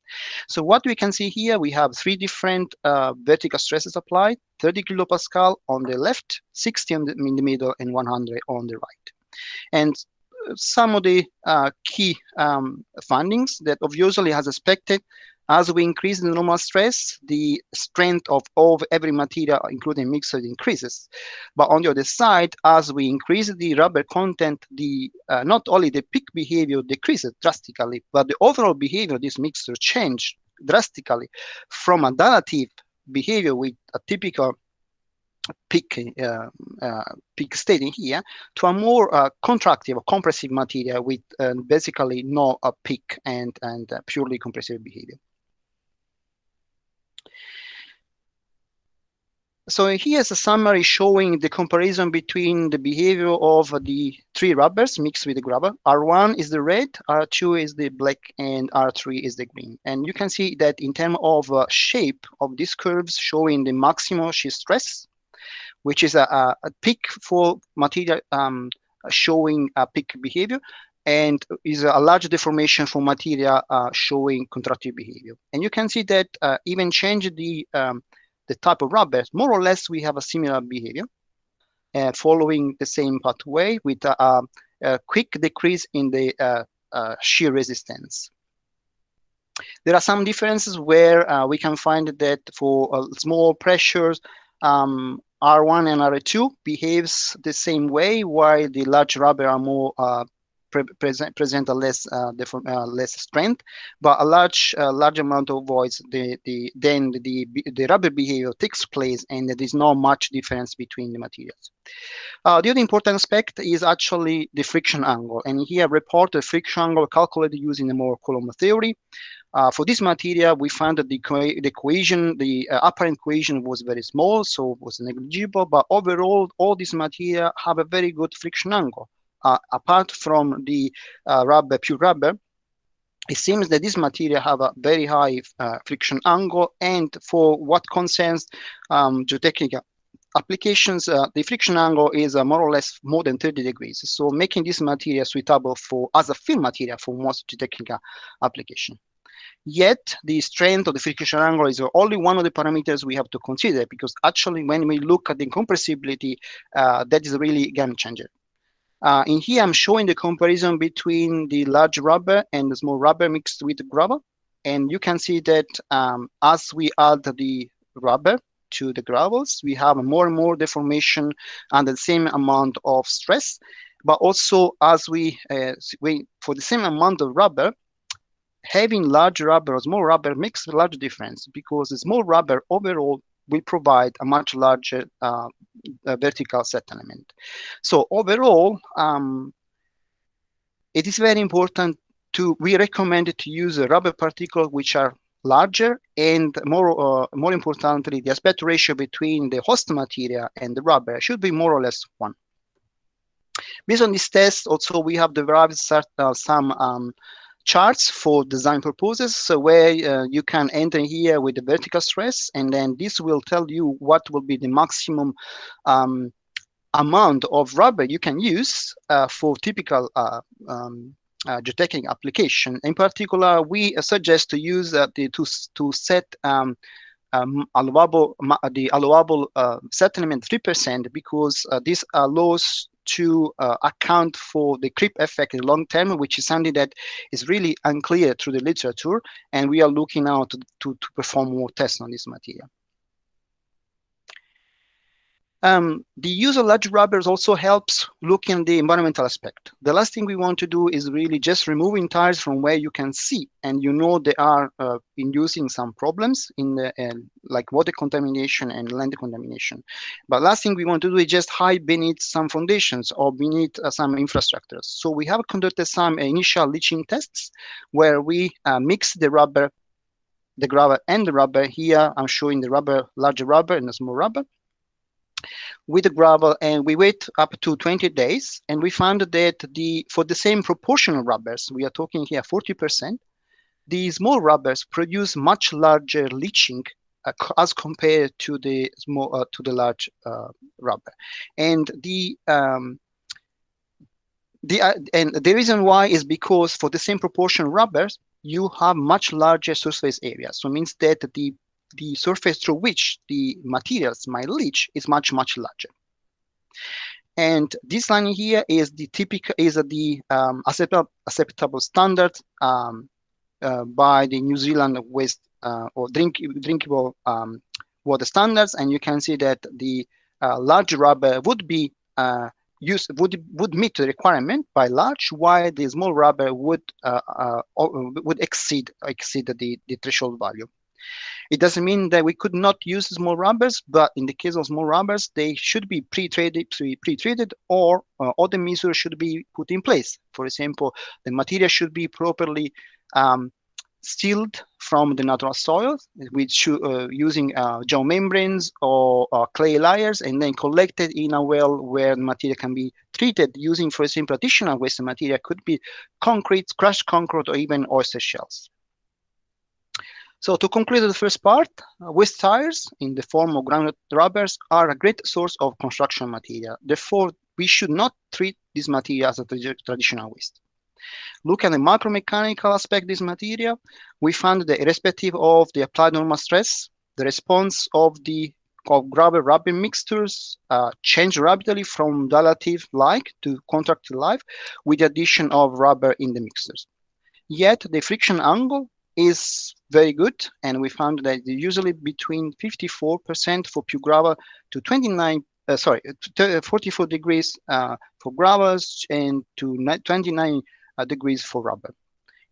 So what we can see here, we have three different vertical stresses applied: 30 kilopascal on the left, 60 in the middle, and 100 on the right. And some of the key findings that obviously, as expected, as we increase the normal stress, the strength of every material, including mixers, increases. But on the other side, as we increase the rubber content, not only the peak behavior decreases drastically, but the overall behavior of this mixture changed drastically from a dilative behavior with a typical peak state in here to a more contractive or compressive material with basically no peak and purely compressive behavior. So here's a summary showing the comparison between the behavior of the three rubbers mixed with the gravel. R1 is the red, R2 is the black, and R3 is the green. And you can see that in terms of shape of these curves showing the maximum shear stress, which is a peak for material showing a peak behavior, and is a large deformation for material showing contractive behavior. And you can see that even change the type of rubbers, more or less we have a similar behavior following the same pathway with a quick decrease in the shear resistance. There are some differences where we can find that for small pressures, R1 and R2 behaves the same way, while the large rubber are more present a less strength, but a large amount of voids. Then the rubber behavior takes place, and there is not much difference between the materials. The other important aspect is actually the friction angle, and here I report the friction angle calculated using the Moore Coulomb theory. For this material, we found that the equation, the apparent equation was very small, so it was negligible. But overall, all these material have a very good friction angle. Apart from the pure rubber, it seems that this material have a very high friction angle, and for what concerns geotechnical applications, the friction angle is more or less more than 30 degrees, so making this material suitable as a field material for most geotechnical application. Yet the strength of the friction angle is only one of the parameters we have to consider, because actually when we look at the compressibility, that is really a game changer. In here, I'm showing the comparison between the large rubber and the small rubber mixed with gravel. And you can see that as we add the rubber to the gravels, we have more and more deformation and the same amount of stress. But also, as for the same amount of rubber, having large rubber or small rubber makes a large difference, because the small rubber overall will provide a much larger vertical settlement. So overall, it is very important we recommend to use rubber particles which are larger, and more importantly, the aspect ratio between the host material and the rubber should be more or less 1. Based on this test, also we have derived some charts for design purposes, so where you can enter here with the vertical stress, and then this will tell you what will be the maximum amount of rubber you can use for typical geotechnical application. In particular, we suggest to use to set the allowable settlement 3%, because this allows to account for the creep effect in the long term, which is something that is really unclear through the literature, and we are looking now to perform more tests on this material. The use of large rubbers also helps looking at the environmental aspect. The last thing we want to do is really just removing tires from where you can see, and you know they are inducing some problems in the like water contamination and land contamination. But last thing we want to do is just hide beneath some foundations or beneath some infrastructures. So we have conducted some initial leaching tests where we mix the rubber, the gravel and the rubber. Here I'm showing the rubber, larger rubber and the small rubber, with the gravel, and we wait up to 20 days, and we found that for the same proportion of rubbers, we are talking here 40%, the small rubbers produce much larger leaching as compared to the large rubber. And the reason why is because for the same proportion of rubbers, you have much larger surface area. So it means that the surface through which the materials might leach is much, much larger. And this line here is the acceptable standard by the New Zealand waste or drinkable water standards. And you can see that the large rubber would be would meet the requirement by large, while the small rubber would exceed the threshold value. It doesn't mean that we could not use small rubbers, but in the case of small rubbers, they should be pre-treated, or other measures should be put in place. For example, the material should be properly sealed from the natural soil, using geomembranes or clay layers, and then collected in a well where the material can be treated using, for example, additional waste material. Could be concrete, crushed concrete, or even oyster shells. So to conclude the first part, waste tires in the form of grounded rubbers are a great source of construction material. Therefore, we should not treat this material as a traditional waste. Look at the macromechanical aspect of this material. We found that irrespective of the applied normal stress, the response of rubber mixtures change rapidly from dilative-like to contractile-like with the addition of rubber in the mixtures. Yet the friction angle is very good, and we found that usually between 54% for pure gravel to 44 degrees for gravels and to 29 degrees for rubber,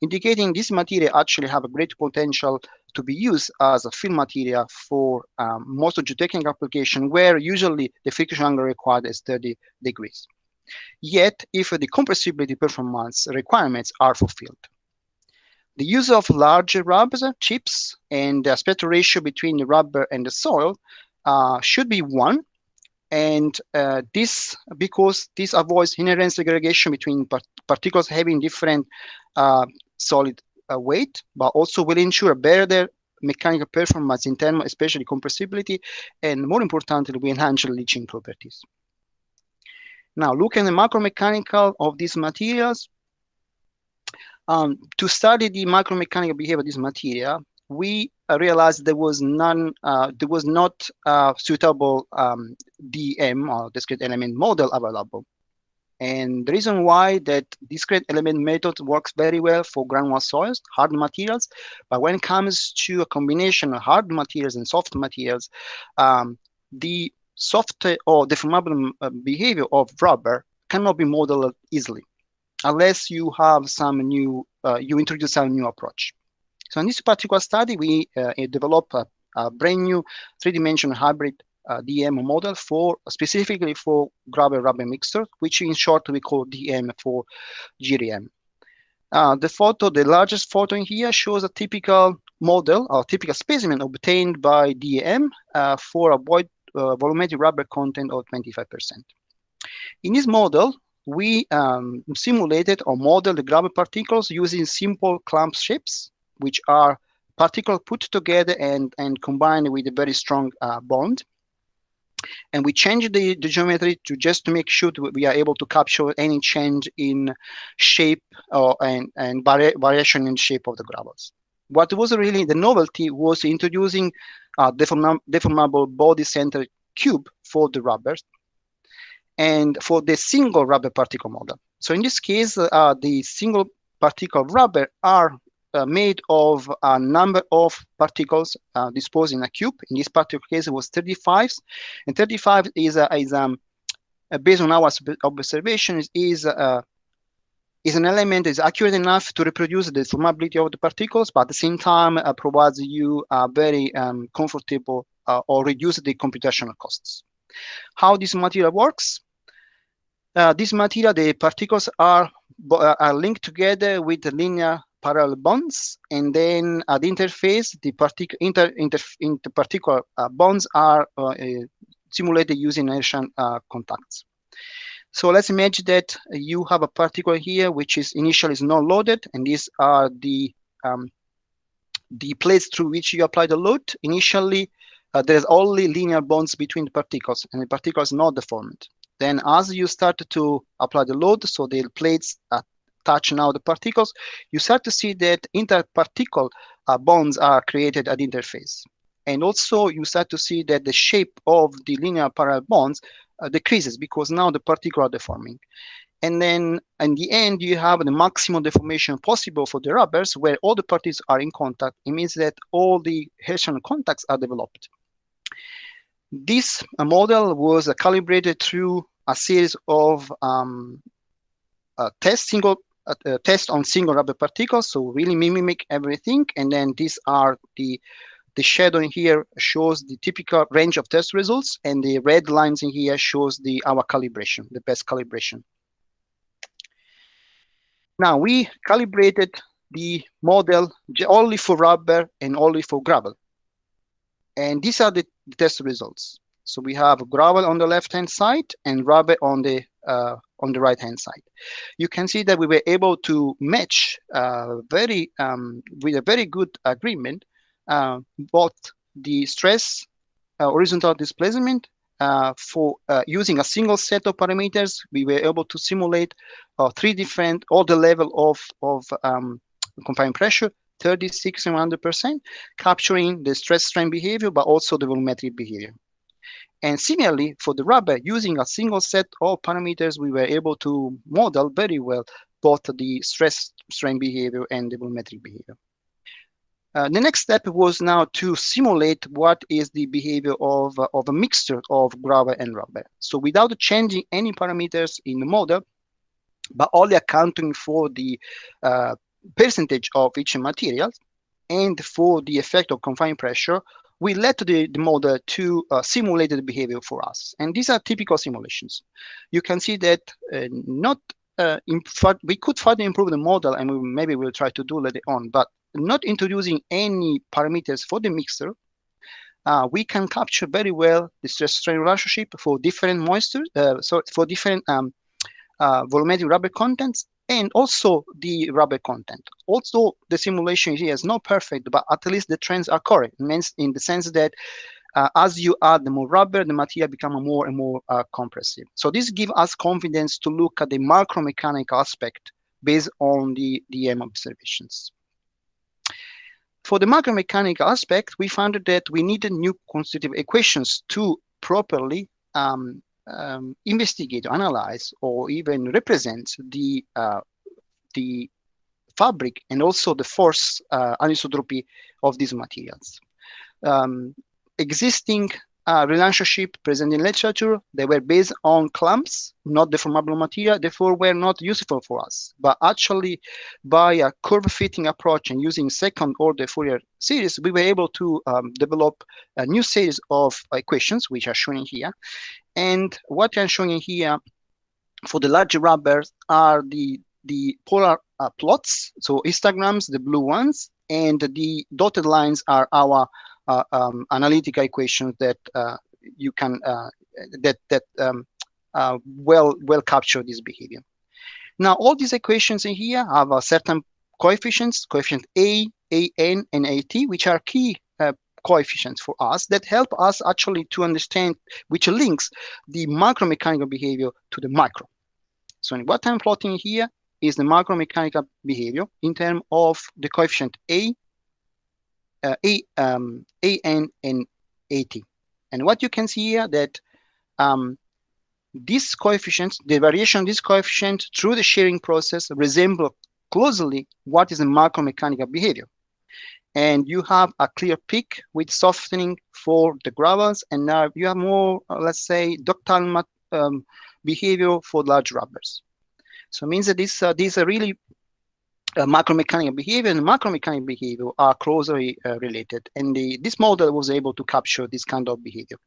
indicating this material actually have a great potential to be used as a fill material for most of geotechnical application, where usually the friction angle required is 30 degrees. Yet, if the compressibility performance requirements are fulfilled. The use of larger rubbers, chips, and the aspect ratio between the rubber and the soil should be 1. And this because this avoids inherent segregation between particles having different solid weight, but also will ensure a better mechanical performance in terms of especially compressibility, and more importantly, we enhance the leaching properties. Now, looking at the macromechanical of these materials, to study the macromechanical behavior of this material, we realized there was not suitable DM or discrete element model available. And the reason why that discrete element method works very well for granular soils, hard materials, but when it comes to a combination of hard materials and soft materials, the soft or deformable behavior of rubber cannot be modeled easily, unless you have some new, you introduce some new approach. So in this particular study, we developed a brand new 3-dimensional hybrid DM model specifically for gravel rubber mixture, which in short we call DM for GRM. The largest photo in here shows a typical model or typical specimen obtained by DM for a volumetric rubber content of 25%. In this model, we simulated or modeled the gravel particles using simple clamp shapes, which are particles put together and combined with a very strong bond. And we changed the geometry to make sure that we are able to capture any change in shape and variation in shape of the gravels. What was really the novelty was introducing a deformable body-centered cube for the rubbers and for the single rubber particle model. So in this case, the single particle rubber are made of a number of particles disposed in a cube. In this particular case, it was 35, and 35 is based on our observation is an element that is accurate enough to reproduce the deformability of the particles, but at the same time provides you a very comfortable or reduce the computational costs. How this material works? This material, the particles are linked together with the linear parallel bonds, and then at the interface, the particular bonds are simulated using inertial contacts. So let's imagine that you have a particle here which is initially not loaded, and these are the plates through which you apply the load. Initially, there's only linear bonds between the particles, and the particle is not deformed. Then as you start to apply the load, so the plates touch now the particles, you start to see that interparticle bonds are created at the interface. And also you start to see that the shape of the linear parallel bonds decreases because now the particles are deforming. And then in the end, you have the maximum deformation possible for the rubbers where all the particles are in contact. It means that all the Hertzian contacts are developed. This model was calibrated through a series of tests on single rubber particles, so really mimic everything. And then these are the The shadow in here shows the typical range of test results, and the red lines in here shows our calibration, the best calibration. Now, we calibrated the model only for rubber and only for gravel. And these are the test results. So we have gravel on the left-hand side and rubber on the right-hand side. You can see that we were able to match with a very good agreement both the stress, horizontal displacement. For using a single set of parameters, we were able to simulate all the level of confined pressure, 36 and 100%, capturing the stress strain behavior, but also the volumetric behavior. And similarly, for the rubber, using a single set of parameters, we were able to model very well both the stress strain behavior and the volumetric behavior. The next step was now to simulate what is the behavior of a mixture of gravel and rubber. So without changing any parameters in the model, but only accounting for the percentage of each material and for the effect of confined pressure, we let the model to simulate the behavior for us. And these are typical simulations. You can see that we could further improve the model, and maybe we'll try to do later on, but not introducing any parameters for the mixer, we can capture very well the stress-strain relationship for different for different volumetric rubber contents, and also the rubber content. Also, the simulation here is not perfect, but at least the trends are correct. It means in the sense that as you add more rubber, the material becomes more and more compressive. So this gives us confidence to look at the macromechanical aspect based on the DM observations. For the macromechanical aspect, we found that we needed new constitutive equations to properly investigate, analyze, or even represent the fabric and also the force anisotropy of these materials. Existing relationship present in literature, they were based on clumps, not deformable material, therefore were not useful for us. But actually, by a curve fitting approach and using second order Fourier series, we were able to develop a new series of equations, which are shown here. And what I'm showing here for the larger rubbers are the polar plots, so histograms, the blue ones, and the dotted lines are our analytical equations that you can well capture this behavior. Now, all these equations in here have certain coefficients, coefficient A, AN, and AT, which are key coefficients for us that help us actually to understand which links the macromechanical behavior to the micro. So what I'm plotting here is the macromechanical behavior in terms of the coefficient A, AN, and AT. And what you can see here that these coefficients, the variation of this coefficient through the shearing process resemble closely what is the macromechanical behavior. And you have a clear peak with softening for the gravels, and now you have more, let's say, ductile behavior for large rubbers. So it means that these are really macromechanical behavior and macromechanical behavior are closely related, and this model was able to capture this kind of behavior.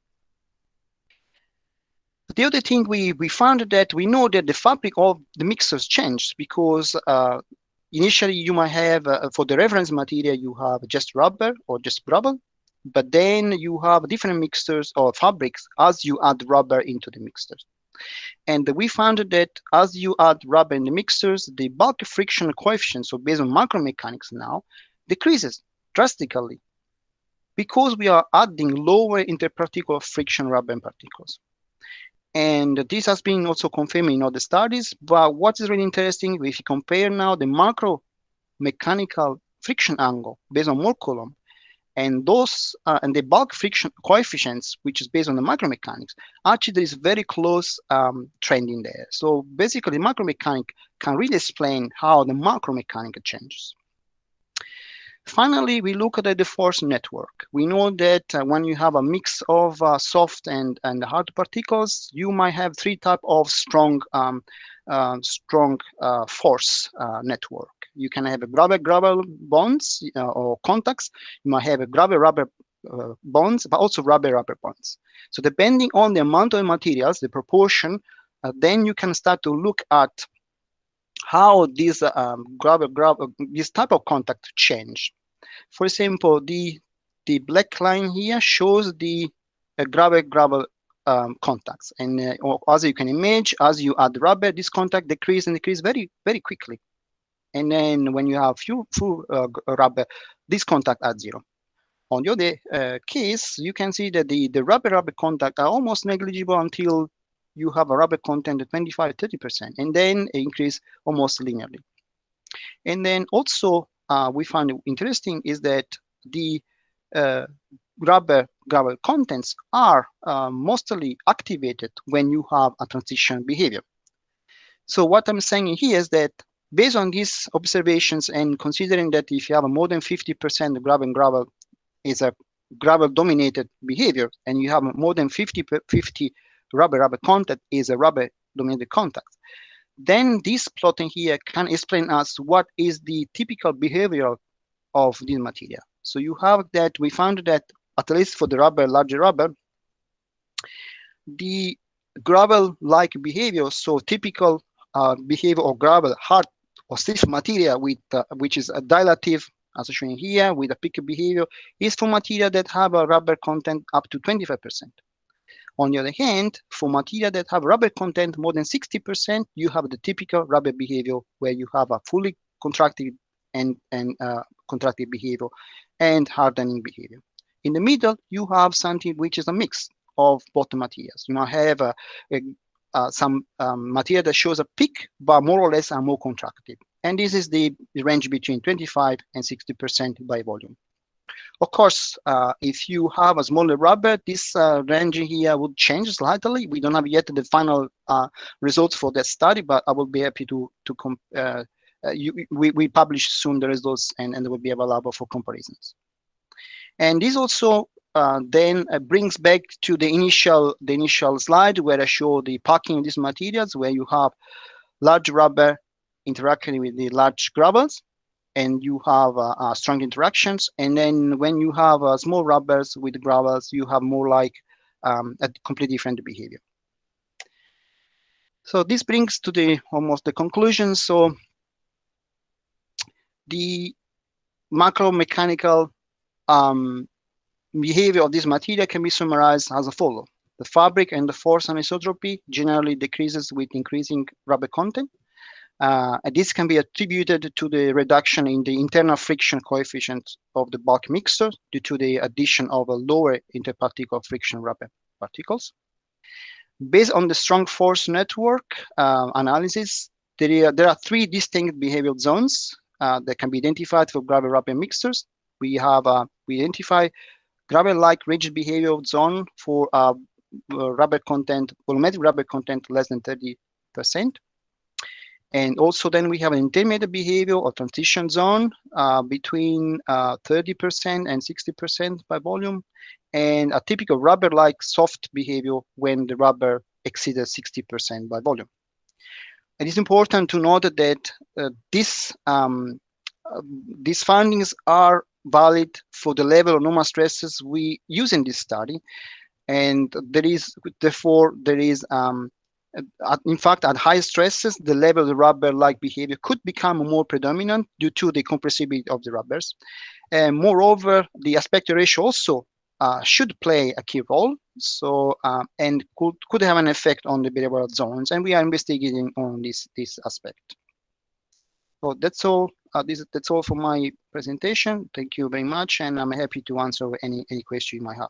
The other thing we found that we know that the fabric of the mixers changed because initially you might have, for the reference material, you have just rubber or just gravel, but then you have different mixtures or fabrics as you add rubber into the mixtures. And we found that as you add rubber in the mixtures, the bulk friction coefficient, so based on macromechanics now, decreases drastically because we are adding lower interparticular friction rubber and particles. And this has been also confirmed in other studies. But what is really interesting, if you compare now the macro mechanical friction angle based on Moore column and those and the bulk friction coefficients, which is based on the micromechanics, actually there is very close trend in there. So basically, the macromechanic can really explain how the macromechanic changes. Finally, we look at the force network. We know that when you have a mix of soft and hard particles, you might have three types of strong force network. you can have a rubber bonds or contacts. You might have a rubber bonds, but also rubber bonds. So depending on the amount of materials, the proportion, then you can start to look at how these this type of contact change. For example, the black line here shows the gravel contacts, and as you can imagine, as you add rubber, this contact decrease very, very quickly. And then when you have few rubber, this contact at zero. On the other case, you can see that the rubber contact are almost negligible until you have a rubber content of 25-30%, and then increase almost linearly. And then also we found interesting is that the rubber gravel contents are mostly activated when you have a transition behavior. So what I'm saying here is that based on these observations, and considering that if you have a more than 50% gravel is a gravel dominated behavior, and you have more than 50 rubber contact is a rubber dominated contact, then this plotting here can explain us what is the typical behavior of this material. So you have that, we found that at least for the larger rubber, the gravel-like behavior, so typical behavior of gravel, hard or stiff material with which is a dilative, as shown here, with a picky behavior, is for material that have a rubber content up to 25%. On the other hand, for material that have rubber content more than 60%, you have the typical rubber behavior where you have a fully contracted and contracted behavior and hardening behavior. In the middle, you have something which is a mix of both materials. You might have some material that shows a peak, but more or less are more contracted. And this is the range between 25 and 60% by volume. Of course, if you have a smaller rubber, this range here would change slightly. We don't have yet the final results for that study, but I will be happy to we publish soon the results, and they will be available for comparisons. And this also then brings back to the initial slide where I show the packing of these materials, where you have large rubber interacting with the large gravels, and you have strong interactions. And then when you have small rubbers with gravels, you have more like a completely different behavior. So this brings to almost the conclusion. So the macro mechanical behavior of this material can be summarized as follows. The fabric and the force anisotropy generally decreases with increasing rubber content. And this can be attributed to the reduction in the internal friction coefficient of the bulk mixture due to the addition of a lower interparticle friction rubber particles. Based on the strong force network analysis, there are three distinct behavioral zones that can be identified for gravel rubber mixtures. We identify gravel-like rigid behavioral zone for rubber content, volumetric rubber content less than 30%. And also then we have an intermediate behavior or transition zone between 30% and 60% by volume, and a typical rubber-like soft behavior when the rubber exceeds 60% by volume. It is important to note that these findings are valid for the level of normal stresses we use in this study, and therefore there is in fact, at high stresses, the level of the rubber-like behavior could become more predominant due to the compressibility of the rubbers. And moreover, the aspect ratio also should play a key role, so and could have an effect on the behavioral zones, and we are investigating on this aspect. So that's all. That's all for my presentation. Thank you very much, and I'm happy to answer any question you might have.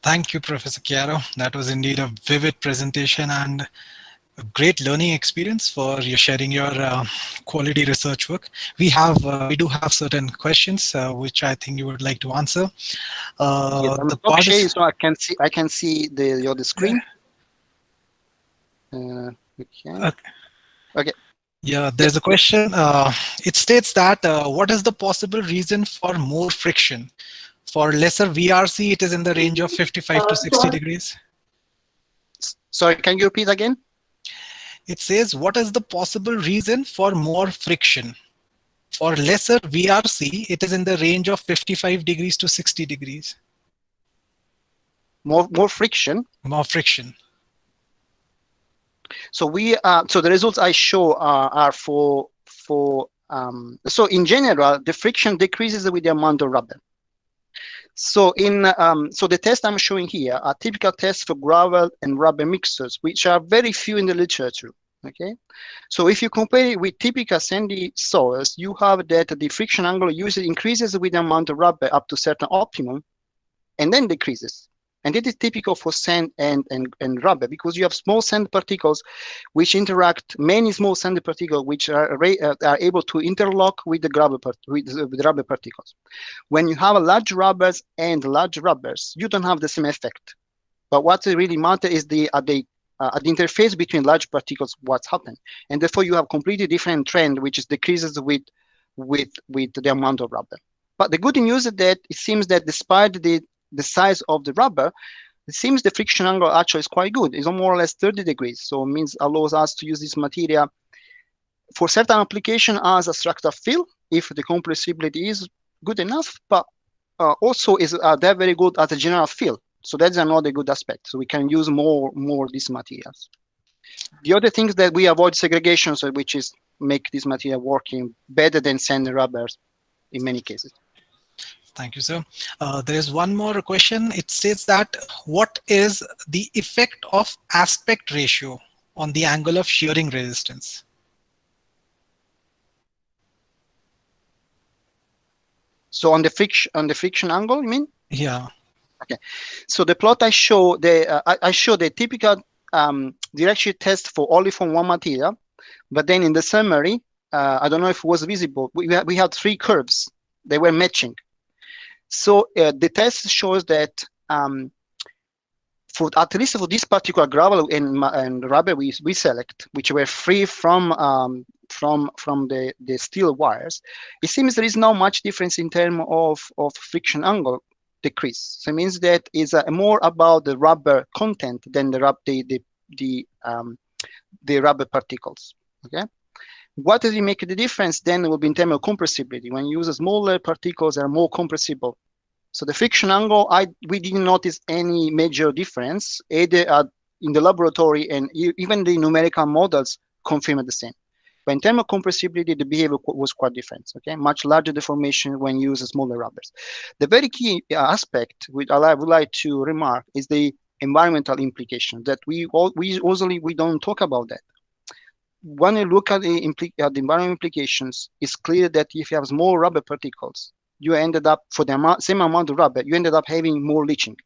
Thank you, Professor Chiaro. That was indeed a vivid presentation and a great learning experience for your sharing your quality research work. We do have certain questions which I think you would like to answer. Yes, so I can see the screen. Okay. Yeah, there's a question. It states that what is the possible reason for more friction? For lesser VRC, it is in the range of 55 to 60 degrees. Sorry, can you repeat again? It says, what is the possible reason for more friction? For lesser VRC, it is in the range of 55 degrees to 60 degrees. More friction. More friction. So so the results I show are so in general, the friction decreases with the amount of rubber. So so the test I'm showing here are typical tests for gravel and rubber mixtures, which are very few in the literature. Okay, so if you compare it with typical sandy soils, you have that the friction angle used increases with the amount of rubber up to certain optimum, and then decreases. And it is typical for sand and rubber, because you have small sand particles which interact, many small sand particles which are able to interlock with the gravel with the rubber particles. When you have a large rubbers and large rubbers, you don't have the same effect. But what really matters is at the interface between large particles, what's happened, and therefore you have completely different trend, which is decreases with the amount of rubber. But the good news is that it seems that despite the size of the rubber, it seems the friction angle actually is quite good. It's more or less 30 degrees. So it means allows us to use this material for certain application as a structural fill, if the compressibility is good enough, but also they're very good as a general fill. So that's another good aspect. So we can use more these materials. The other thing is that we avoid segregation, so which is make this material working better than sand and rubbers in many cases. Thank you, sir. There is one more question. It says that what is the effect of aspect ratio on the angle of shearing resistance? So on the friction angle, you mean? Yeah. Okay. So the plot I show I show the typical direction test for only from one material, but then in the summary, I don't know if it was visible. We had three curves. They were matching. So the test shows that for at least for this particular gravel and rubber we select, which were free from the steel wires, it seems there is not much difference in terms of friction angle decrease. So it means that it's more about the rubber content than the rubber particles. Okay. What does it make the difference? Then it will be in terms of compressibility. When you use smaller particles, they are more compressible. So the friction angle, we didn't notice any major difference, either in the laboratory, and even the numerical models confirmed the same. But in terms of compressibility, the behavior was quite different. Okay, much larger deformation when you use smaller rubbers. The very key aspect which I would like to remark is the environmental implication that we don't talk about that. When you look at the environmental implications, it's clear that if you have small rubber particles, you ended up, for the same amount of rubber, you ended up having more leaching.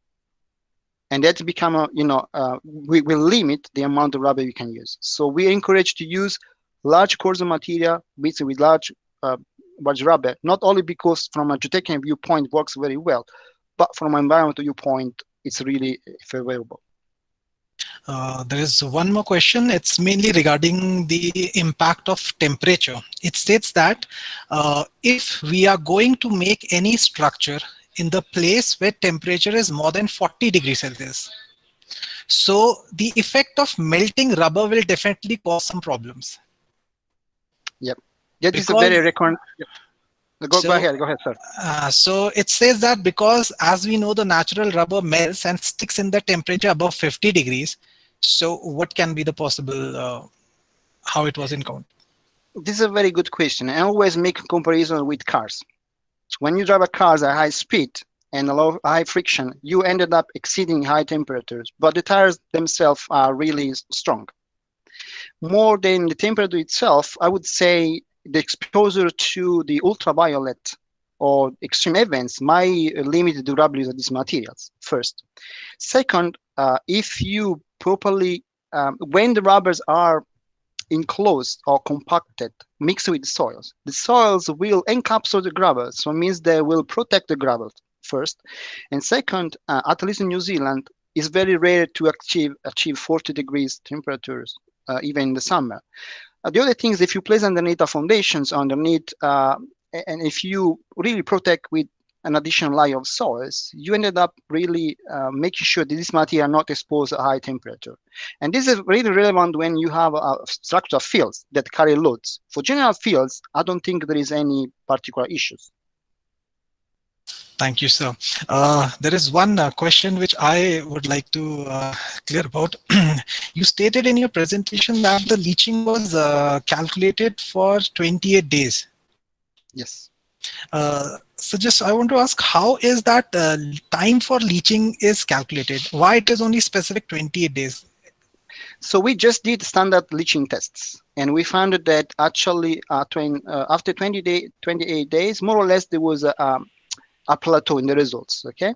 And that's become we will limit the amount of rubber you can use. So we are encouraged to use large cores of material with large rubber, not only because from a geotechnical viewpoint it works very well, but from an environmental viewpoint, it's really favorable. There is one more question. It's mainly regarding the impact of temperature. It states that if we are going to make any structure in the place where temperature is more than 40 degrees Celsius, so the effect of melting rubber will definitely cause some problems. Yep. That is a very recurrent. Yep. Go ahead, sir. So it says that because, as we know, the natural rubber melts and sticks in the temperature above 50 degrees. So what can be the possible, how it was encountered? This is a very good question. I always make a comparison with cars. When you drive a car at high speed and a lot of high friction, you ended up exceeding high temperatures, but the tires themselves are really strong. More than the temperature itself, I would say the exposure to the ultraviolet or extreme events might limit the durability of these materials, first. Second, if you properly, when the rubbers are enclosed or compacted, mixed with the soils will encapsulate the gravel. So it means they will protect the gravel first. And second, at least in New Zealand, it's very rare to achieve 40 degrees temperatures, even in the summer. The other thing is if you place underneath the foundations, and if you really protect with an additional layer of soils, you ended up really making sure that this material are not exposed at high temperature. And this is really relevant when you have structural fields that carry loads. For general fields, I don't think there is any particular issues. Thank you, sir. There is one question which I would like to clear about. You stated in your presentation that the leaching was calculated for 28 days. Yes. So just I want to ask, how is that time for leaching is calculated? Why it is only specific 28 days? So we just did standard leaching tests, and we found that actually after 28 days, more or less, there was a plateau in the results. Okay,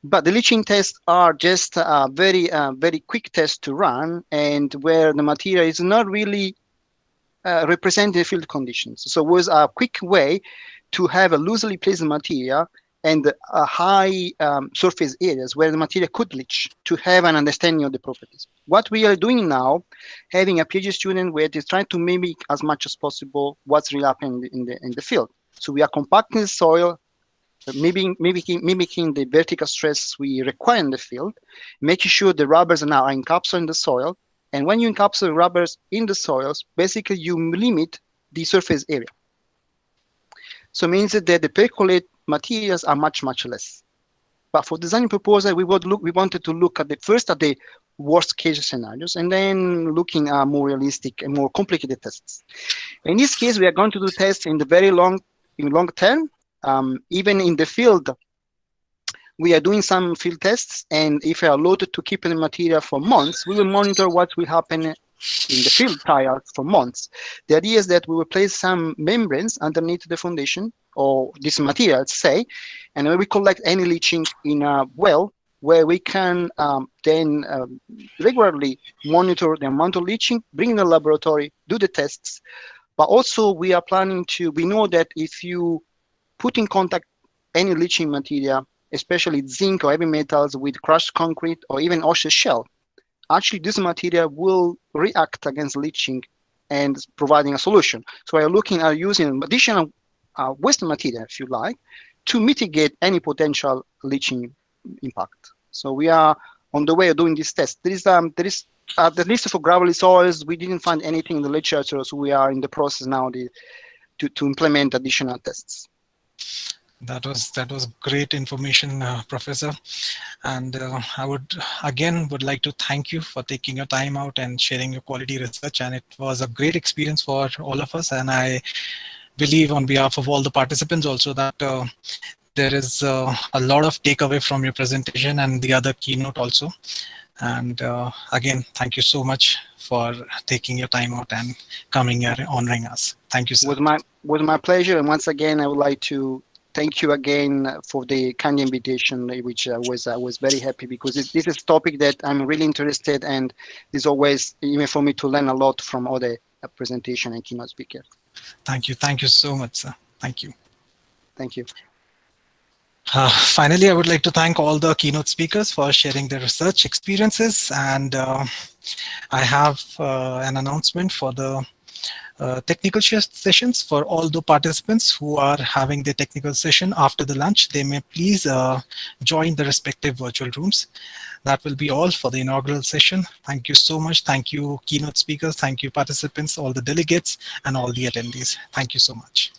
but the leaching tests are just a very quick test to run, and where the material is not really representing the field conditions. So it was a quick way to have a loosely placed material and a high surface areas where the material could leach to have an understanding of the properties. What we are doing now, having a PhD student where is trying to mimic as much as possible what's really happening in the field. So we are compacting the soil, mimicking the vertical stress we require in the field, making sure the rubbers are now encapsulated in the soil. And when you encapsulate rubbers in the soils, basically you limit the surface area. So it means that the percolate materials are much less. But for designing proposal, we wanted to look at the worst case scenarios, and then looking at more realistic and more complicated tests. In this case, we are going to do tests in the very long term. Even in the field, we are doing some field tests, and if we are allowed to keep the material for months, we will monitor what will happen in the field trial for months. The idea is that we will place some membranes underneath the foundation or this material, say, and we collect any leaching in a well where we can then regularly monitor the amount of leaching, bring in the laboratory, do the tests. But also we are planning to, we know that if you put in contact any leaching material, especially zinc or heavy metals with crushed concrete or even ocean shell, actually this material will react against leaching and providing a solution. So we are looking at using additional waste material, if you like, to mitigate any potential leaching impact. So we are on the way of doing this test. There is at least for gravelly soils, we didn't find anything in the literature, so we are in the process now to implement additional tests. That was great information, Professor. And I would like to thank you for taking your time out and sharing your quality research. And it was a great experience for all of us. And I believe on behalf of all the participants also that there is a lot of takeaway from your presentation and the other keynote also. And again, thank you so much for taking your time out and coming here and honoring us. Thank you, sir. Was my pleasure. And once again, I would like to thank you again for the kind invitation, which I was very happy, because this is a topic that I'm really interested, and it's always even for me to learn a lot from other presentation and keynote speakers. Thank you so much, sir. Thank you. Thank you. Finally, I would like to thank all the keynote speakers for sharing their research experiences, and I have an announcement for the technical sessions for all the participants who are having the technical session after the lunch. They may please join the respective virtual rooms. That will be all for the inaugural session. Thank you so much. Thank you, keynote speakers. Thank you, participants, all the delegates, and all the attendees. Thank you so much.